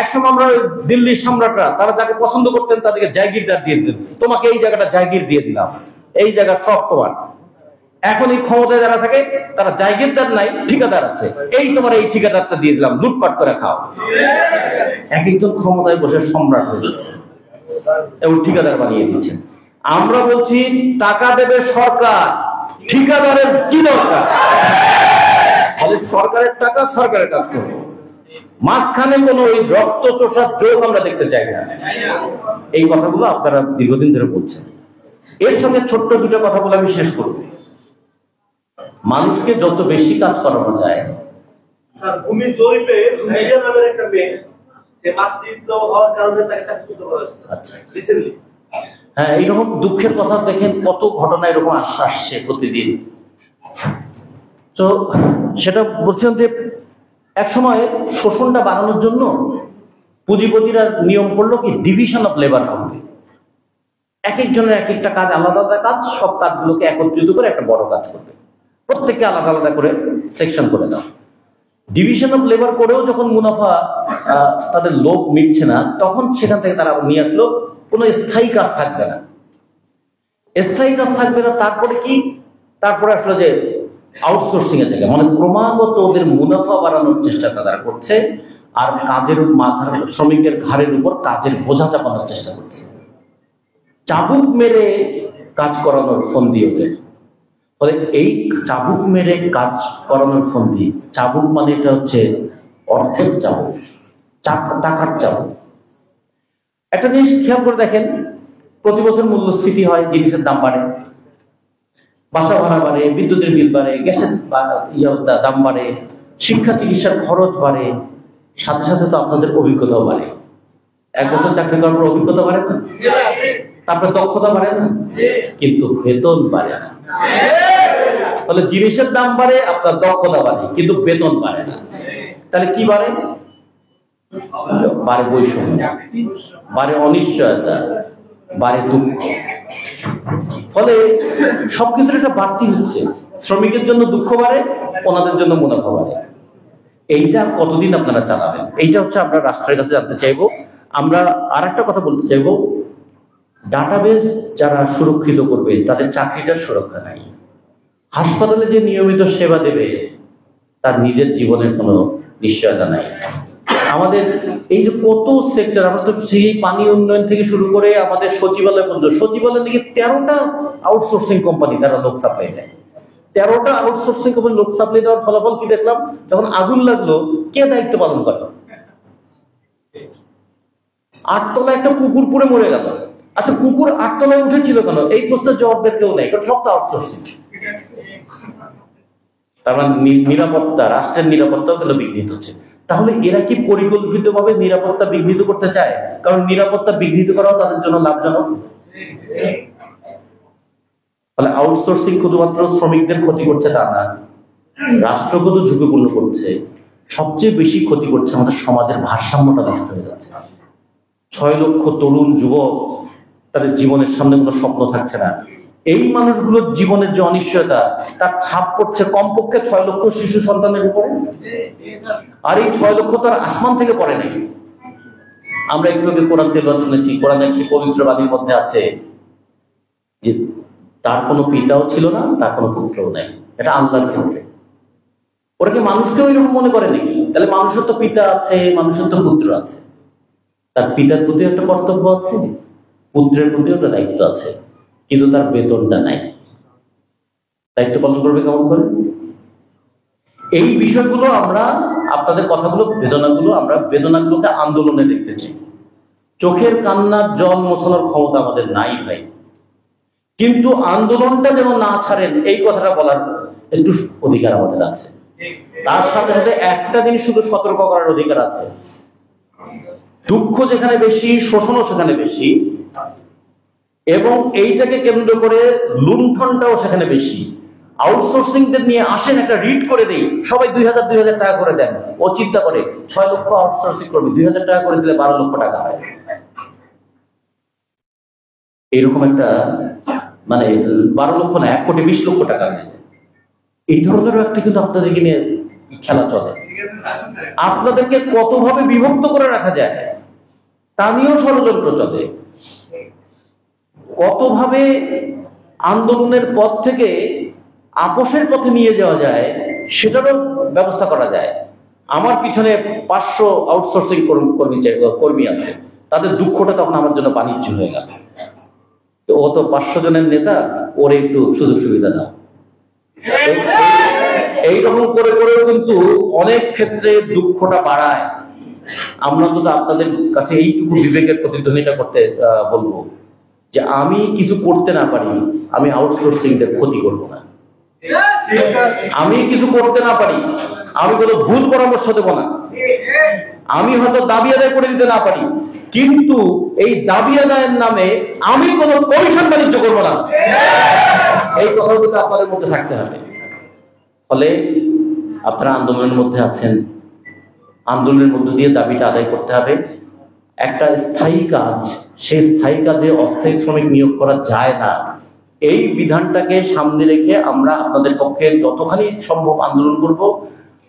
একসময় আমরা দিল্লির সম্রাটরা তারা যাকে পছন্দ করতেন তাদেরকে জায়গিরদার দিয়ে দিতেন, তোমাকে এই জায়গাটা জায়গির দিয়ে দিলাম, এই জায়গা সব তোমার। এখন এই ক্ষমতায় যারা থাকে তারা জায়গিরদার নাই, ঠিকাদার আছে, এই তোমার এই ঠিকাদারটা দিয়ে দিলাম, লুটপাট করে খাও। এক একজন ক্ষমতায় বসে সম্রাট হয়ে যাচ্ছে এবং ঠিকাদার বানিয়ে দিচ্ছেন। আমরা বলছি টাকা দেবে সরকার, ঠিকাদারের কি দরকার? তাহলে সরকারের টাকা সরকারের কাজ করবে, মাঝখানে কোনো ওই রক্ত চোষার যোগ আমরা দেখতে চাই না। এই কথাগুলো আপনারা দীর্ঘদিন ধরে বলছেন। এর সঙ্গে ছোট্ট দুটো কথা বলে আমি শেষ করব। মানুষকে যত বেশি কাজ করানো যায়, স্যার ভূমি জরিপে মেয়ের নামের একটা মেয়ে, সে মাতৃত্ব হওয়ার কারণে তাকে চাকরিচ্যুত করা হয়েছে। আচ্ছা রিসেন্টলি। হ্যাঁ, এইরকম দুঃখের কথা দেখেন, কত ঘটনা এরকম আসছে প্রতিদিন। তো সেটা বলছিলাম যে এক সময় শোষণটা বাড়ানোর জন্য পুঁজিপতিরা নিয়ম করলো কি, ডিভিশন অফ লেবার করবে। এক একজনের এক একটা কাজ, আলাদা আলাদা কাজ, সব কাজগুলোকে একত্রিত করে একটা বড় কাজ করবে, প্রত্যেককে আলাদা আলাদা করে সেকশন করে দাও। ডিভিশন অফ লেবার করেও যখন মুনাফা তাদের লোভ মিটছে না, তখন সেখান থেকে তারা নিয়ে আসলো কোনো স্থায়ী কাজ থাকবে না, স্থায়ী কাজ থাকবে না। তারপরে কি, তারপরে আসলো যে আউটসোর্সিং এর জায়গায়, মানে ক্রমাগত ওদের মুনাফা বাড়ানোর চেষ্টাটা তারা করছে, আর কাজের মাথার, শ্রমিকের ঘাড়ের উপর কাজের বোঝা চাপানোর চেষ্টা করছে। চাবুক মেরে কাজ করানোর ফন্দি ওদের। ফলে এই চাবুক মেরে কাজ করানোর ফন্দি, চাবুক মানে এটা হচ্ছে অর্থের চাবুক, টাকার চাবুক। একটা জিনিস খেয়াল করে দেখেন, প্রতি বছর মূল্যস্ফীতি হয়, জিনিসের দাম বাড়ে, বাসা ভাড়া বাড়ে, বিদ্যুতের বিল বাড়ে, গ্যাসের দাম বাড়ে, শিক্ষা চিকিৎসার খরচ বাড়ে, সাথে সাথে তো আপনাদের অভিজ্ঞতাও বাড়ে। 1 বছর চাকরি করার পর অভিজ্ঞতা বাড়ে না, তারপরে দক্ষতা বাড়ে না, কিন্তু বেতন বাড়ে না। তাহলে জিনিসের দাম বাড়ে, আপনার দক্ষতা বাড়ে, কিন্তু বেতন বাড়ে না। তাহলে কি বাড়ে? বাড়ে বৈষম্য, বাড়ে অনিশ্চয়তা, বাড়ে দুঃখ। ফলে সবকিছুর একটা বাড়তি হচ্ছে, শ্রমিকের জন্য দুঃখ বাড়ে, ওনাদের জন্য মুনাফা বাড়ে। এইটা কতদিন আপনারা চালাবেন? এইটা হচ্ছে আমরা রাষ্ট্রের কাছে জানতে চাইবো। আমরা আর একটা কথা বলতে চাইবো, ডাটাবেজ যারা সুরক্ষিত করবে তাদের চাকরিটার সুরক্ষা নাই। হাসপাতালে যে নিয়মিত সেবা দেবে তার নিজের জীবনের কোনো নিশ্চয়তা নাই। আমাদের এই যে কত সেক্টর, আমরা তো সেই পানি উন্নয়ন থেকে শুরু করে আমাদের সচিবালয় পর্যন্ত, সচিবালয় থেকে 13টা আউটসোর্সিং কোম্পানি তারা লোক সাপ্লাই দেয়। 13টা আউটসোর্সিং কোম্পানি লোক সাপ্লাই দেওয়ার ফলাফল কি দেখলাম? যখন আগুন লাগলো, কে দায়িত্ব পালন করে? 8 তলা একটা কুকুর পুড়ে মরে গেল, আচ্ছা কুকুর 8 তলায় উঠেছিল কেন, এই প্রশ্নের জবাব দেওয়ার কেউ নেই, কারণ সব তো আউটসোর্সিং। তার মানে নিরাপত্তা, রাষ্ট্রের নিরাপত্তাও কিন্তু বিঘ্নিত হচ্ছে। তাহলে এরা কি পরিকল্পিতভাবে নিরাপত্তা বিঘ্নিত করতে চায়? কারণ নিরাপত্তা বিঘ্নিত করাও তাদের জন্য লাভজনক। তাহলে আউটসোর্সিং শুধুমাত্র শ্রমিকদের ক্ষতি করছে তা না, রাষ্ট্রগত ঝুঁকিপূর্ণ করছে। সবচেয়ে বেশি ক্ষতি করছে আমাদের সমাজের ভারসাম্যটা নষ্ট হয়ে যাচ্ছে। 6 লক্ষ তরুণ যুবক, তাদের জীবনের সামনে কোনো স্বপ্ন থাকছে না। এই মানুষগুলোর জীবনের যে অনিশ্চয়তা, তার ছাপ পড়ছে কমপক্ষে 6 লক্ষ শিশু সন্তানের উপরে। আর এই 6 লক্ষ তার আসমান থেকে পড়ে নাই। আমরা একটু আগে কোরআন তেলাওয়াত শুনেছি, কোরআনের সেই পবিত্র বাণীর মধ্যে আছে যে তার কোনো পিতাও ছিল না, তার কোনো পুত্রও নাই। এটা আল্লাহর ক্ষেত্রে। ওরা কি মানুষকেও এরকম মনে করে নাকি? তাহলে মানুষের তো পিতা আছে, মানুষের তো পুত্র আছে। তার পিতার প্রতি একটা কর্তব্য আছে, পুত্রের প্রতি একটা দায়িত্ব আছে, কিন্তু তার বেতনটা নাই। দায়িত্ব পালন করবে কেমন করে? এই বিষয়গুলো আমরা আপনাদের কথাগুলো, আমরা বেদনাগুলোকে আন্দোলনে দেখতে চাই। চোখের কান্নার জল মোছানোর ক্ষমতা আমাদের নাই ভাই, কিন্তু আন্দোলনটা যেন না ছাড়েন এই কথাটা বলার একটু অধিকার আমাদের আছে। তার সাথে সাথে একটা জিনিস শুধু সতর্ক করার অধিকার আছে, দুঃখ যেখানে বেশি, শোষণও সেখানে বেশি, এবং এইটাকে কেন্দ্র করে লুণ্ঠনটাও সেখানে বেশি। আউটসোর্সিংদের নিয়ে আসেন, একটা রিড করে দেই, সবাই 2000 টাকা করে দেন। ও চিন্তা করে 6 লক্ষ আউটসোর্সিং কর্মী 2000 টাকা করে দিলে 12 লক্ষ টাকা হয়। এরকম একটা মানে 12 লক্ষ না, 1,20,00,000 টাকা হয়। এই ধরনের একটা কিন্তু আপনাদেরকে নিয়ে খেলা চলে। আপনাদেরকে কতভাবে বিভক্ত করে রাখা যায় তা নিয়েও ষড়যন্ত্র চলে। কতভাবে আন্দোলনের পথ থেকে আপোষের পথে নিয়ে যাওয়া যায় সেটারও ব্যবস্থা করা যায়। আমার পিছনে 500 আউটসোর্সিং কর্মী আছে, তাদের দুঃখটা তখন আমার জন্য বাণিজ্য হয়ে গেছে। তো ও তো 500 জনের নেতা, ওরে একটু সুযোগ সুবিধা দাও। এইরকম করে করেও কিন্তু অনেক ক্ষেত্রে দুঃখটা বাড়ায়। আমরা তো আপনাদের কাছে এইটুকু বিবেকের প্রতিধ্বনিটা করতে বলবো যে আমি কিছু করতে না পারি, আমি আউটসোর্সিংদের ক্ষতি করবো না। আমি কিছু করতে না পারি, আমি কোনো ভুল পরামর্শ দেব না। আমি হয়তো দাবি আদায় করে দিতে না পারি, কিন্তু এই দাবি আদায়ের নামে আমি কোনো কমিশন বাণিজ্য করবো না। এই কথা কিন্তু আপনাদের মধ্যে থাকতে হবে। ফলে আপনারা আন্দোলনের মধ্যে আছেন, আন্দোলনের মধ্য দিয়ে দাবিটা আদায় করতে হবে। একটা স্থায়ী কাজ, সেই স্থায়ী কাজে অস্থায়ী শ্রমিক নিয়োগ করা যায় না। এই বিধানটাকে সামনে রেখে আমরা আপনাদের পক্ষে যতখানি সম্ভব আন্দোলন করব।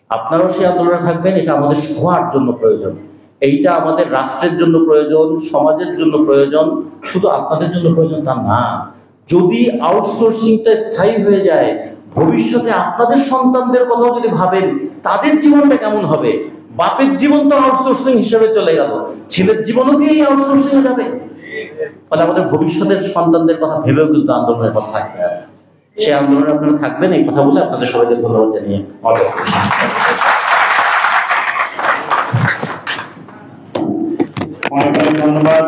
আপনারাও সেই আন্দোলনে থাকবেন। এটা আমাদের সবার জন্য প্রয়োজন, এইটা আমাদের রাষ্ট্রের জন্য প্রয়োজন, সমাজের জন্য প্রয়োজন, শুধু আপনাদের জন্য প্রয়োজন তা না। যদি আউটসোর্সিংটা স্থায়ী হয়ে যায়, ভবিষ্যতে আপনাদের সন্তানদের কথাও যদি ভাবেন, তাদের জীবনটা কেমন হবে? বাপের জীবন তো আউটসোর্সিং হিসেবে চলে গেল, ছেলের জীবনও কি আউটসোর্সিং এ যাবে? ফলে আমাদের ভবিষ্যতের সন্তানদের কথা ভেবেও কিন্তু আন্দোলনের কথা থাকতে হবে। সেই আন্দোলনে আপনারা থাকবেন। এই কথা বলে আপনাদের সবাইকে ধন্যবাদ জানিয়ে অনেক অনেক ধন্যবাদ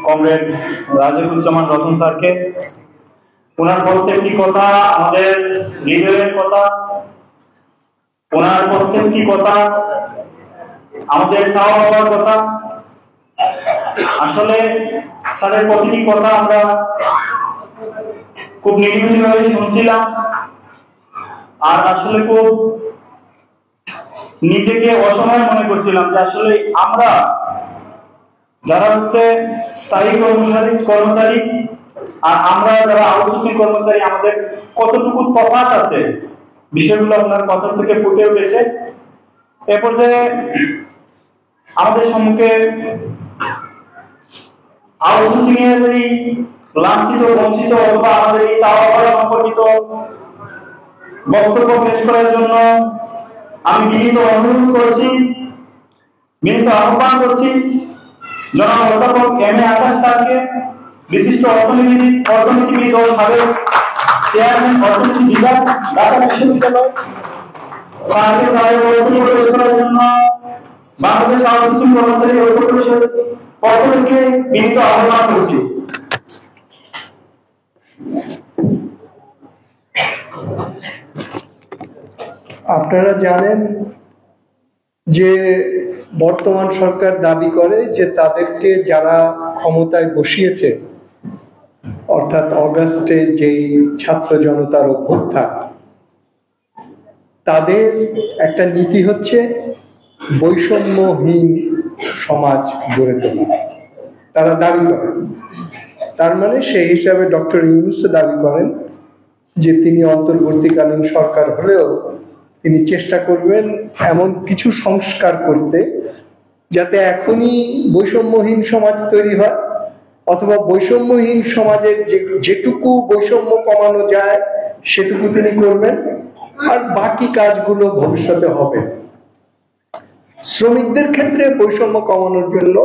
কমরেড রাজিবুজ্জামান রতন স্যারকে। ওনার প্রত্যেকটি কথা আমাদের হৃদয়ের কথা, ওনার প্রত্যেকটি কথা আমাদের চাওয়া পাওয়ার কথা। আসলে স্যারের প্রতিটি কথা আমরা খুব নিরিবিলিভাবে শুনছিলাম, আর আসলে খুব নিজেকে অসহায় মনে করছিলাম যে আসলে আমরা যারা হচ্ছে স্থায়ী কর্মচারী আর আমরা যারা আউটসোর্সিং কর্মচারী, আমাদের কতটুকু তফাৎ আছে, বিষয়গুলো আপনার কথা থেকে ফুটে উঠেছে। এ পর্যায়ে আমাদের সম্মুখে আউটসোর্সিং এর এই লাঞ্ছিত, বঞ্চিত অথবা আমাদের এই চাওয়া পাওয়া সম্পর্কিত বক্তব্য পেশ করার জন্য আমি বিনীত অনুরোধ করছি, বিনীত আহ্বান করছি জনাব অধ্যাপক এম.এ. আকাশ স্যারকে, বিশিষ্ট অর্থনীতিবিদ ও সাবেক চেয়ারম্যান অর্থনীতি বিভাগ, ঢাকা বিশ্ববিদ্যালয়, স্যারকে স্যারের বক্তব্য পেশ করার জন্য বাংলাদেশ আউটসোর্সিং কর্মচারী ঐক্য পরিষদ পক্ষ থেকে বিনীত আহ্বান করছি। আপনারা জানেন যে বর্তমান সরকার দাবি করে যে তাদেরকে যারা ক্ষমতায় বসিয়েছে, অর্থাৎ অগাস্টে যেই ছাত্র জনতার অভ্যুত্থান, তাদের একটা নীতি হচ্ছে বৈষম্যহীন সমাজ গড়ে তোলা। তারা দাবি করেন, তার মানে সেই হিসাবে ডক্টর ইউনূস দাবি করেন যে তিনি অন্তর্বর্তীকালীন সরকার হলেও তিনি চেষ্টা করবেন এমন কিছু সংস্কার করতে যাতে এখনই বৈষম্যহীন সমাজ তৈরি হয়, অথবা বৈষম্যহীন সমাজের যেটুকু বৈষম্য কমানো যায় সেটুকু তিনি করবেন, আর বাকি কাজগুলো ভবিষ্যতে হবে। শ্রমিকদের ক্ষেত্রে বৈষম্য কমানোর জন্য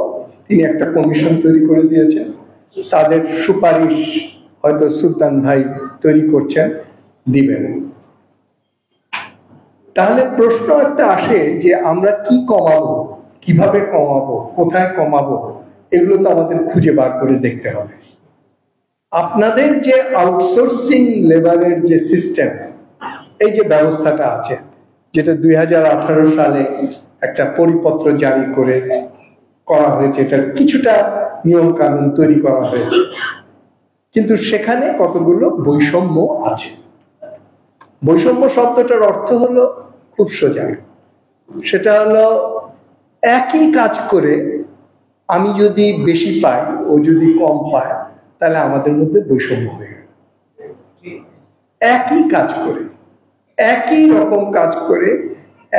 তিনি একটা কমিশন তৈরি করে দিয়েছেন, তাদের সুপারিশ হয়তো সুলতান ভাই তৈরি করছেন, দিবেন। তাহলে প্রশ্ন একটা আসে যে আমরা কি কমাবো, কিভাবে কমাবো, কোথায় কমাবো, এগুলো তো আমাদের খুঁজে বার করে দেখতে হবে। আপনাদের যে আউটসোর্সিং লেবারের যে সিস্টেম, এই যে ব্যবস্থাটা আছে, যেটা 2018 সালে একটা পরিপত্র জারি করে করা হয়েছে, এটা কিছুটা নিয়ম কানুন তৈরি করা হয়েছে, কিন্তু সেখানে কতগুলো বৈষম্য আছে। বৈষম্য শব্দটার অর্থ হলো খুব সোজা, সেটা হলো একই কাজ করে আমি যদি বেশি পাই ও যদি কম পায় তাহলে আমাদের মধ্যে বৈষম্য হয়ে গেল। একই কাজ করে, একই রকম কাজ করে,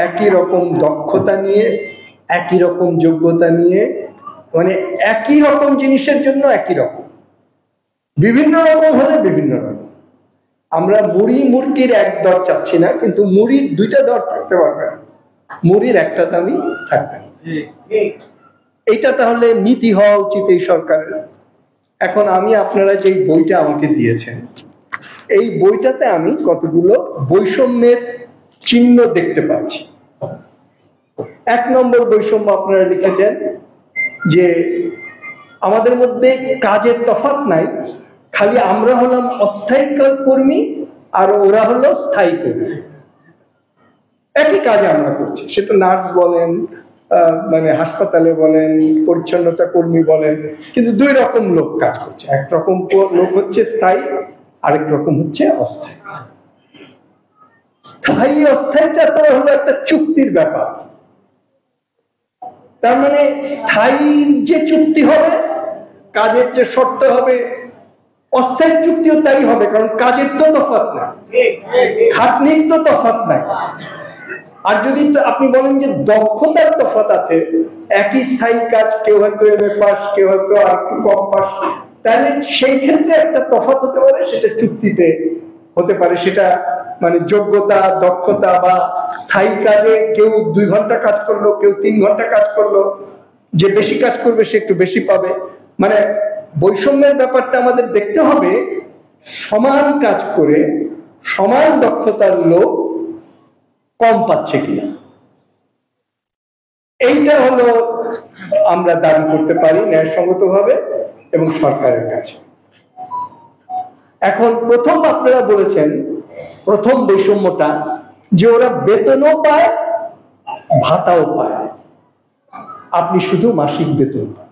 একই রকম দক্ষতা নিয়ে, একই রকম যোগ্যতা নিয়ে, মানে একই রকম জিনিসের জন্য একই রকম, বিভিন্ন রকম হলে বিভিন্ন রকম। আমরা মুড়ি মুরগির এক দর চাচ্ছি না, কিন্তু মুড়ির দুইটা দর থাকতে পারবে না, মুড়ির একটা দামই থাকবে। এইটা তাহলে নীতি হওয়া উচিত এই সরকারের। এখন আমি, আপনারা যে বইটা আমাকে দিয়েছেন, এই বইটাতে আমি কতগুলো বৈষম্যের চিহ্ন দেখতে পাচ্ছি। 1 নম্বর বৈষম্য আপনারা লিখেছেন যে আমাদের মধ্যে কাজের তফাৎ নাই, খালি আমরা হলাম অস্থায়ী কর্মী আর ওরা হলো স্থায়ী কর্মী। একই কাজ আমরা করছি, সেটা নার্স বলেন, মানে হাসপাতালে বলেন, পরিচ্ছন্নতা কর্মী বলেন, কিন্তু 2 রকম লোক কাজ করছে। এক রকম লোক হচ্ছে স্থায়ী, আরেক রকম হচ্ছে অস্থায়ী। স্থায়ী অস্থায়ীটা তো হলো একটা চুক্তির ব্যাপার। তার মানে স্থায়ী যে চুক্তি হবে, কাজের যে শর্ত হবে, অস্থায়ী চুক্তিও তাই হবে, কারণ কাজের তো তফাৎ নাই, খাটনির তো তফাৎ নাই। আর যদি আপনি বলেন যে দক্ষতার তফাৎ আছে, একই স্থায়ী কাজ, কেউ হয়তো MA পাস, কেউ হয়তো আর একটু কম পাস, তাহলে সেই ক্ষেত্রে একটা তফাৎ হতে পারে, সেটা চুক্তিতে হতে পারে। সেটা মানে যোগ্যতা, দক্ষতা, বা স্থায়ী কাজে কেউ 2 ঘন্টা কাজ করলো, কেউ 3 ঘন্টা কাজ করলো, যে বেশি কাজ করবে সে একটু বেশি পাবে। মানে বৈষম্যের ব্যাপারটা আমাদের দেখতে হবে, সমান কাজ করে সমান দক্ষতার লোক কম পাচ্ছে কিনা। এইটা হলো আমরা দাবি করতে পারি ন্যায়সঙ্গতভাবে এবং সরকারের কাছে। এখন প্রথম আপনারা বলেছেন, প্রথম বৈষম্যটা যে ওরা বেতনও পায়, ভাতাও পায়, আপনি শুধু মাসিক বেতন পান।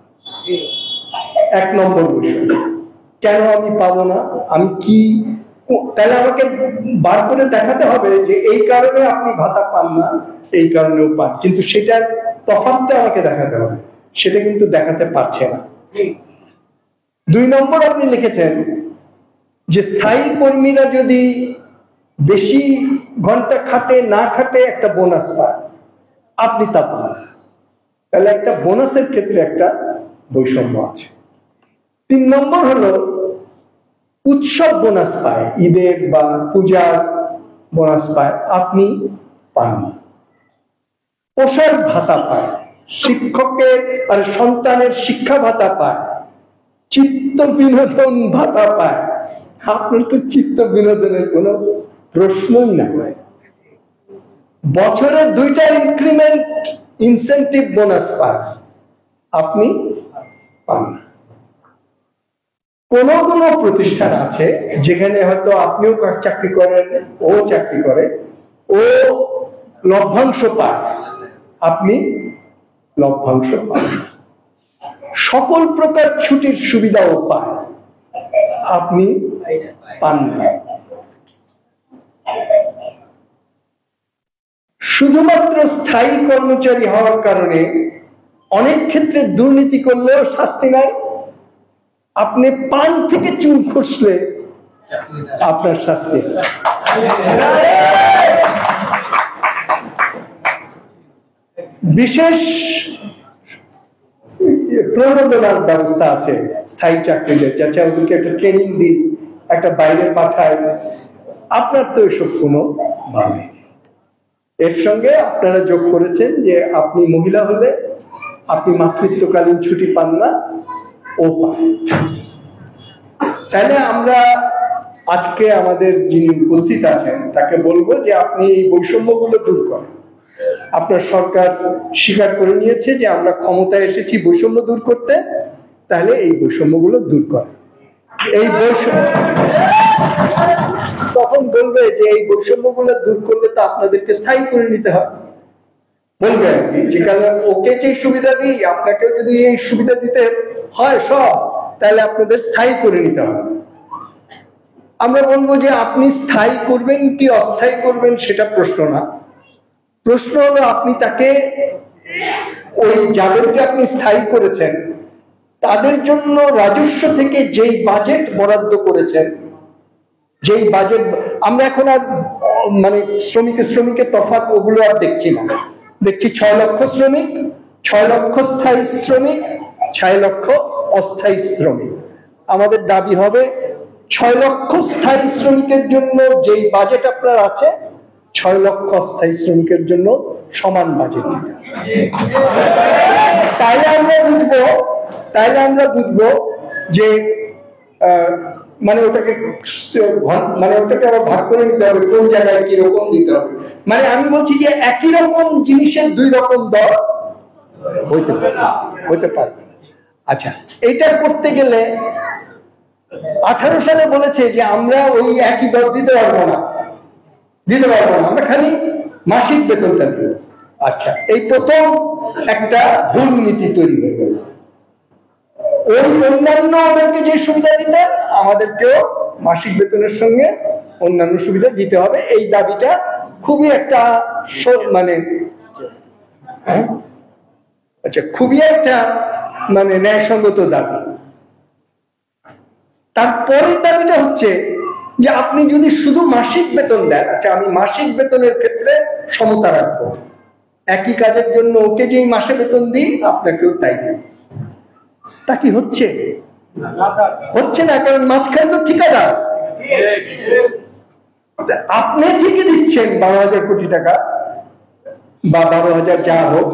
1 নম্বর বৈষম্য। কেন আমি পাবো না? আমি কি, তাহলে আমাকে বার করে দেখাতে হবে যে এই কারণে আপনি ভাতা পান না, এই কারণেও পান, কিন্তু সেটার তফাৎটা আমাকে দেখাতে হবে, সেটা কিন্তু দেখাতে পারছে না। 2 নম্বর আপনি লিখেছেন যে স্থায়ী কর্মীরা যদি বেশি ঘন্টা খাটে, না খাটে একটা বোনাস পায়, আপনি তা পান, তাহলে একটা বোনাসের ক্ষেত্রে একটা বৈষম্য আছে। 3 নম্বর হলো উৎসব বোনাস পায়, ঈদের বা পূজার বোনাস পায়, আপনি পান না। পোশাক ভাতা পায়, শিক্ষকের আর সন্তানের শিক্ষা ভাতা পায়, চিত্ত বিনোদন ভাতা পায়, আপনার তো চিত্ত বিনোদনের কোনো প্রশ্নই না। বছরে 2টা ইনক্রিমেন্ট ইনসেন্টিভ বোনাস পায়, আপনি পান না। কোন কোন প্রতিষ্ঠান আছে যেখানে হয়তো আপনিও চাকরি করেন, ও চাকরি করে, ও লভ্যাংশ পায়, আপনি লভ্যাংশ পান। সকল প্রকার ছুটির সুবিধাও পায়, আপনি পান না। শুধুমাত্র স্থায়ী কর্মচারী হওয়ার কারণে অনেক ক্ষেত্রে দুর্নীতি করলেও শাস্তি নাই। আপনি পান থেকে চুল খসলে আপনার শাস্তি আছে। বিশেষ প্রণোদনার ব্যবস্থা আছে স্থায়ী চাকরিতে, যাতে ওদেরকে একটা ট্রেনিং দিই, একটা বাইরে পাঠায়। আপনার তো এসব কোনো মানে। এর সঙ্গে আপনারা যোগ করেছেন যে আপনি মহিলা হলে আপনি মাতৃত্বকালীন ছুটি পান না, ও পান। তাহলে আমরা আজকে আমাদের যিনি উপস্থিত আছেন তাকে বলবো যে আপনি এই বৈষম্যগুলো দূর করেন। আপনার সরকার স্বীকার করে নিয়েছে যে আমরা ক্ষমতায় এসেছি বৈষম্য দূর করতে, তাহলে এই বৈষম্যগুলো দূর করেন। এই বৈষম্য তখন বলবে যে এই বৈষম্যগুলো দূর করলে তো আপনাদেরকে স্থায়ী করে নিতে হবে, বলবে আর কি, যে কারণে ওকে যে সুবিধা দিই আপনাকেও যদি এই সুবিধা দিতে হয় সব, তাহলে আপনাদের স্থায়ী করে নিতে হবে। আমরা বলবো যে আপনি স্থায়ী করবেন কি অস্থায়ী করবেন সেটা প্রশ্ন না, প্রশ্ন হলো আপনি তাকে ওই যাদেরকে আপনি স্থায়ী করেছেন তাদের জন্য রাজস্ব থেকে যেই বাজেট বরাদ্দ করেছেন, যেই বাজেট আমরা এখন আর মানে শ্রমিকের তফাৎ ওগুলো আর দেখছি না, দেখছি 6 লক্ষ শ্রমিক, 6 লক্ষ স্থায়ী শ্রমিক, 6 লক্ষ অস্থায়ী শ্রমিক। আমাদের দাবি হবে 6 লক্ষ স্থায়ী শ্রমিকের জন্য যেই বাজেট আপনার আছে 6 লক্ষ অস্থায়ী শ্রমিকের জন্য সমান বাজেট দিতে। তাইলে আমরা বুঝবো যে মানে ওটাকে আবার ভাগ করে নিতে হবে, কোন জায়গায় কি রকম দিতে হবে। মানে আমি বলছি যে একই রকম জিনিসের 2 রকম দর হইতে পারে। আচ্ছা, এটা করতে গেলে 18 সালে বলেছে যে আমরা ওই একই দর দিতে পারবো না, আমরা খালি মাসিক বেতনটা দিব। আচ্ছা, এই প্রথম একটা ভুল নীতি তৈরি হয়ে গেল। ওই অন্যান্য ওদেরকে যে সুবিধা দিতেন আমাদেরকেও মাসিক বেতনের সঙ্গে অন্যান্য সুবিধা দিতে হবে। এই দাবিটা খুবই একটা মানে খুবই একটা মানে ন্যায়সঙ্গত দাবি। তারপরের দাবিটা হচ্ছে যে আপনি যদি শুধু মাসিক বেতন দেন, আচ্ছা আমি মাসিক বেতনের ক্ষেত্রে সমতা রাখবো, একই কাজের জন্য ওকে যেই মাসে বেতন দিই আপনাকেও তাই দিই। তা কি হচ্ছে? হচ্ছে না, কারণ মাঝখানে তো ঠিকাদার। আপনি ঠিকই দিচ্ছেন 12,000 কোটি টাকা বা 12,000 যা হোক,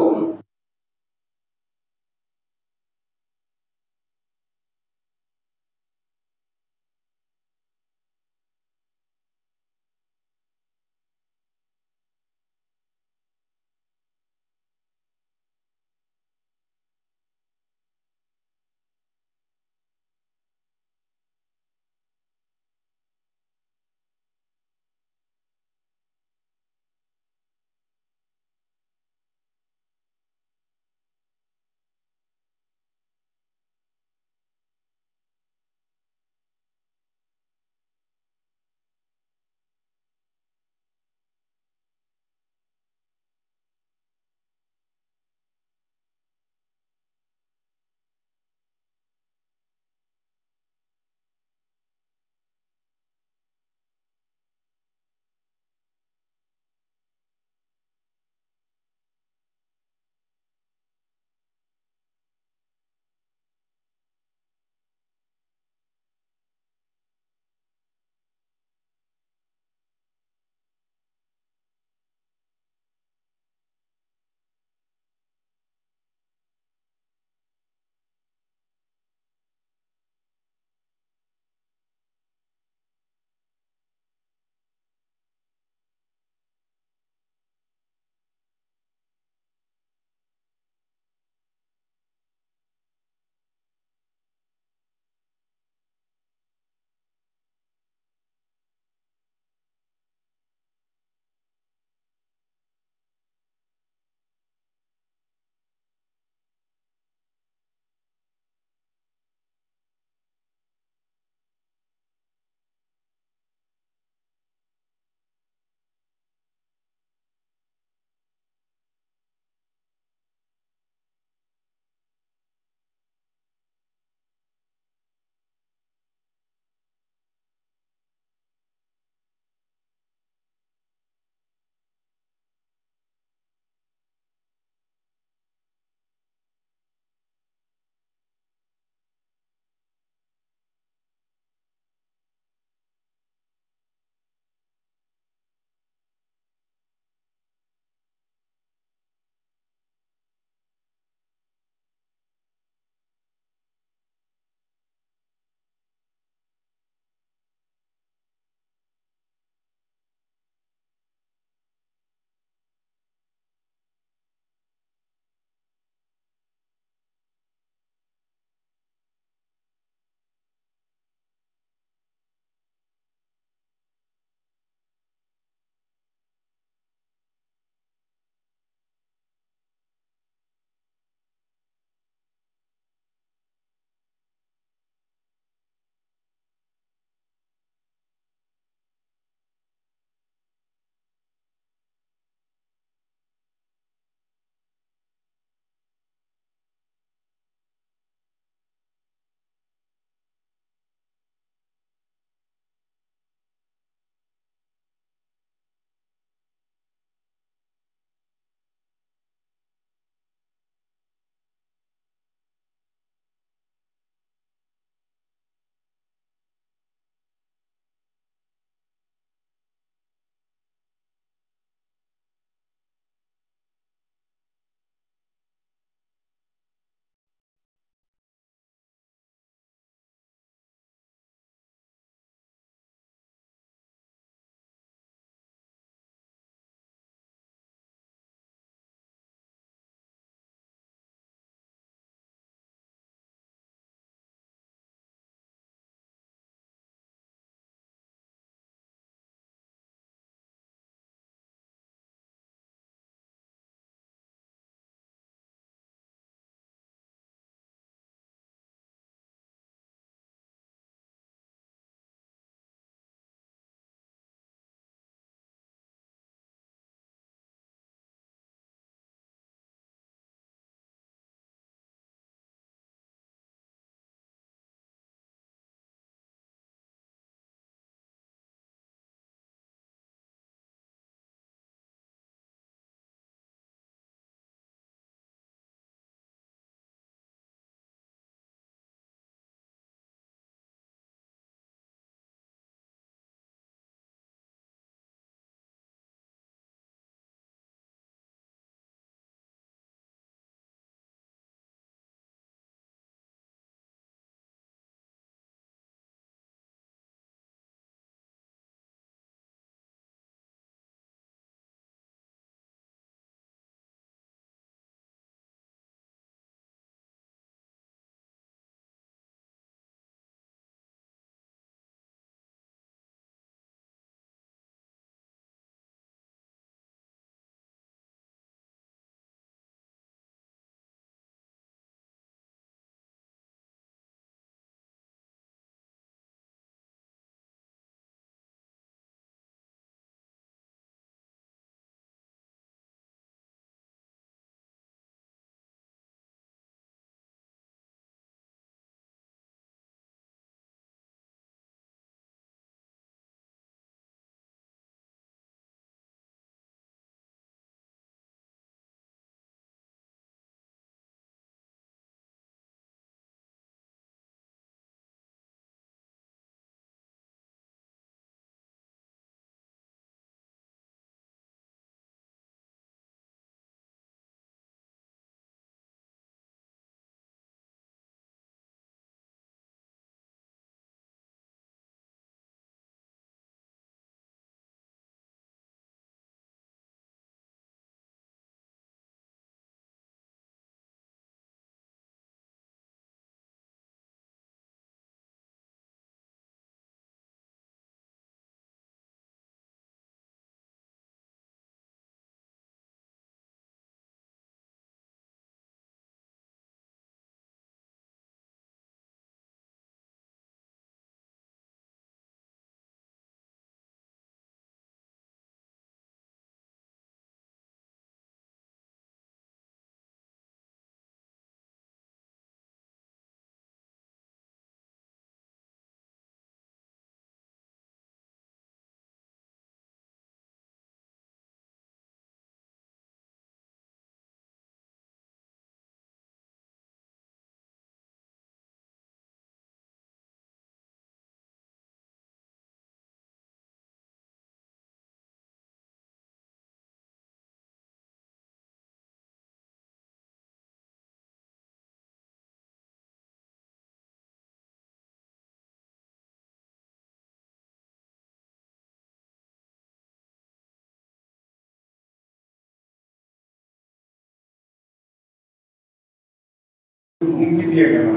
হুমকি দিয়ে গেল,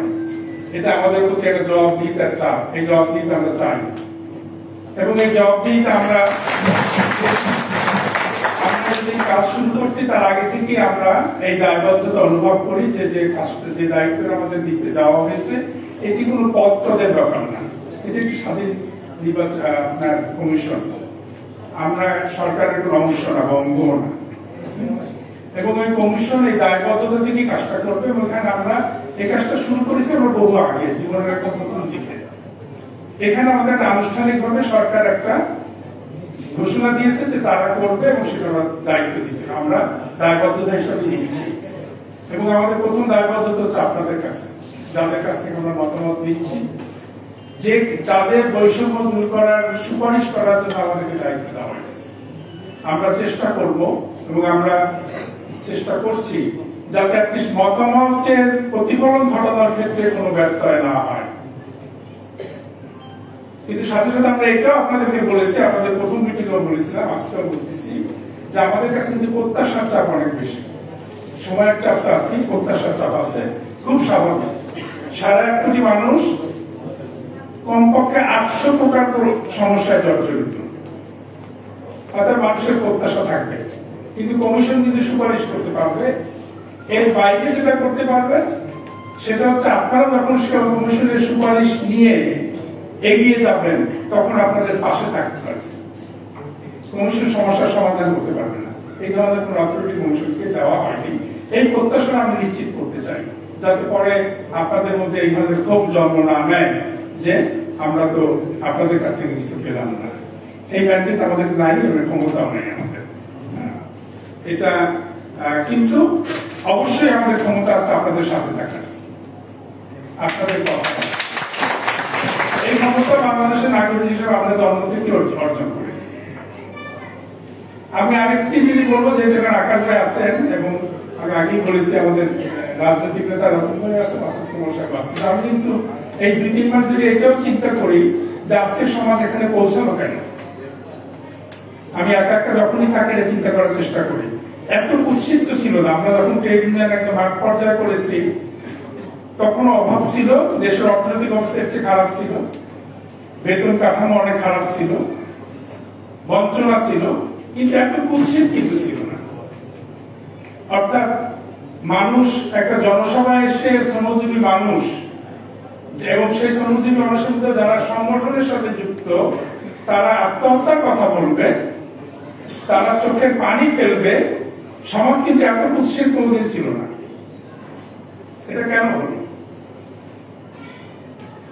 এটা আমাদের প্রতি একটা জবাবদিহিতার চাপ। এই জবাবদিহিতা আমরা চাই এবং এই জবাবদিহিতা আমরা যদি কাজ শুরু করছি তার আগে থেকে আমরা এই দায়বদ্ধতা অনুভব করি যে যে দায়িত্ব আমাদের দিতে দেওয়া হয়েছে এটি কোনো পদদের ব্যাপার না, এটি একটি স্বাধীন নির্বাচন আপনার কমিশন, আমরা সরকারের কোনো অংশ না বা অঙ্গ না, এবং ওই কমিশন এই দায়বদ্ধতা থেকে কাজটা করবে এবং এখানে আমরা এই কাজটা শুরু করেছি আমরা বহু আগে জীবনের একটা প্রথম দিকে। এখানে আমাদের আনুষ্ঠানিকভাবে সরকার একটা ঘোষণা দিয়েছে যে তারা করবে এবং সেটা দায়িত্ব দিতে আমরা দায়বদ্ধতা হিসাবে নিচ্ছি এবং আমাদের প্রথম দায়বদ্ধতা হচ্ছে আপনাদের কাছে, যাদের কাছ থেকে আমরা মতামত নিচ্ছি, যে যাদের বৈষম্য দূর করার সুপারিশ করার জন্য আমাদেরকে দায়িত্ব দেওয়া হয়েছে। আমরা চেষ্টা করব এবং আমরা চেষ্টা করছি যাতে মতামতের প্রতিফলন ঘটানোর ক্ষেত্রে কোনো ব্যত্যয় না হয়। কিন্তু সাথে সাথে আমরা এটাও আপনাদেরকে বলেছি, আপনাদের প্রথম মিটিংও বলেছিলাম, আজকেও বলতেছি যে আমাদের কাছে কিন্তু প্রত্যাশার চাপ অনেক বেশি, সময়ের চাপটা আছে, প্রত্যাশার চাপ আছে, খুব স্বাভাবিক। 1.5 কোটি মানুষ কমপক্ষে 800 প্রকার সমস্যায় জর্জরিত, তাদের মানুষের প্রত্যাশা থাকবে। কিন্তু কমিশন যদি সুপারিশ করতে পারবে, এর বাইরে যেটা করতে পারবে সেটা হচ্ছে আপনারা যখন কমিশনের সুপারিশ নিয়ে এগিয়ে যাবেন তখন আপনাদের পাশে থাকতে পারবে, কমিশন সমস্যার সমাধান করতে পারবে না। এই ধরনের কোন অথরিটি কমিশনকে দেওয়া হয়নি। এই প্রত্যাশা আমি নিশ্চিত করতে চাই, যাতে পরে আপনাদের মধ্যে এই ধরনের ক্ষোভ জন্ম না নেয় যে আমরা তো আপনাদের কাছ থেকে কিছু পেলাম না। এই ম্যান্ডেট আমাদের নাই, ক্ষমতাও নেই আমাদের। এটা কিন্তু অবশ্যই আমাদের ক্ষমতা আছে আপনাদের সাথে থাকার, আপনাদের কথা। এই ক্ষমতা বাংলাদেশের নাগরিক হিসেবে আমরা জন্ম থেকে অর্জন করেছি। আমি আরেকটি জিনিস বলবো, যেহেতু এখানে আকাশ ভাই আছেন এবং আমি আগেই বলেছি আমাদের রাজনৈতিক নেতা রতন ভাই আছে, মাসুদ কুমার সাহেব আছে, আমি কিন্তু এই 2-3 মাস ধরে এটাও চিন্তা করি যে আজকের সমাজ এখানে পৌঁছানো কেন। আমি একা যখনই থাকে এটা চিন্তা করার চেষ্টা করি। এত কুৎসিত ছিল না, আমরা যখন ট্রেড ইউনিয়ন একটা মাঠ পর্যায়ে করেছি তখন অভাব ছিল, দেশের অর্থনৈতিক অবস্থা এর চেয়ে খারাপ ছিল, বেতন কাঠামো অনেক খারাপ ছিল, বঞ্চনা ছিল, কিন্তু এত কুৎসিত কিন্তু ছিল না। অর্থাৎ মানুষ একটা জনসভায় এসে শ্রমজীবী মানুষ এবং সেই শ্রমজীবী মানুষের মধ্যে যারা সংগঠনের সাথে যুক্ত তারা আত্মহত্যার কথা বলবে, তারা চোখের পানি ফেলবে, সমাজ কিন্তু এত কুৎসিত কোনদিন ছিল না। এটা কেন হলো?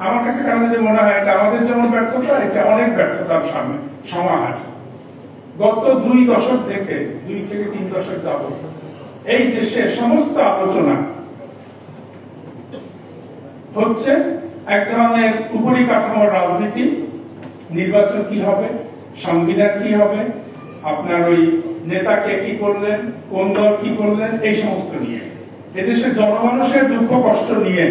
আমার কাছে কেন যদি মনে হয় এটা আমাদের যেমন ব্যর্থতা, এটা অনেক ব্যর্থতার সামনে সমাহার। গত 2 দশক থেকে 2 থেকে 3 দশক যাবত এই দেশের সমস্ত আলোচনা হচ্ছে এক ধরনের উপরিকাঠামোর রাজনীতি, নির্বাচন কি হবে, সংবিধান কি হবে, আপনার ওই নেতাকে কি করলেন, কোন দল কি করলেন, এই সমস্ত নিয়ে এদেশের জনমানুষের দুঃখ কষ্ট নিয়ে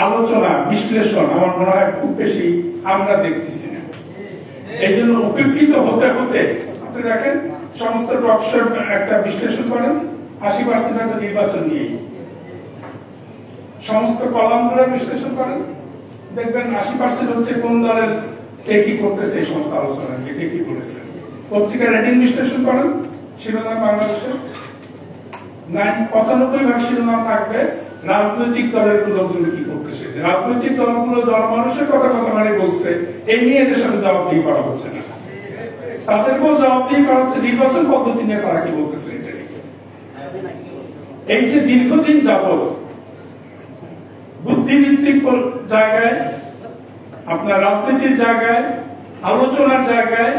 আলোচনা বিশ্লেষণ আমার মনে হয় খুব বেশি আমরা দেখতেছি না। এই জন্য উপেক্ষিত হতে হতে আপনি দেখেন সমস্ত টকশোর একটা বিশ্লেষণ করেন, 80% হয়তো নির্বাচন নিয়েই। সমস্ত কলামগুলো বিশ্লেষণ করেন, দেখবেন 80% হচ্ছে কোন দলের কে কি করতেছে, এই সমস্ত আলোচনা নিয়ে কে কি করেছে। পত্রিকা রেটিং বিশ্লেষণ করেন, শিরোনাম বাংলাদেশের 95% শিরোনাম থাকবে রাজনৈতিক দলের লোকজন কি করতেছে, রাজনৈতিক দলগুলো জনমানুষের কথা মানে বলছে, এই নিয়ে এদের সাথে জবাবদিহি করা হচ্ছে না। তাদেরকেও জবাবদিহি করা হচ্ছে নির্বাচন পদ্ধতি নিয়ে তারা কি বলতেছে। এই যে দীর্ঘদিন যাবত বুদ্ধিভিত্তিক জায়গায়, আপনার রাজনীতির জায়গায়, আলোচনার জায়গায়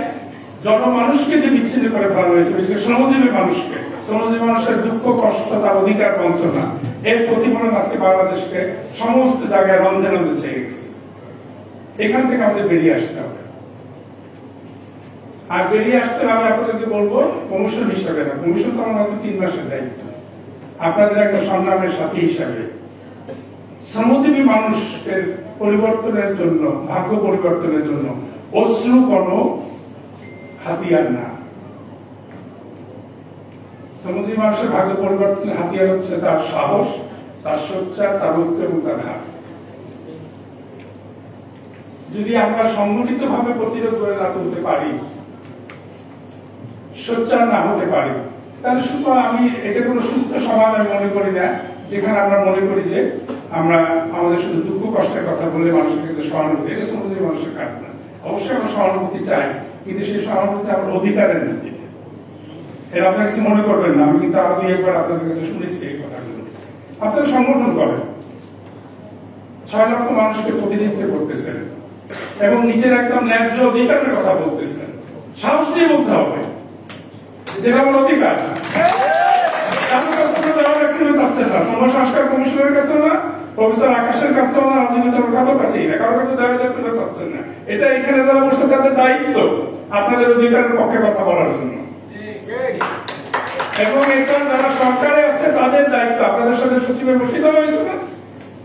জনমানুষকে যে বিচ্ছিন্ন করে ফেলা হয়েছে, বিশেষ শ্রমজীবী মানুষকে, শ্রমজীবী মানুষের দুঃখ কষ্ট, তার অধিকার বঞ্চনা, এর প্রতিফলন আজকে বাংলাদেশকে সমস্ত জায়গায় রন্ধে রন্ধে ছেড়ে গেছে। এখান থেকে আমাদের বেরিয়ে আসতে হবে। আর বেরিয়ে আসতে আমি আপনাদেরকে বলবো, কমিশন হিসাবে না, কমিশন তো আমার হয়তো 3 মাসের দায়িত্ব, আপনাদের একটা সংগ্রামের সাথী হিসাবে শ্রমজীবী মানুষের পরিবর্তনের জন্য, ভাগ্য পরিবর্তনের জন্য অশ্রু কোনো হাতিয়ার না। শ্রমজীবী মানুষের ভাগ্য পরিবর্তনের হাতিয়ার হচ্ছে তার সাহস, তার সোচ্চার, তার ঐক্য এবং তার হাত। যদি আমরা সংগঠিত ভাবে প্রতিরোধ করে না তুলতে পারি, সোচ্চার না হতে পারি, তাহলে শুধু আমি এটা কোনো সুস্থ সমাজ আমি মনে করি না, যেখানে আমরা মনে করি যে আমরা আমাদের শুধু দুঃখ কষ্টের কথা বলে মানুষের কাছে সহানুভূতি, এটা সমাজের মানুষের কাজ না। অবশ্যই আমরা সহানুভূতি চাই, কিন্তু সেই সহানুভূতি আমার অধিকারের ভিত্তিতে। এর আপনার কাছে মনে করবেন না, আমি কিন্তু আরো একবার আপনাদের কাছে শুনেছি এই কথাগুলো। আপনারা সংগঠন করেন, 6 লক্ষ মানুষকে প্রতিনিধিত্ব করতেছেন এবং নিজের একদম ন্যায্য অধিকারের কথা বলতেছেন। সাহস দিয়ে বলতে হবে যেটা আমার অধিকার। সংস্কার কমিশনের কাছে না, প্রফেসর আকাশের কাছেও না, রাজনীতির কারোর কাছেই না, কারোর কাছে দাবি করতে চাচ্ছেন না। এটা এখানে যারা বসে তাদের দায়িত্ব আপনাদের অধিকারের পক্ষে কথা বলার জন্য, এবং এটা যারা সরকারে আছে তাদের দায়িত্ব। আপনাদের সাথে সচিবের বসে দেওয়া হয়েছে না,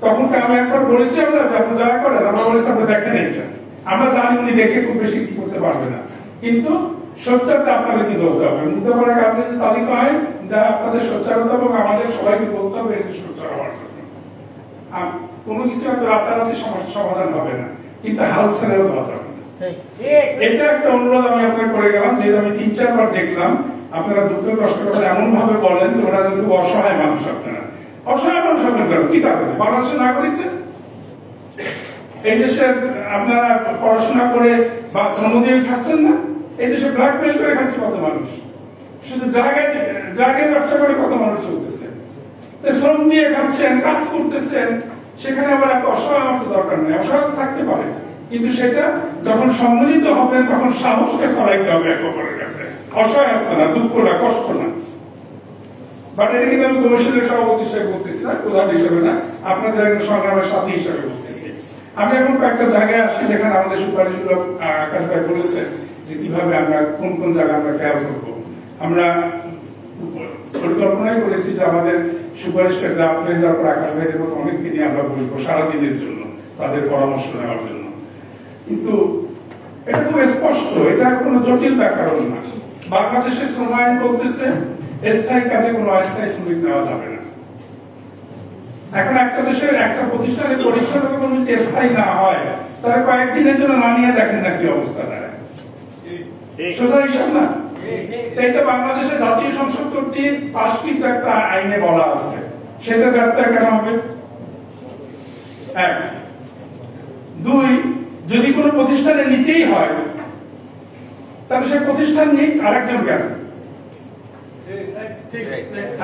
তখন আমি একবার বলেছি আমরা যে আপনি দয়া করেন, আমরা বলেছি আপনি দেখেন এটা, আমরা জানি উনি দেখে খুব বেশি কিছু করতে পারবে না, কিন্তু সোচ্চারটা আপনাদের কি বলতে হবে। মুক্ত করার কাজে যদি তালিকা হয় যা আপনাদের সোচ্চারতা এবং আমাদের সবাইকে বলতে হবে সোচ্চার হওয়ার জন্য। কোনো কিছু এত রাতারাতি সমাধান হবে না, কিন্তু হাল ছেড়েও দেওয়া যাবে না। এটা একটা অনুরোধ আমি আপনাকে করে গেলাম, যেহেতু আমি 3-4 বার দেখলাম আপনারা দুঃখের কষ্ট কথা এমন ভাবে বলেন যে ওরা কিন্তু অসহায় মানুষ। আপনারা অসহায় মানুষ হবেন কেন? কি কারণে? বাংলাদেশের নাগরিকদের এই দেশে আপনারা পড়াশোনা করে বা শ্রম দিয়ে খাচ্ছেন না, এই দেশে ব্ল্যাকমেইল করে খাচ্ছে কত মানুষ, শুধু ড্রাগের ব্যবসা করে কত মানুষ চলতেছে। শ্রম দিয়ে খাচ্ছেন, কাজ করতেছেন, সেখানে আবার এত অসহায় হওয়ার দরকার নেই। অসহায় থাকতে পারে, কিন্তু সেটা যখন সম্মিলিত হবেন তখন সাহসকে ছড়াইতে হবে এক অপরের কাছে। অসহায় না, দুঃখ না, কষ্ট না। বাট এটা কিন্তু আমি কমিশনের সভাপতি হিসেবে বলতেছি না, প্রধান হিসেবে না, আপনাদের একজন সংগ্রামের সাথী হিসেবে বলতেছি। আমি এখন কয়েকটা জায়গায় আসি যেখানে আমাদের সুপারিশগুলো আকাশ ভাই বলেছে যে কিভাবে আমরা কোন কোন জায়গা আমরা খেয়াল করবো। আমরা পরিকল্পনাই করেছি যে আমাদের সুপারিশটা ড্রাফট হয়ে যাওয়ার পর আকাশ ভাইদের মতো অনেককে নিয়ে আমরা বলবো সারাদিনের জন্য, তাদের পরামর্শ নেওয়ার জন্য। কিন্তু এটা খুব স্পষ্ট, এটা কোনো জটিল ব্যাকরণ না। বাংলাদেশের শ্রম আইন বলতেছে স্থায়ী কাজে কোনো অস্থায়ী শ্রমিক নেওয়া যাবে না। এখন একটা দেশের একটা প্রতিষ্ঠানের পরিচ্ছন্ন কোনো স্থায়ী না হয়, তারা কয়েকদিনের জন্য না নিয়ে দেখেন না কি অবস্থা দাঁড়ায়। সোজা হিসাব না। এটা বাংলাদেশের জাতীয় সংসদ কর্তৃক পাশকৃত একটা আইনে বলা আছে, সেটা ব্যর্থ কেন হবে? 1, 2, যদি কোনো প্রতিষ্ঠানে নিতেই হয় তাহলে সে প্রতিষ্ঠান নিক, আরেকজন কেন?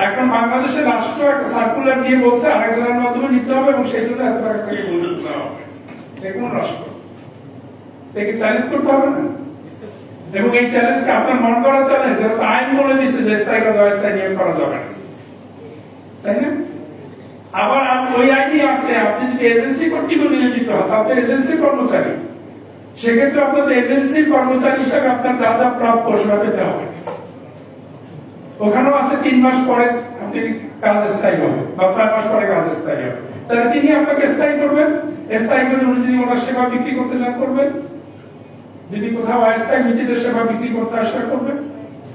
এখন বাংলাদেশের রাষ্ট্র একটা সার্কুলার দিয়ে বলছে আরেকজনের মাধ্যমে নিতে হবে এবং সেই জন্য এত টাকা থেকে মঞ্জুর করা হবে। কোন রাষ্ট্র একে চ্যালেঞ্জ করতে হবে না? এবং এই চ্যালেঞ্জকে আপনার মন করা চ্যালেঞ্জ, আইন বলে দিচ্ছে যে স্থায়ী কাজ অস্থায়ী নিয়োগ করা যাবে না, তাই না? আবার ওই আইনই আছে আপনি যদি এজেন্সি কর্তৃক নিয়োজিত হন তাহলে এজেন্সির কর্মচারী, সেক্ষেত্রে আপনাদের এজেন্সির কর্মচারী হিসাবে আপনার যা যা প্রাপ্য সেটা পেতে হবে। ওখানেও আছে 3 মাস পরে আপনি কাজ স্থায়ী হবে বা 6 মাস পরে কাজ স্থায়ী হবে, তাহলে তিনি আপনাকে স্থায়ী করবেন। স্থায়ী করে উনি যদি ওনার সেবা বিক্রি করতে চান করবেন, যদি কোথাও অস্থায়ী ভিত্তিতে সেবা বিক্রি করতে আসা করবেন,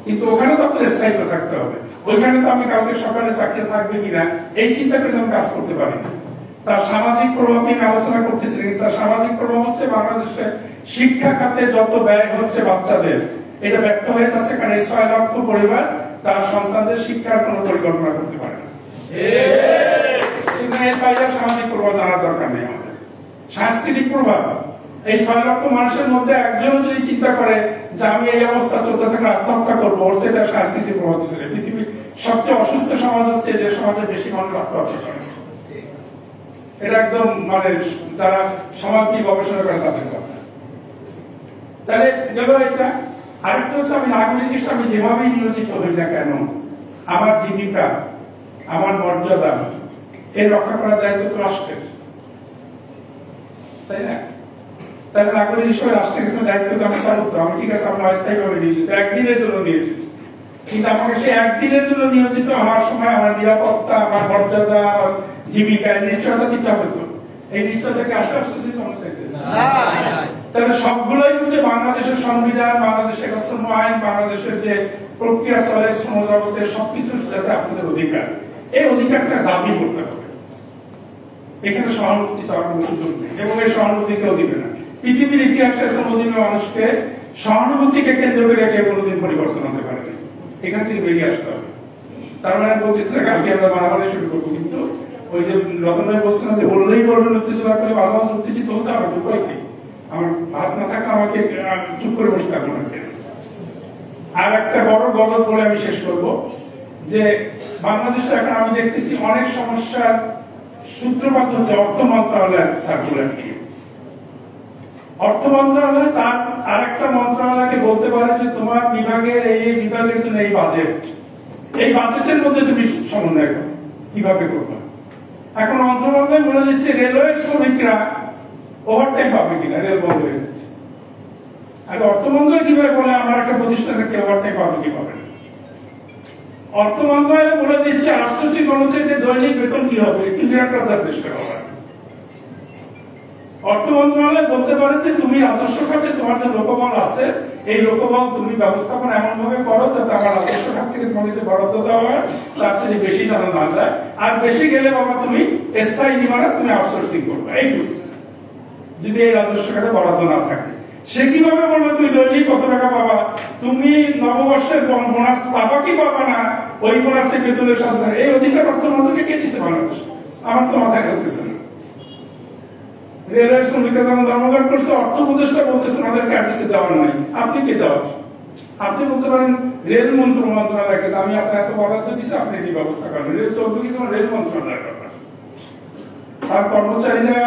কিন্তু ওখানে তো আপনার স্থায়িত্ব থাকতে হবে। ওইখানে তো আমি কাউকে সকালে চাকরি থাকবে কিনা এই চিন্তা করে আমি কাজ করতে পারি না। তার সামাজিক প্রভাব নিয়ে আলোচনা করতেছিলেন, কিন্তু তার সামাজিক প্রভাব হচ্ছে বাংলাদেশে শিক্ষা খাতে যত ব্যয় হচ্ছে বাচ্চাদের, এটা ব্যর্থ হয়ে যাচ্ছে কারণ এই 6 লক্ষ পরিবার তার সন্তানদের শিক্ষার কোনো পরিকল্পনা করতে পারে না। এর বাইরে সামাজিক প্রভাব জানার দরকার নেই আমাদের। সাংস্কৃতিক প্রভাব, এই 6 লক্ষ মানুষের মধ্যে একজন যদি চিন্তা করে যে আমি এই অবস্থা চলতে থাকলে আত্মহত্যা করবো, ওর সেটা সাংস্কৃতিক প্রভাব ছিল। পৃথিবীর সবচেয়ে অসুস্থ সমাজ হচ্ছে যে সমাজে বেশি মানুষ আত্মহত্যা করে। এটা একদম মানে যারা সমাজ নিয়ে গবেষণা করে তাদের কথা। তাহলে গেল এটা। আরেকটা হচ্ছে আমি নাগরিক হিসাবে যেভাবেই নিয়োজিত হই না কেন, আমার জীবিকা, আমার মর্যাদা এর রক্ষা করার দায়িত্ব তো রাষ্ট্রের, তাই না? তাহলে নাগরিক হিসেবে রাষ্ট্রের কাছে দায়িত্ব তো আমি পালন করবো। আমি ঠিক আছে আমরা অস্থায়ীভাবে নিয়োজিত, একদিনের জন্য নিয়োজিত, কিন্তু আমাকে সেই একদিনের জন্য নিয়োজিত হওয়ার সময় আমার নিরাপত্তা, আমার মর্যাদা, আমার জীবিকা নিশ্চয়তা দিতে হবে। তো এই নিশ্চয়তাকে আস্তে আস্তে তাহলে সবগুলোই হচ্ছে বাংলাদেশের সংবিধান, বাংলাদেশের শ্রম আইন, বাংলাদেশের যে প্রক্রিয়া চলে শ্রম জগতের সবকিছুর সাথে আপনাদের অধিকার, এই অধিকারটা দাবি করতে হবে। এখানে সহানুভূতি চাওয়ার কোনো সুযোগ নেই এবং এই সহানুভূতি কেউ দিবে না। পৃথিবীর ইতিহাসে শ্রমজীবী মানুষকে সহানুভূতিকে কেন্দ্র করে কেউ কোনোদিন পরিবর্তন হতে পারেনি। এখান থেকে বেরিয়ে আসতে হবে। তার মানে বলতেছি না কালকে আমরা মারামারি শুরু করবো, কিন্তু ওই যে রতন ভাই বলছিলাম যে বললেই বলবেন উত্তেজনা করে ভালোবাসা উত্তেজিত হতে হবে, উপায় কি? আমার ভাত না থাকলে আমাকে চুপ করে বসে থাকবো না। আর একটা বড় গল্প বলে আমি শেষ করব যে বাংলাদেশে এখন আমি দেখতেছি অনেক সমস্যার সূত্রপাত হচ্ছে অর্থ মন্ত্রণালয়ের সার্কুলার নিয়ে। অর্থ মন্ত্রণালয় তার আরেকটা মন্ত্রণালয়কে বলতে পারে যে তোমার বিভাগের এই বিভাগের জন্য এই বাজেট, এই বাজেটের মধ্যে তুমি সমন্বয় করো, কিভাবে করবে? এখন মন্ত্রণালয় বলে দিচ্ছে রেলওয়ের শ্রমিকরা ওভারটাইম পাবে কিনা, রেল বন্ধ হয়ে যাচ্ছে। আর অর্থ মন্ত্রণালয় কিভাবে বলে আমার একটা প্রতিষ্ঠানে কেউ ওভারটাইম পাবে কি পাবে না? অর্থ মন্ত্রণালয় বলে দিচ্ছে আটষট্টি কর্মচারীদের দৈনিক বেতন কি হবে, কিন্তু একটা চেষ্টা করা। অর্থ মন্ত্রণালয় বলতে পারে যে তুমি রাজস্ব খাতে তোমার যে লোকবল আছে এই লোকবল তুমি ব্যবস্থাপনা এমন ভাবে করো যাতে আমার রাজস্ব খাত থেকে তোমাকে যে বরাদ্দ দেওয়া হয় তার চেয়ে বেশি যেন না যায়, আর বেশি গেলে বাবা তুমি স্থায়ী নিমানা তুমি আউটসোর্সিং করবে। এইটুকু যদি এই রাজস্ব খাতে বরাদ্দ না থাকে, সে কিভাবে বলবে তুমি দৈনিক কত টাকা পাবা, তুমি নববর্ষের বোনাস পাবা কি পাবা না, ওই বোনাসের বেতনের সাথে এই অধিকার অর্থ মন্ত্রকে কে দিচ্ছে বাংলাদেশ? আমার তো মাথায় খেলতেছে না। রেলের শ্রমিকরা যখন ধর্মঘট করছে অর্থ উপদেষ্টা বলতেছেন আমাদেরকে অ্যাড্রেসে দেওয়ার নাই, আপনি কে দেওয়ার? আপনি বলতে পারেন রেল মন্ত্রণালয়কে আমি আপনার এত বরাদ্দ দিচ্ছি আপনি এই ব্যবস্থা করেন। রেল চলতে কিছু রেল মন্ত্রণালয়ের ব্যাপার। তার কর্মচারীরা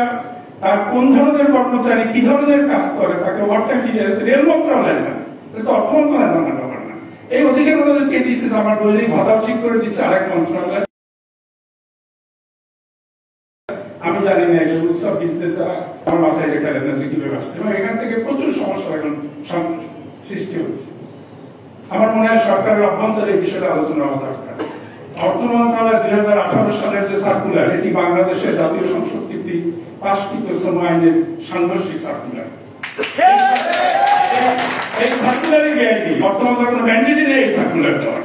তার কোন ধরনের কর্মচারী কি ধরনের কাজ করে তাকে ওভারটাইম দিয়ে রেল মন্ত্রণালয় জানে, এটা তো অর্থ মন্ত্রণালয় জানার ব্যাপার না। এই অধিকার ওনাদের কে দিচ্ছে যে আমার দৈনিক ভাতা ঠিক করে দিচ্ছে আরেক মন্ত্রণালয়? আমি জানি না এটা উৎসব বিজনেস যারা আমার মাথায় রেখে আছে কিভাবে আসছে এবং এখান থেকে প্রচুর সমস্যা এখন সৃষ্টি হচ্ছে। আমার মনে হয় সরকারের অভ্যন্তরে এই বিষয়টা আলোচনা হওয়া দরকার। অর্থ মন্ত্রণালয় 2018 সালের যে সার্কুলার, এটি বাংলাদেশের জাতীয় সংস্কৃতি পাশকৃত শ্রম আইনের সাংঘর্ষিক সার্কুলার। এই সার্কুলারই গ্যারান্টি, অর্থ মন্ত্রণালয় ম্যান্ডেটই নেই এই সার্কুলার দেওয়ার।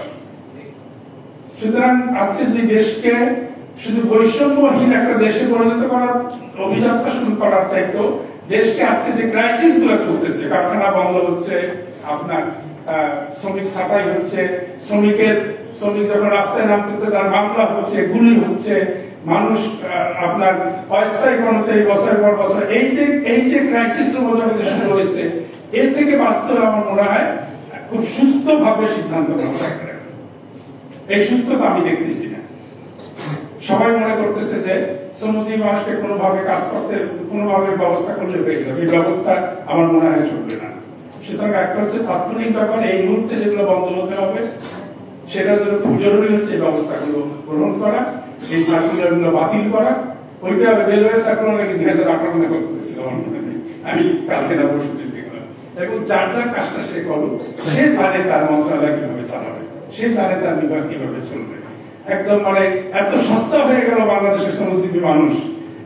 সুতরাং আজকে যদি দেশকে শুধু বৈষম্যহীন একটা দেশে পরিণত করার অভিযাত্রা শুরু করার চাইতো, দেশকে আজকে যে ক্রাইসিস গুলো চলতেছে, কারখানা বন্ধ হচ্ছে, আপনার শ্রমিক ছাঁটাই হচ্ছে, শ্রমিক যখন রাস্তায় নামতে তার মামলা হচ্ছে, গুলি হচ্ছে, মানুষ আপনার অস্থায়ী কর্মচারী বছরের পর বছর এই যে ক্রাইসিস শুরু হয়েছে, এর থেকে বাঁচতে হলে আমার মনে হয় খুব সুস্থ ভাবে সিদ্ধান্ত নেওয়া দরকার। এই সুস্থতা আমি দেখতেছি না। সবাই মনে করতেছে যে শ্রমজীবী মানুষকে কোনোভাবে কাজ করতে কোনোভাবে ব্যবস্থা করলে হয়ে যাবে, এই ব্যবস্থা আমার মনে হয় চলবে না। সুতরাং একটা হচ্ছে তাৎক্ষণিক ব্যাপার, এই মুহূর্তে যেগুলো বন্ধ হতে হবে সেটার জন্য খুব জরুরি হচ্ছে এই ব্যবস্থাগুলো গ্রহণ করা, এই সার্কুলার গুলো বাতিল করা। ওইটা রেলওয়ে সার্কুলার নাকি 2018 করতেছিল আমার মনে নেই, আমি কালকে না পরশু দিন দেখলাম। এবং যার যার কাজটা সে করুক, সে জানে তার মন্ত্রণালয় কিভাবে চালাবে, সে জানে তার বিভাগ কিভাবে চলবে। একদম মানে এত সস্তা হয়ে গেল বাংলাদেশের শ্রমজীবী মানুষ,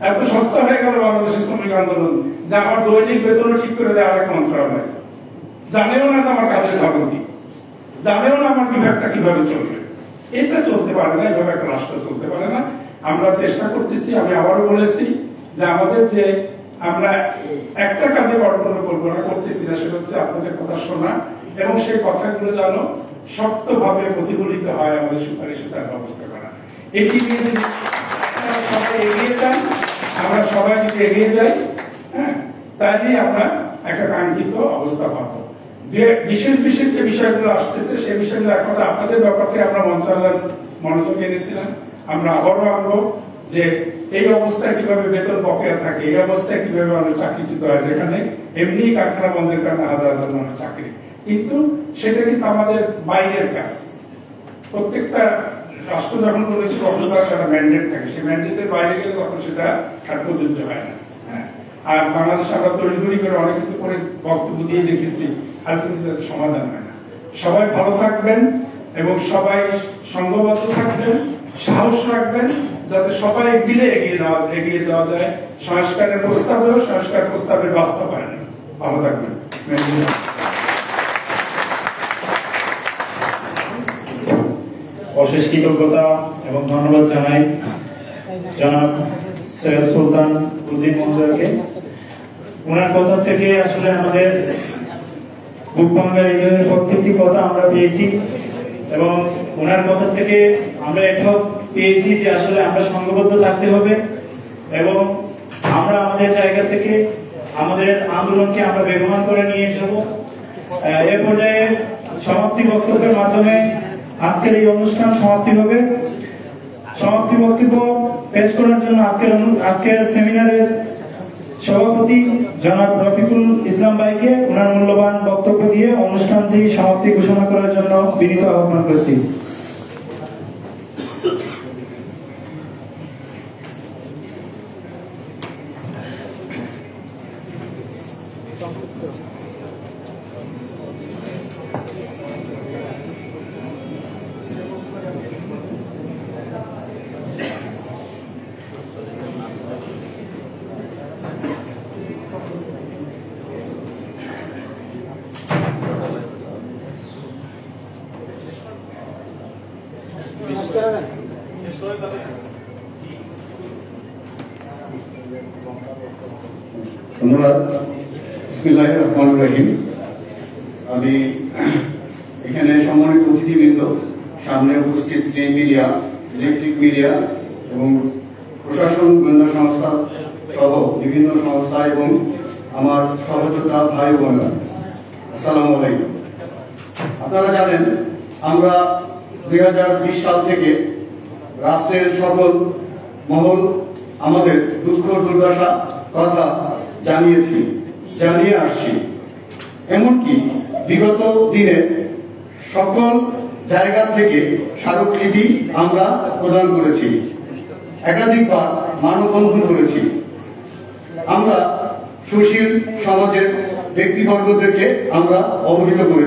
এত সস্তা হয়ে গেল বাংলাদেশের শ্রমিক আন্দোলন যে আমার দৈনিক বেতন ঠিক করে দেয় আরেক মন্ত্রণালয়। জানেও না যে আমার কাজের ভালো কি, জানেও না আমার বিভাগটা কিভাবে চলবে। এটা চলতে পারে না, এইভাবে একটা রাষ্ট্র চলতে পারে না। আমরা চেষ্টা করতেছি, আমি আবারও বলেছি যে আমাদের যে আমরা একটা কাজে কল্পনা করবো না, করতেছি না, সেটা হচ্ছে আপনাদের কথা শোনা এবং সেই কথাগুলো যেন শক্তভাবে প্রতিফলিত হয় আমাদের সুপারিশে তার ব্যবস্থা করা। এটি নিয়ে যদি সবাই এগিয়ে যান, আমরা সবাই যদি এগিয়ে যাই, হ্যাঁ, তাহলে আমরা একটা কাঙ্ক্ষিত অবস্থা পাবো। বিশেষ বিশেষ যে বিষয়গুলো আসতেছে সেই বিষয়গুলো এখন আপনাদের ব্যাপারকে আমরা মন্ত্রণালয়ের মনোযোগ এনেছিলাম। আমরা আবারও আনবো যে এই অবস্থায় কিভাবে বেতন বকেয়া থাকে, এই অবস্থায় কিভাবে মানুষ চাকরিচ্যুত হয়, যেখানে এমনি কারখানা বন্ধের কারণে হাজার হাজার মানুষ চাকরি, কিন্তু সেটা কিন্তু আমাদের বাইরের কাজ। প্রত্যেকটা রাষ্ট্র যখন করেছে তখন তার একটা ম্যান্ডেট থাকে, সেই ম্যান্ডেটের বাইরে গেলে তখন সেটা আর প্রযোজ্য হয় না। আর বাংলাদেশে আমরা তড়িঘড়ি করে অনেক কিছু করে বক্তব্য দিয়ে দেখেছি, আর কিন্তু সমাধান হয় না। সবাই ভালো থাকবেন এবং সবাই সংঘবদ্ধ থাকবেন, সাহস রাখবেন, যাতে সবাই মিলে এগিয়ে যাওয়া যায় সংস্কারের প্রস্তাবেও, সংস্কার প্রস্তাবের বাস্তবায়ন। ভালো থাকবেন। অশেষ কৃতজ্ঞতা এবং ধন্যবাদ জানাই জনাব সৈয়দ সুলতান উদ্দিন মঞ্জুরকে। ওনার কথা থেকে আসলে আমাদের বুকবাঙ্গা রিজনের প্রত্যেকটি কথা আমরা পেয়েছি এবং ওনার কথা থেকে আমরা এটাও পেয়েছি যে আসলে আমরা সংঘবদ্ধ থাকতে হবে এবং আমরা আমাদের জায়গা থেকে আমাদের আন্দোলনকে আমরা বেগবান করে নিয়ে যাব। এ পর্যায়ে সমাপ্তি বক্তব্যের মাধ্যমে আজকের এই অনুষ্ঠান সমাপ্তি হবে। সমাপ্তি বক্তব্য পেশ করার জন্য আজকের সেমিনারের সভাপতি জনাব রফিকুল ইসলাম ভাইকে ওনার মূল্যবান বক্তব্য দিয়ে অনুষ্ঠানটি সমাপ্তি ঘোষণা করার জন্য বিনীত আহ্বান করছি। ধন্যবাদ। বিসমিল্লাহির রহমানির রহিম। আমি এখানে সম্মানিত অতিথিবৃন্দ, সামনে উপস্থিত মিডিয়া, ইলেকট্রিক মিডিয়া এবং প্রশাসন, গোয়েন্দা সংস্থা সহ বিভিন্ন সংস্থা এবং আমার সহযোদ্ধা ভাই বোনেরা, আসসালামু আলাইকুম। আপনারা জানেন আমরা 2020 সাল থেকে রাষ্ট্রের সকল মহল আমাদের দুঃখ দুর্দশা কথা জানিয়ে আসছি। এমনকি বিগত দিনে সকল জায়গা থেকে স্মারকলিপি আমরা প্রদান করেছি, একাধিকবার মানববন্ধন করেছি। আমরা সুশীল সমাজের ব্যক্তিবর্গদেরকে আমরা অবহিত করেছি।